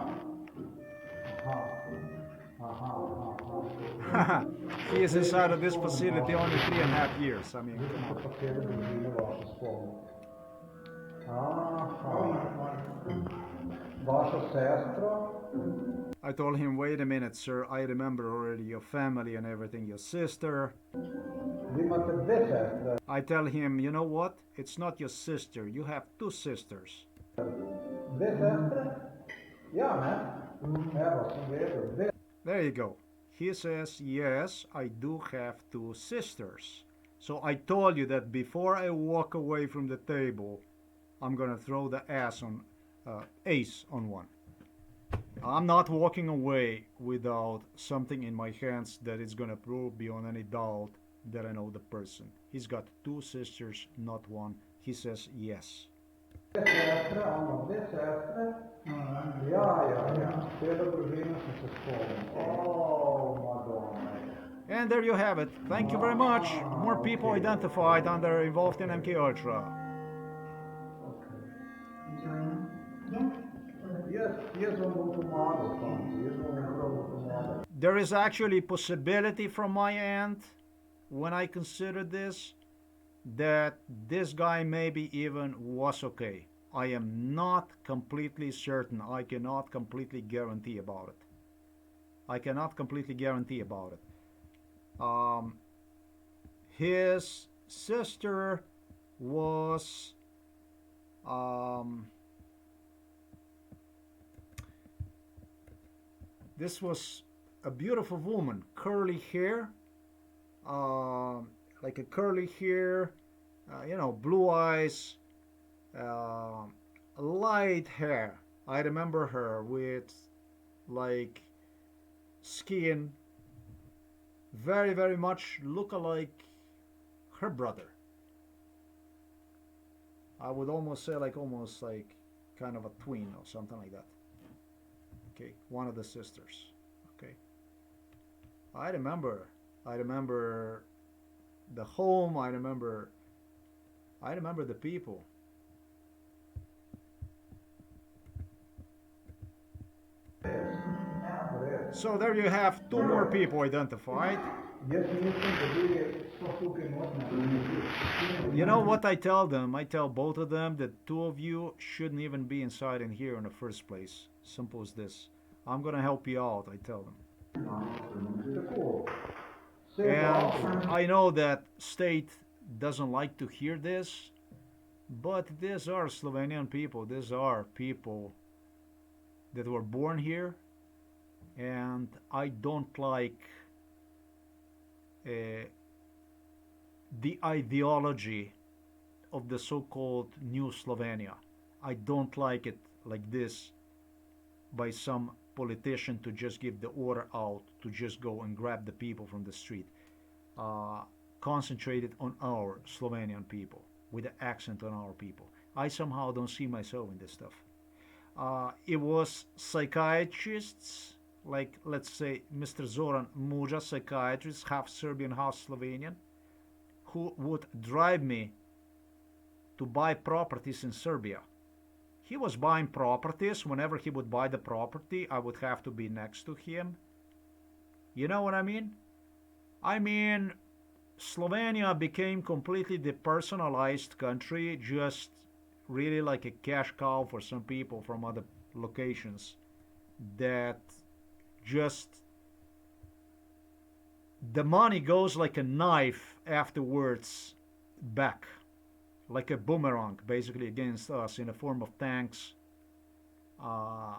Aha. He is inside of this facility only 3.5 years. I mean, come on. Pa kjer družine vaše spomnil. Aha. Vaša sestra? I told him, wait a minute, sir. I remember already your family and everything, your sister. Vi imate 2 sestre. I tell him, you know what? It's not your sister. You have 2 sisters. 2 sestre? Ja, ne? Evo, sem vedel. 2. There you go. He says, yes, I do have 2 sisters. So I told you that before I walk away from the table, I'm going to throw the ace on one. I'm not walking away without something in my hands that is going to prove beyond any doubt that I know the person. He's got 2 sisters, not 1. He says yes. 2 sestre, ono, 2 sestre. Ja. Cela družina sem se spomnil. Madonna. And there you have it. Thank you very much. More people identified under involved in MK Ultra. Jaz vam bom pomagal, fanti. Jaz vam bom pomagal. There is actually possibility from my end, when I consider this, that this guy maybe even was okay. I am not completely certain. I cannot completely guarantee about it. I cannot completely guarantee about it. His sister was this was a beautiful woman, curly hair, like a curly hair, blue eyes, light hair. I remember her with like skin very, very much look-alike her brother. I would almost say almost like kind of a twin or something like that. Okay, one of the sisters. Okay, I remember the home. I remember the people. So there you have 2 more people identified. You know what I tell them? I tell both of them that 2 of you shouldn't even be inside in here in the first place. Simple as this. I'm gonna help you out, I tell them. And I know that state doesn't like to hear this, but these are Slovenian people. These are people that were born here, and I don't like uh, the ideology of the so-called New Slovenia. I don't like it like this by some politician to just give the order out to just go and grab the people from the street. Uh, Concentrated on our Slovenian people with the accent on our people. I somehow don't see myself in this stuff. It was psychiatrists, like let's say Mr. Zoran Muja, psychiatrist, half Serbian, half Slovenian, who would drive me to buy properties in Serbia. He was buying properties. Whenever he would buy the property, I would have to be next to him. You know what I mean? I mean, Slovenia became completely depersonalized country, just really like a cash cow for some people from other locations that just the money goes like a knife afterwards back, like a boomerang basically against us in the form of tanks, uh,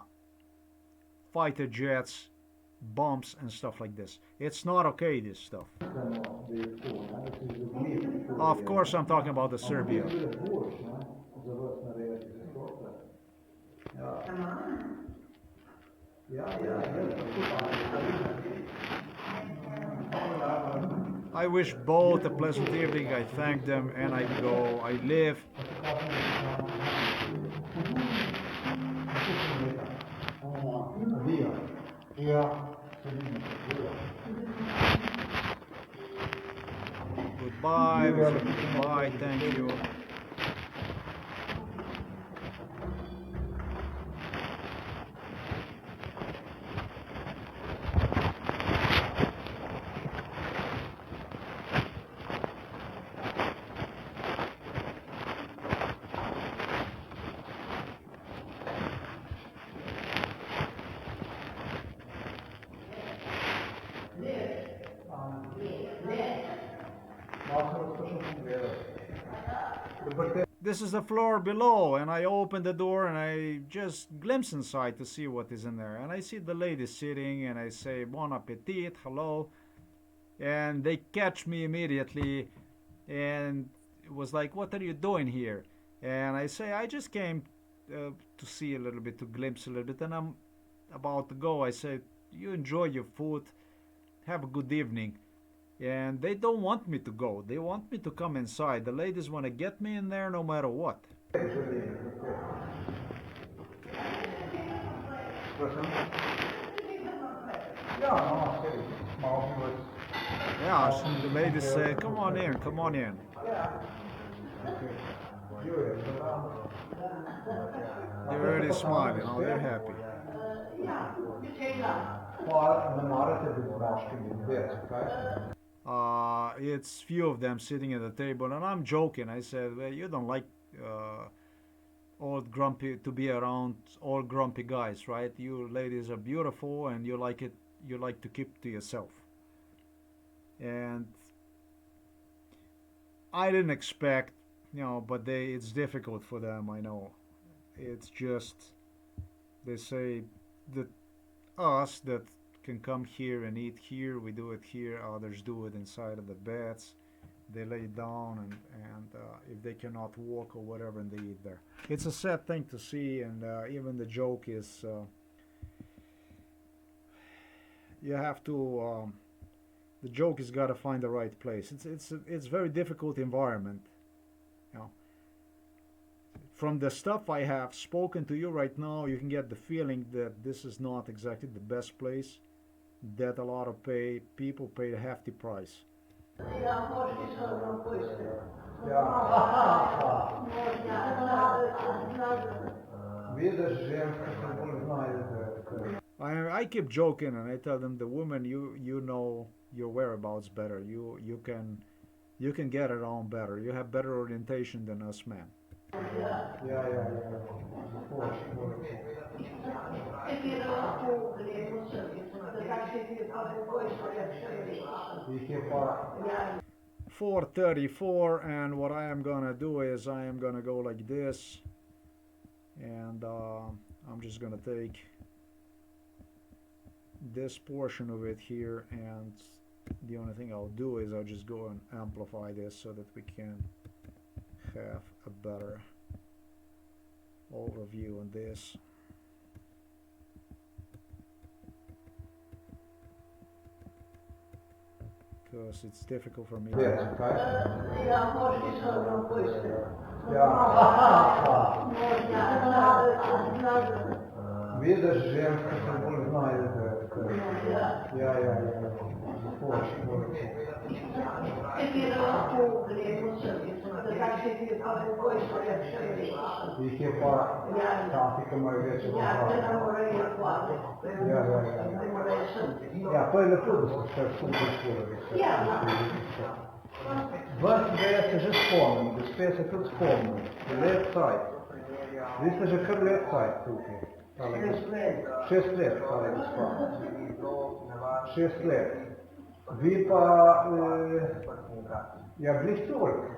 fighter jets, bombs and stuff like this. It's not okay, this stuff. Of course I'm talking about the Serbia. I wish both a pleasant evening. I thank them and I go. I live. Goodbye. Goodbye. Thank you. This is the floor below, and I open the door and I just glimpse inside to see what is in there. And I see the lady sitting and I say, Bon appetit, hello. And they catch me immediately and it was like, what are you doing here? And I say, I just came to see a little bit, to glimpse a little bit, and I'm about to go. I say, you enjoy your food, have a good evening. And they don't want me to go. They want me to come inside. The ladies want to get me in there no matter what. Yeah, the ladies say, come on in, come on in. They're already smiling, oh, they're happy. It's few of them sitting at the table, and I'm joking. I said, well, you don't like old grumpy to be around old grumpy guys, right? You ladies are beautiful, and you like it. You like to keep to yourself. And I didn't expect, but it's difficult for them. I know. It's just they say that us that can come here and eat here, we do it here. Others do it inside of the beds. They lay down and if they cannot walk or whatever, and they eat there. It's a sad thing to see, and even the joke is you have to. The joke has got to find the right place. It's very difficult environment, From the stuff I have spoken to you right now, you can get the feeling that this is not exactly the best place. That a lot of people pay a hefty price. I keep joking and I tell them, the women, you know your whereabouts better. You can get around better. You have better orientation than us men. Їх пара. 4:34, and what I am gonna do is I am gonna go like this, and I'm just gonna take this portion of it here, and the only thing I'll do is I'll just go and amplify this so that we can have a better overview on this. Because it's difficult for me to... Видиш, женська, це ви знаєте. Я. Їх є пара. Там тільки має вечір. Я переходу, що Вас здається же вспомнил, дespesa тут вспомнил. Left side. This is a left side тут. 6 лет, стали бесплатно. 6 лет. Ви я близок.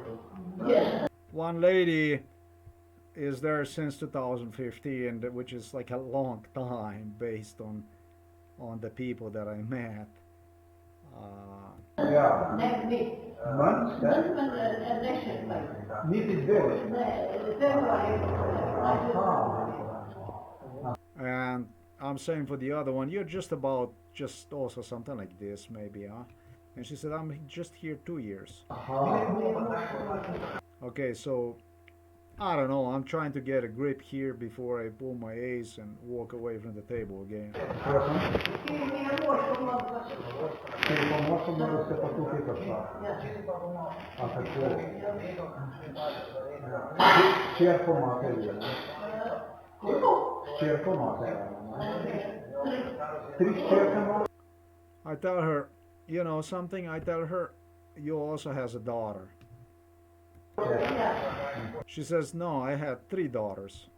One lady is there since 2015, which is like a long time based on the people that I met. Ja. Man, niet het werk. And I'm saying for the other one, you're just also something like this maybe, huh? And she said, I'm just here 2 years. Okay, so I don't know, I'm trying to get a grip here before I pull my ace and walk away from the table again. I tell her, you know something, I tell her, you also has a daughter. She says, no, I had 3 daughters.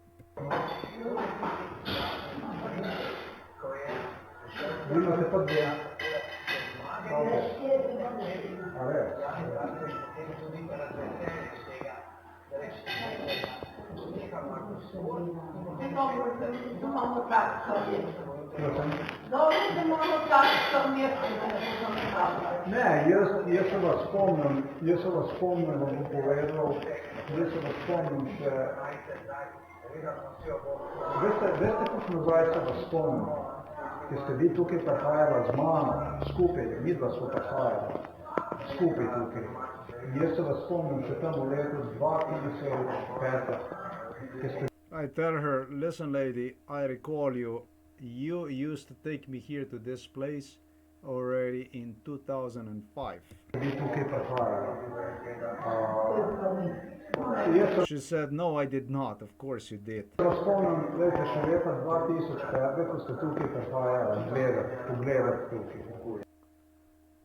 Не, я се вас спомням, вам поведал, я се вас спомням, че... Вeste как називається вас спомням? Ке сте ви тук прехаяла з мама, скупи, ми два сме прехаяла, скупи тук. Я се вас спомням, че там у лето 2005. I tell her, listen lady, I recall you used to take me here to this place already in 2005. She said, no, I did not. Of course you did.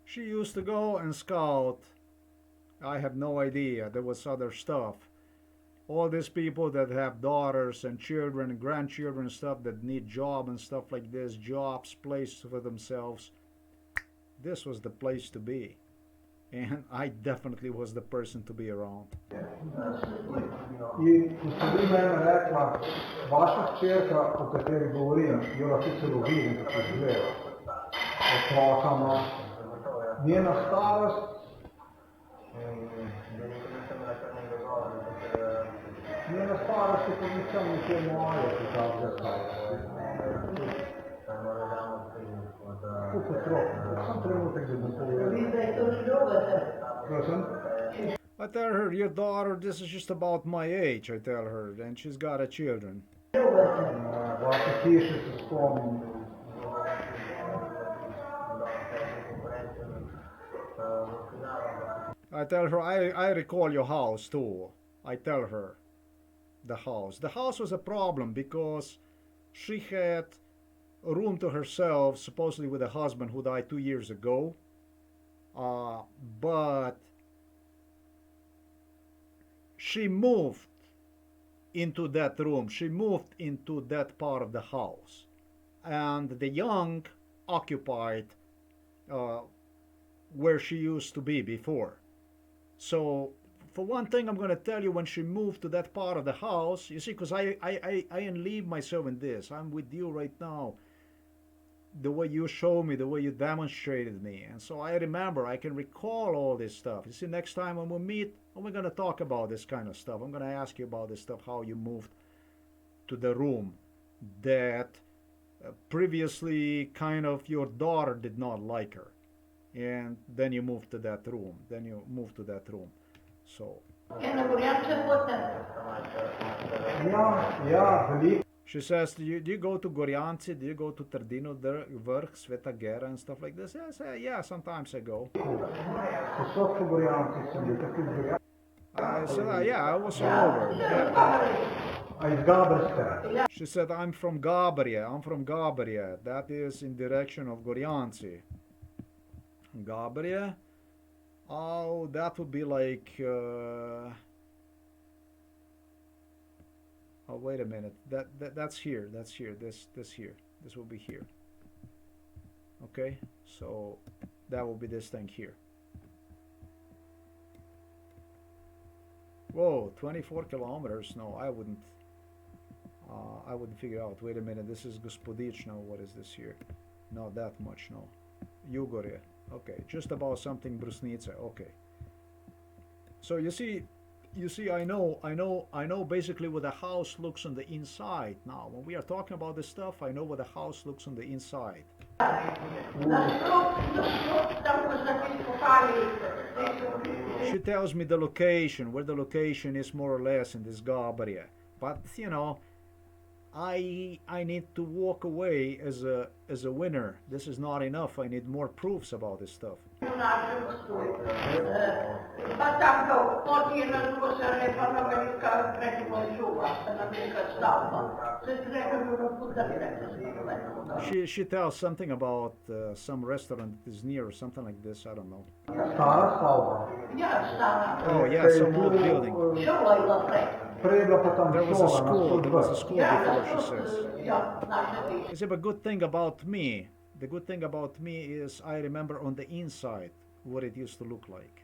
She used to go and scout. I have no idea. There was other stuff. All these people that have daughters and children and grandchildren and stuff that need job and stuff like this, jobs, place for themselves, this was the place to be. And I definitely was the person to be around. И господин мене рекла, ваша вчерка, о которой говорим, я написано видим, как изгледа, отракама, njena starost, njena starost je pomičala nekje moje, kako da starost. Kako otrok, sam trenutek da bom povedal. Prosim? I tell her, your daughter, this is just about my age, I tell her, and she's got a children. Vaše hiše se spomnim. I tell her, I recall your house too. I tell her the house. The house was a problem because she had a room to herself, supposedly with a husband who died 2 years ago. But she moved into that room. She moved into that part of the house. And the young occupied where she used to be before. So, for one thing, I'm going to tell you, when she moved to that part of the house, you see, because I didn't leave myself in this. I'm with you right now. The way you showed me, the way you demonstrated me. And so I remember, I can recall all this stuff. You see, next time when we meet, we're going to talk about this kind of stuff. I'm going to ask you about this stuff, how you moved to the room that previously kind of your daughter did not like her. And then you moved to that room. So. She says, do you go to Gorjanci? Do you go to Trdino Vrh, Sveta Gera and stuff like this? Yes, yeah, sometimes I go. I said, yeah, I was all over. Yeah. She said, I'm from Gabaria. That is in direction of Gorjanci. Gabaria? Oh, that would be like... Oh, wait a minute. That's here. This here. This will be here. Okay, so that will be this thing here. Whoa, 24 kilometers. No, I wouldn't figure out. Wait a minute. This is Gospodično. What is this here? Not that much. No, Jugorje. Okay, just about something Brusnica. Okay. So you see, I know basically what the house looks on the inside. Now, when we are talking about this stuff, I know what the house looks on the inside. She tells me the location, where the location is more or less in this Gabaria. But, you know, I need to walk away as a winner. This is not enough. I need more proofs about this stuff. She tells something about some restaurant that is near or something like this. I don't know. Oh yeah, some old building. There was a school before, she says. You see, but good thing about me, the good thing about me is I remember on the inside what it used to look like.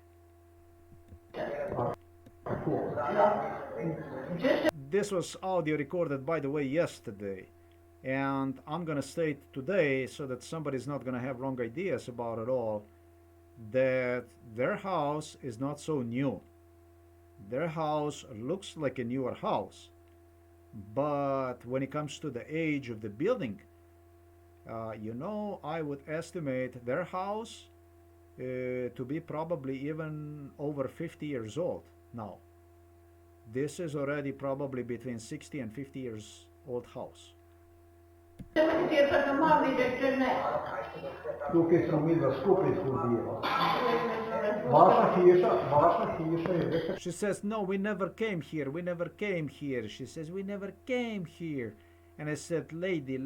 This was audio recorded, by the way, yesterday. And I'm gonna state today, so that somebody's not gonna have wrong ideas about it all, that their house is not so new. Their house looks like a newer house, but when it comes to the age of the building, you know, I would estimate their house to be probably even over 50 years old now. This is already probably between 60 and 50 years old house. She says, no, we never came here. She says, we never came here. And I said, lady,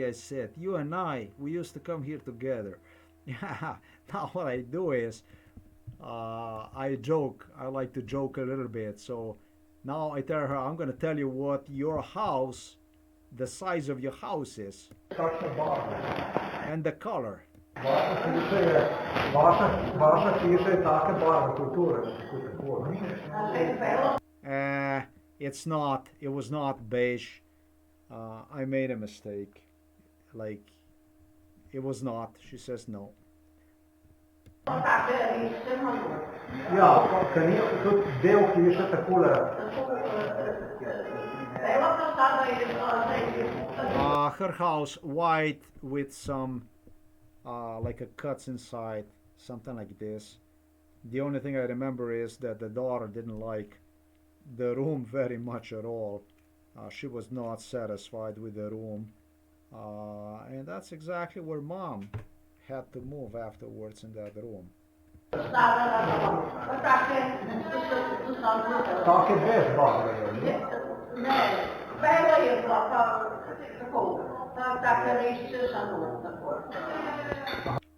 I said, you and I, we used to come here together. Yeah, now what I do is, I joke. I like to joke a little bit. So now I tell her, I'm going to tell you what your house, the size of your house is. And the color. It's not, it was not beige. I made a mistake. Like, it was not. She says no. Her house white with some like a cuts inside, something like this. The only thing I remember is that the daughter didn't like the room very much at all. She was not satisfied with the room, and that's exactly where mom had to move afterwards, in that room.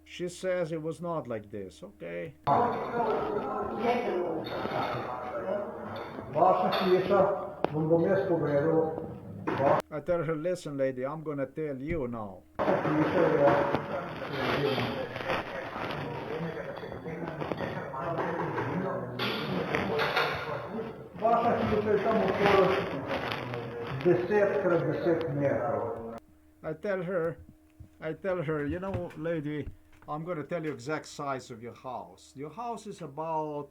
She says it was not like this. Okay. I tell her, listen, lady, I'm gonna tell you now. Ваша фіша там около 10 × 10 метрів. I tell her, you know, lady, I'm going to tell you exact size of your house. Your house is about,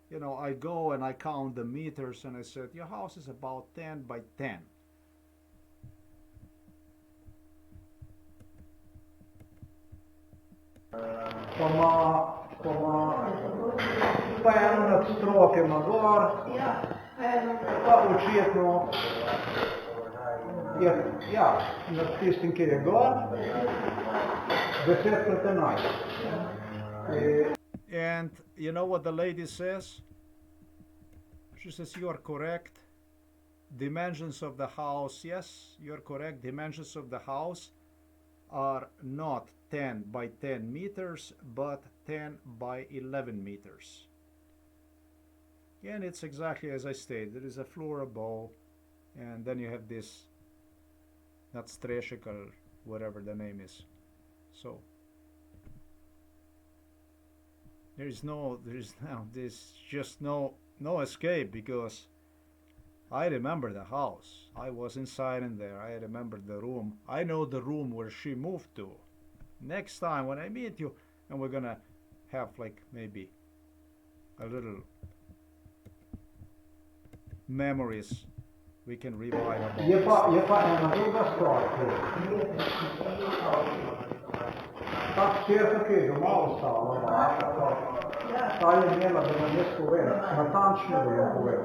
you know, I go and I count the meters and I said, your house is about 10 by 10. Певно над строком нагор, pa očitno ja, nad tistim, ki je gor, 10 × 11. And you know what the lady says? She says, you are correct. Dimensions of the house, yes, you're correct. Dimensions of the house are not 10 by 10 meters, but 10 by 11 meters. And it's exactly as I stated. There is a floor above, and then you have this, not streshik or whatever the name is. So there's just no escape, because I remember the house. I was inside in there. I remember the room. I know the room where she moved to. Next time when I meet you, and we're gonna have like maybe a little memories we can revive about Je pa this. ena druga stvar. Ta hčerka, ki je doma ostala, ta je imela, da vam jaz povem, natančno da jo povem.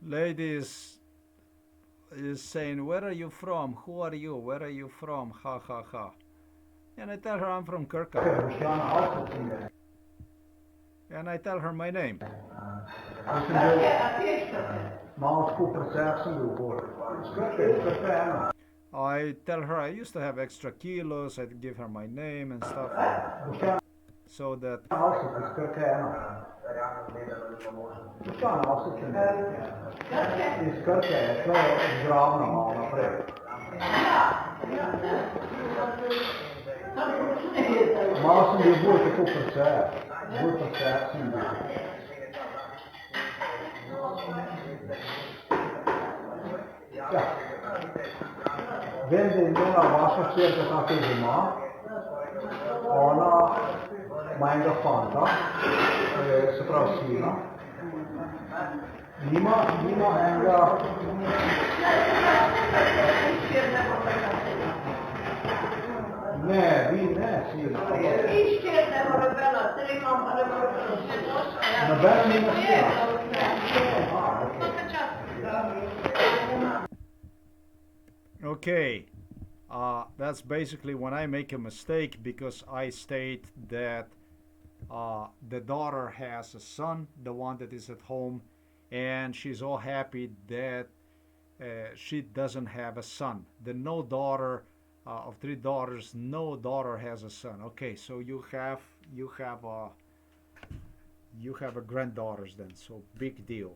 Lady is saying, where are you from? Who are you? Where are you from? Ha ha ha. And I tell her I'm from Kirka. And I tell her my name. Malo skupaj sem bil bolj. Skrpe ena. I tell her I used to have extra kilos. I give her my name and stuff. So that Skrpe ena. Šta na osjećanje? Iz Krke je šlo zdravno malo naprej. Malo sem bil bolj tako prcep. Bolj prcep sem bil. Ja. Vem, da je imela vaša hčerka tako doma. Ona ima enega fanta, se pravi sina. Nima enega... Ne, vi ne, sina. Nobena nima sina. okay, that's basically when I make a mistake, because I state that the daughter has a son, the one that is at home, and she's all happy that she doesn't have a son. The no daughter of 3 daughters, no daughter has a son. Okay, so you have a granddaughters then, so big deal.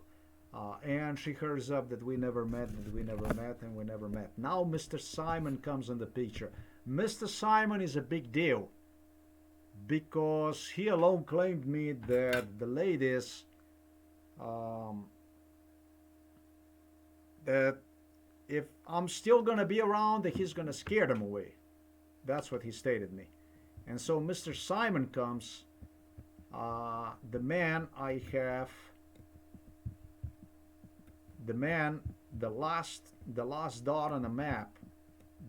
And she hears up that we never met, and we never met. Now Mr. Simon comes in the picture. Mr. Simon is a big deal, because he alone claimed me that the ladies, that if I'm still gonna be around, that he's gonna scare them away. That's what he stated me. And so Mr. Simon comes, the man I have, the last dot on the map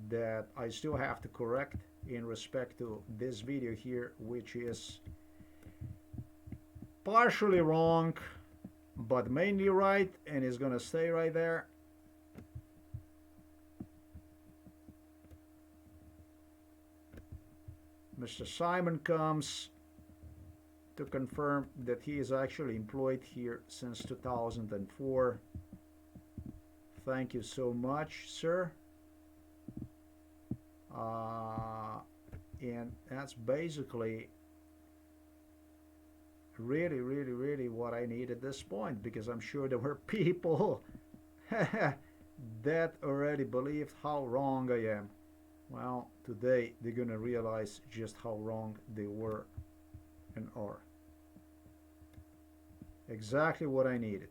that I still have to correct in respect to this video here, which is partially wrong but mainly right, and is gonna stay right there. Mr. Simon comes to confirm that he is actually employed here since 2004. Thank you so much, sir. And that's basically really what I need at this point, because I'm sure there were people that already believed how wrong I am. Well, today they're gonna realize just how wrong they were and are. Exactly what I needed.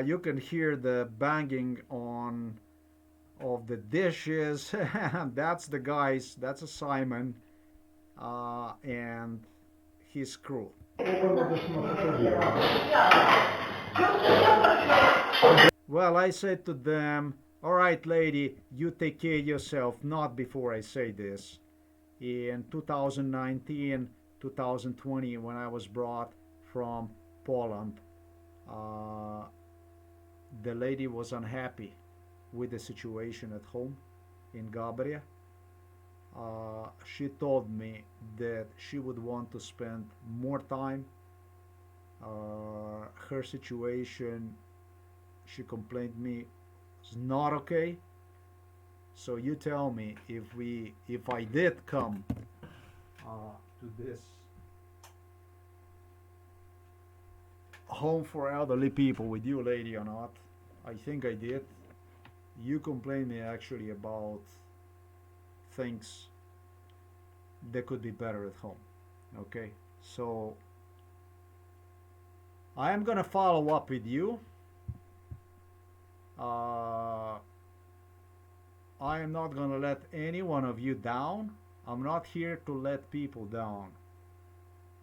You can hear the banging on of the dishes. That's the guys. That's a Simon and his crew. Well, I said to them, all right, lady, you take care of yourself. Not before I say this. In 2019, 2020, when I was brought from Poland, the lady was unhappy with the situation at home in Gabria. She told me that she would want to spend more time. Her situation, she complained me, is not okay. So you tell me if I did come to this home for elderly people with you, lady, or not. I think I did. You complained me actually about things that could be better at home. Okay, so I am gonna follow up with you. I am not gonna let any one of you down. I'm not here to let people down.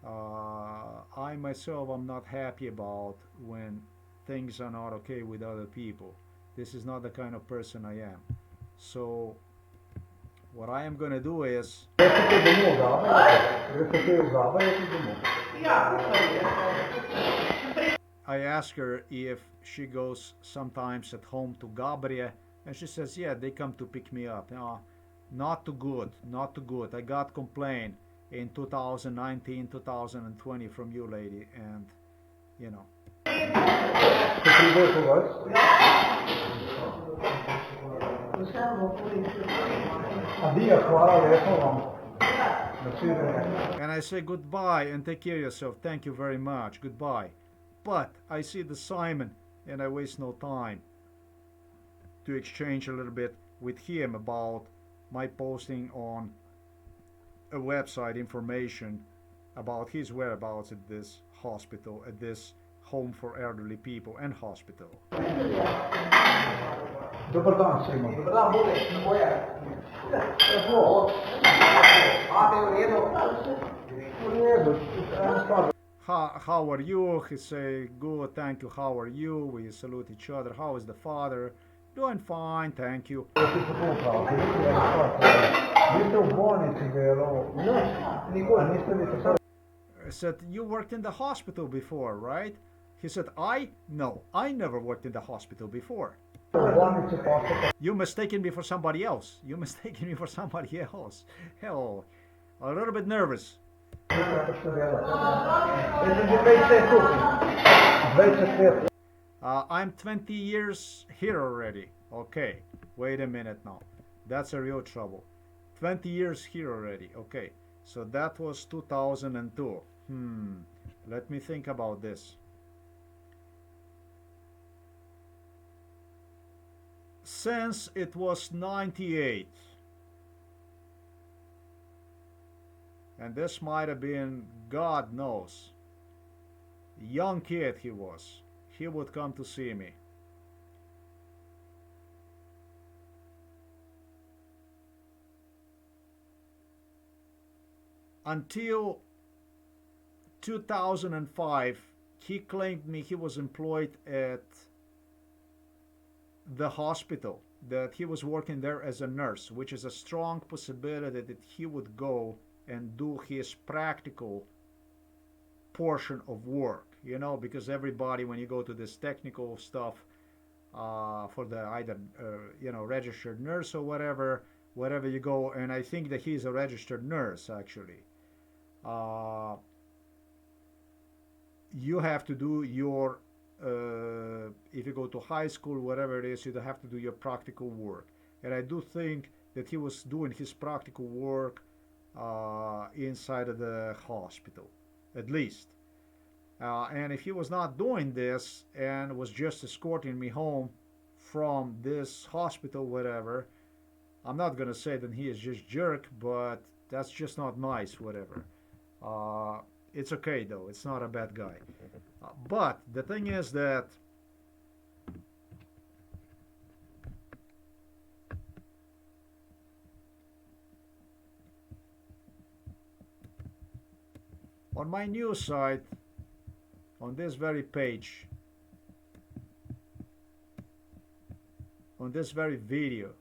I myself am not happy about when things are not okay with other people. This is not the kind of person I am. So what I am gonna do is I ask her if she goes sometimes at home to Gabria, and she says, yeah, they come to pick me up. Not too good, not too good. I got complaint in 2019, 2020 from you, lady, and you know. And I say goodbye and take care of yourself. Thank you very much. Goodbye. But I see the Simon and I waste no time to exchange a little bit with him about my posting on a website information about his whereabouts at this hospital, at this home for elderly people and hospital. Dobar dan svima. Dobar dan, bude. How are you? He say, good, thank you. How are you? We salute each other. How is the father? Doing fine, thank you. I said, you worked in the hospital before, right? He said, No, I never worked in the hospital before. You mistaken me for somebody else. You mistaken me for somebody else. Hell, a little bit nervous. I'm 20 years here already. Okay, wait a minute now. That's a real trouble. 20 years here already. Okay, so that was 2002. Let me think about this. Since it was 98, and this might have been, God knows, young kid he was. He would come to see me. Until 2005, he claimed me he was employed at the hospital, that he was working there as a nurse, which is a strong possibility that he would go and do his practical portion of work, you know, because everybody, when you go to this technical stuff for the either registered nurse or whatever, wherever you go, and I think that he's a registered nurse actually. Uh, you have to do your if you go to high school, whatever it is, you have to do your practical work. And I do think that he was doing his practical work inside of the hospital, at least. And if he was not doing this and was just escorting me home from this hospital, whatever, I'm not gonna say that he is just jerk, but that's just not nice, whatever. Uh, it's okay though. It's not a bad guy. But the thing is that on my news site, on this very page, on this very video,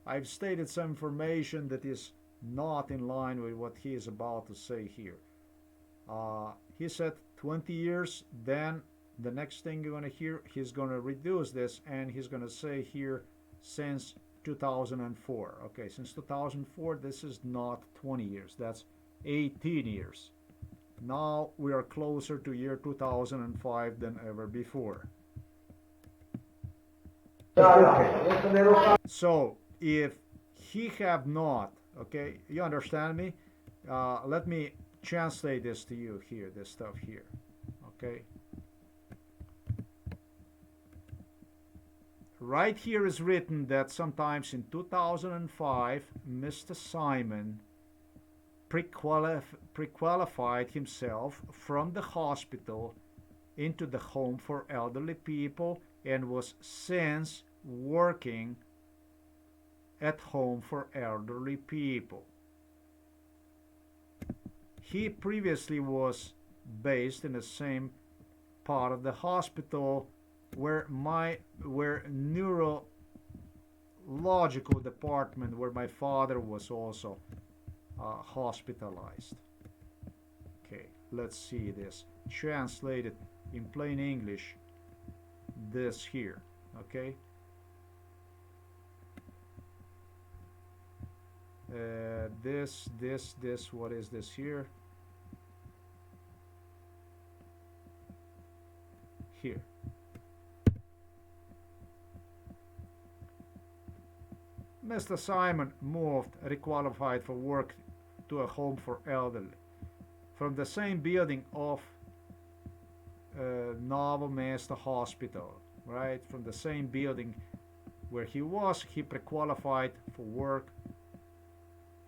I've stated some information that is not in line with what he is about to say here. He said 20 years, then the next thing you're going to hear, he's going to reduce this and he's going to say here since 2004. Okay, since 2004, this is not 20 years, that's 18 years. Now we are closer to year 2005 than ever before. So if he have not, okay, you understand me? Let me translate this to you here, this stuff here, okay? Right here is written that sometimes in 2005, Mr. Simon pre-qualified himself from the hospital into the home for elderly people and was since working at home for elderly people. He previously was based in the same part of the hospital where neurological department, where my father was also hospitalized. Okay, let's see this translated in plain English, this here, okay? This, what is this here? Here. Mr. Simon moved, requalified for work to a home for elderly from the same building of Novo Mesto Hospital, right? From the same building where he was, he pre-qualified for work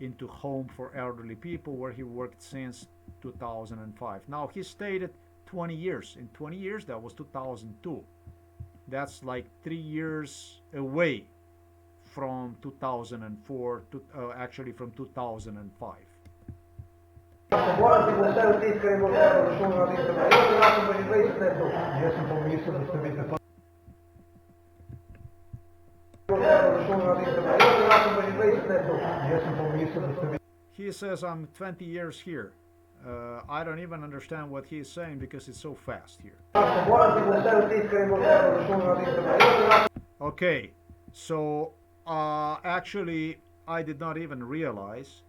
into home for elderly people where he worked since 2005. Now he stated 20 years. In 20 years, that was 2002. That's like 3 years away from 2004 to actually from 2005. He says I'm 20 years here. I don't even understand what he's saying because it's so fast here. Okay, so actually I did not even realize.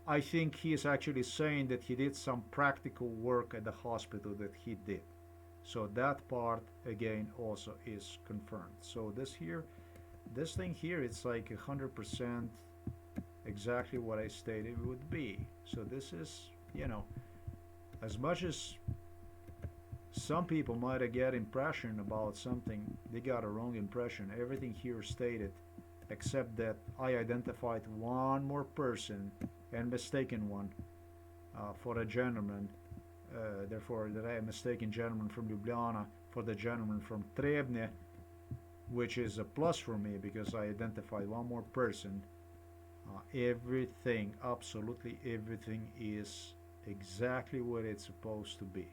I think he is actually saying that he did some practical work at the hospital that he did. So that part again also is confirmed. So this thing here, it's like 100% exactly what I stated it would be. So this is, you know, as much as some people might get impression about something, they got a wrong impression. Everything here stated, except that I identified one more person and mistaken one for a gentleman. Therefore, that I am mistaken gentleman from Ljubljana for the gentleman from Trebnje, which is a plus for me because I identified one more person. Everything, absolutely everything is exactly what it's supposed to be.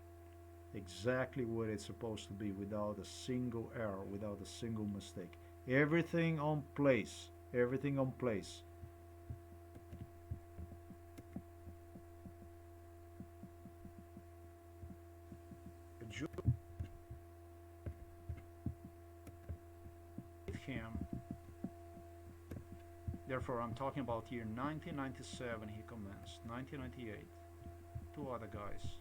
Exactly what it's supposed to be, without a single error, without a single mistake. Everything on place. Everything on place. Him Therefore, I'm talking about year 1997 he commenced, 1998, two other guys.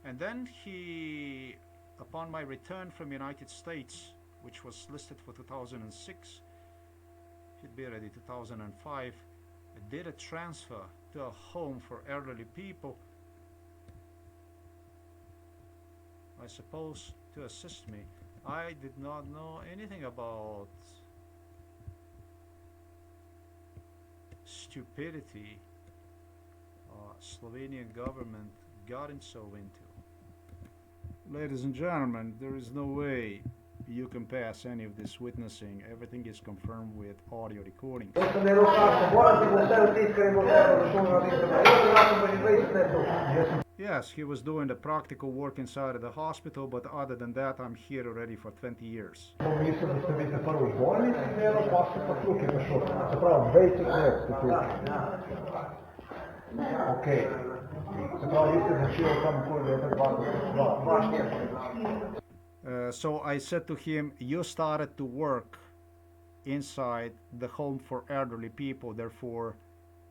And then he, upon my return from United States, which was listed for 2006, should be ready 2005, I did a transfer to a home for elderly people, I suppose to assist me. I did not know anything about stupidity Slovenian government got him so into. Ladies and gentlemen, there is no way you can pass any of this witnessing. Everything is confirmed with audio recordings. Yes, he was doing the practical work inside of the hospital, but other than that, I'm here already for 20 years. So I said to him, you started to work inside the home for elderly people, therefore,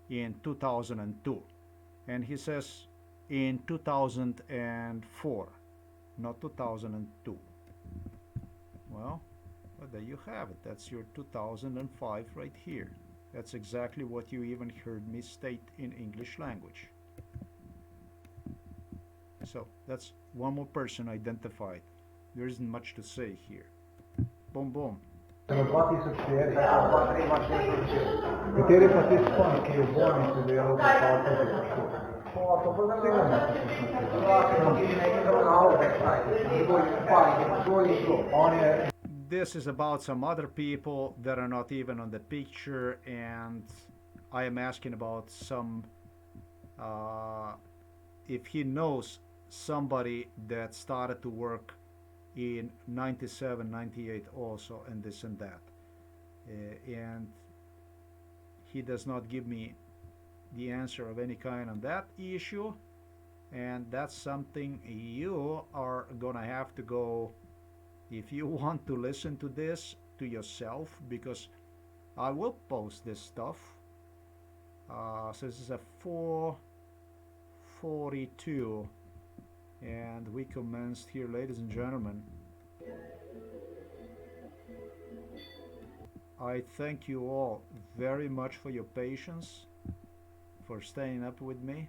in 2002. And he says, in 2004, not 2002. Well, there you have it. That's your 2005 right here. That's exactly what you even heard me state in English language. So that's one more person identified. There isn't much to say here. Boom, boom. This is about some other people that are not even on the picture, and I am asking about some if he knows somebody that started to work in 97, 98 also, and this and that. And he does not give me the answer of any kind on that issue, and that's something you are gonna have to go, if you want to listen to this to yourself, because I will post this stuff. So this is a 4:42, and we commenced here, ladies and gentlemen. I thank you all very much for your patience, for staying up with me,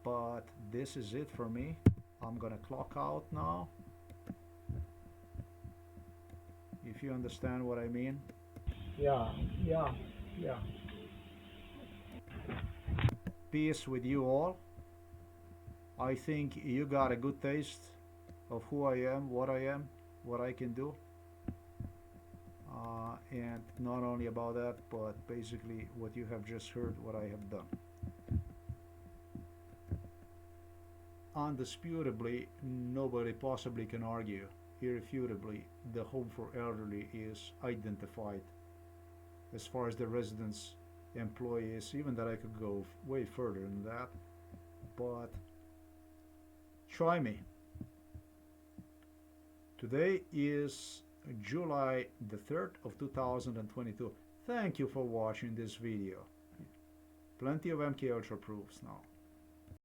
but this is it for me. I'm gonna clock out now, if you understand what I mean. Yeah. Peace with you all. I think you got a good taste of who I am, what I can do. And not only about that, but basically what you have just heard, what I have done. Undisputably, nobody possibly can argue. Irrefutably, the home for elderly is identified. As far as the residents, employees, even that I could go way further than that, but try me. Today is July the 3rd of 2022. Thank you for watching this video. Plenty of MK Ultra proofs now.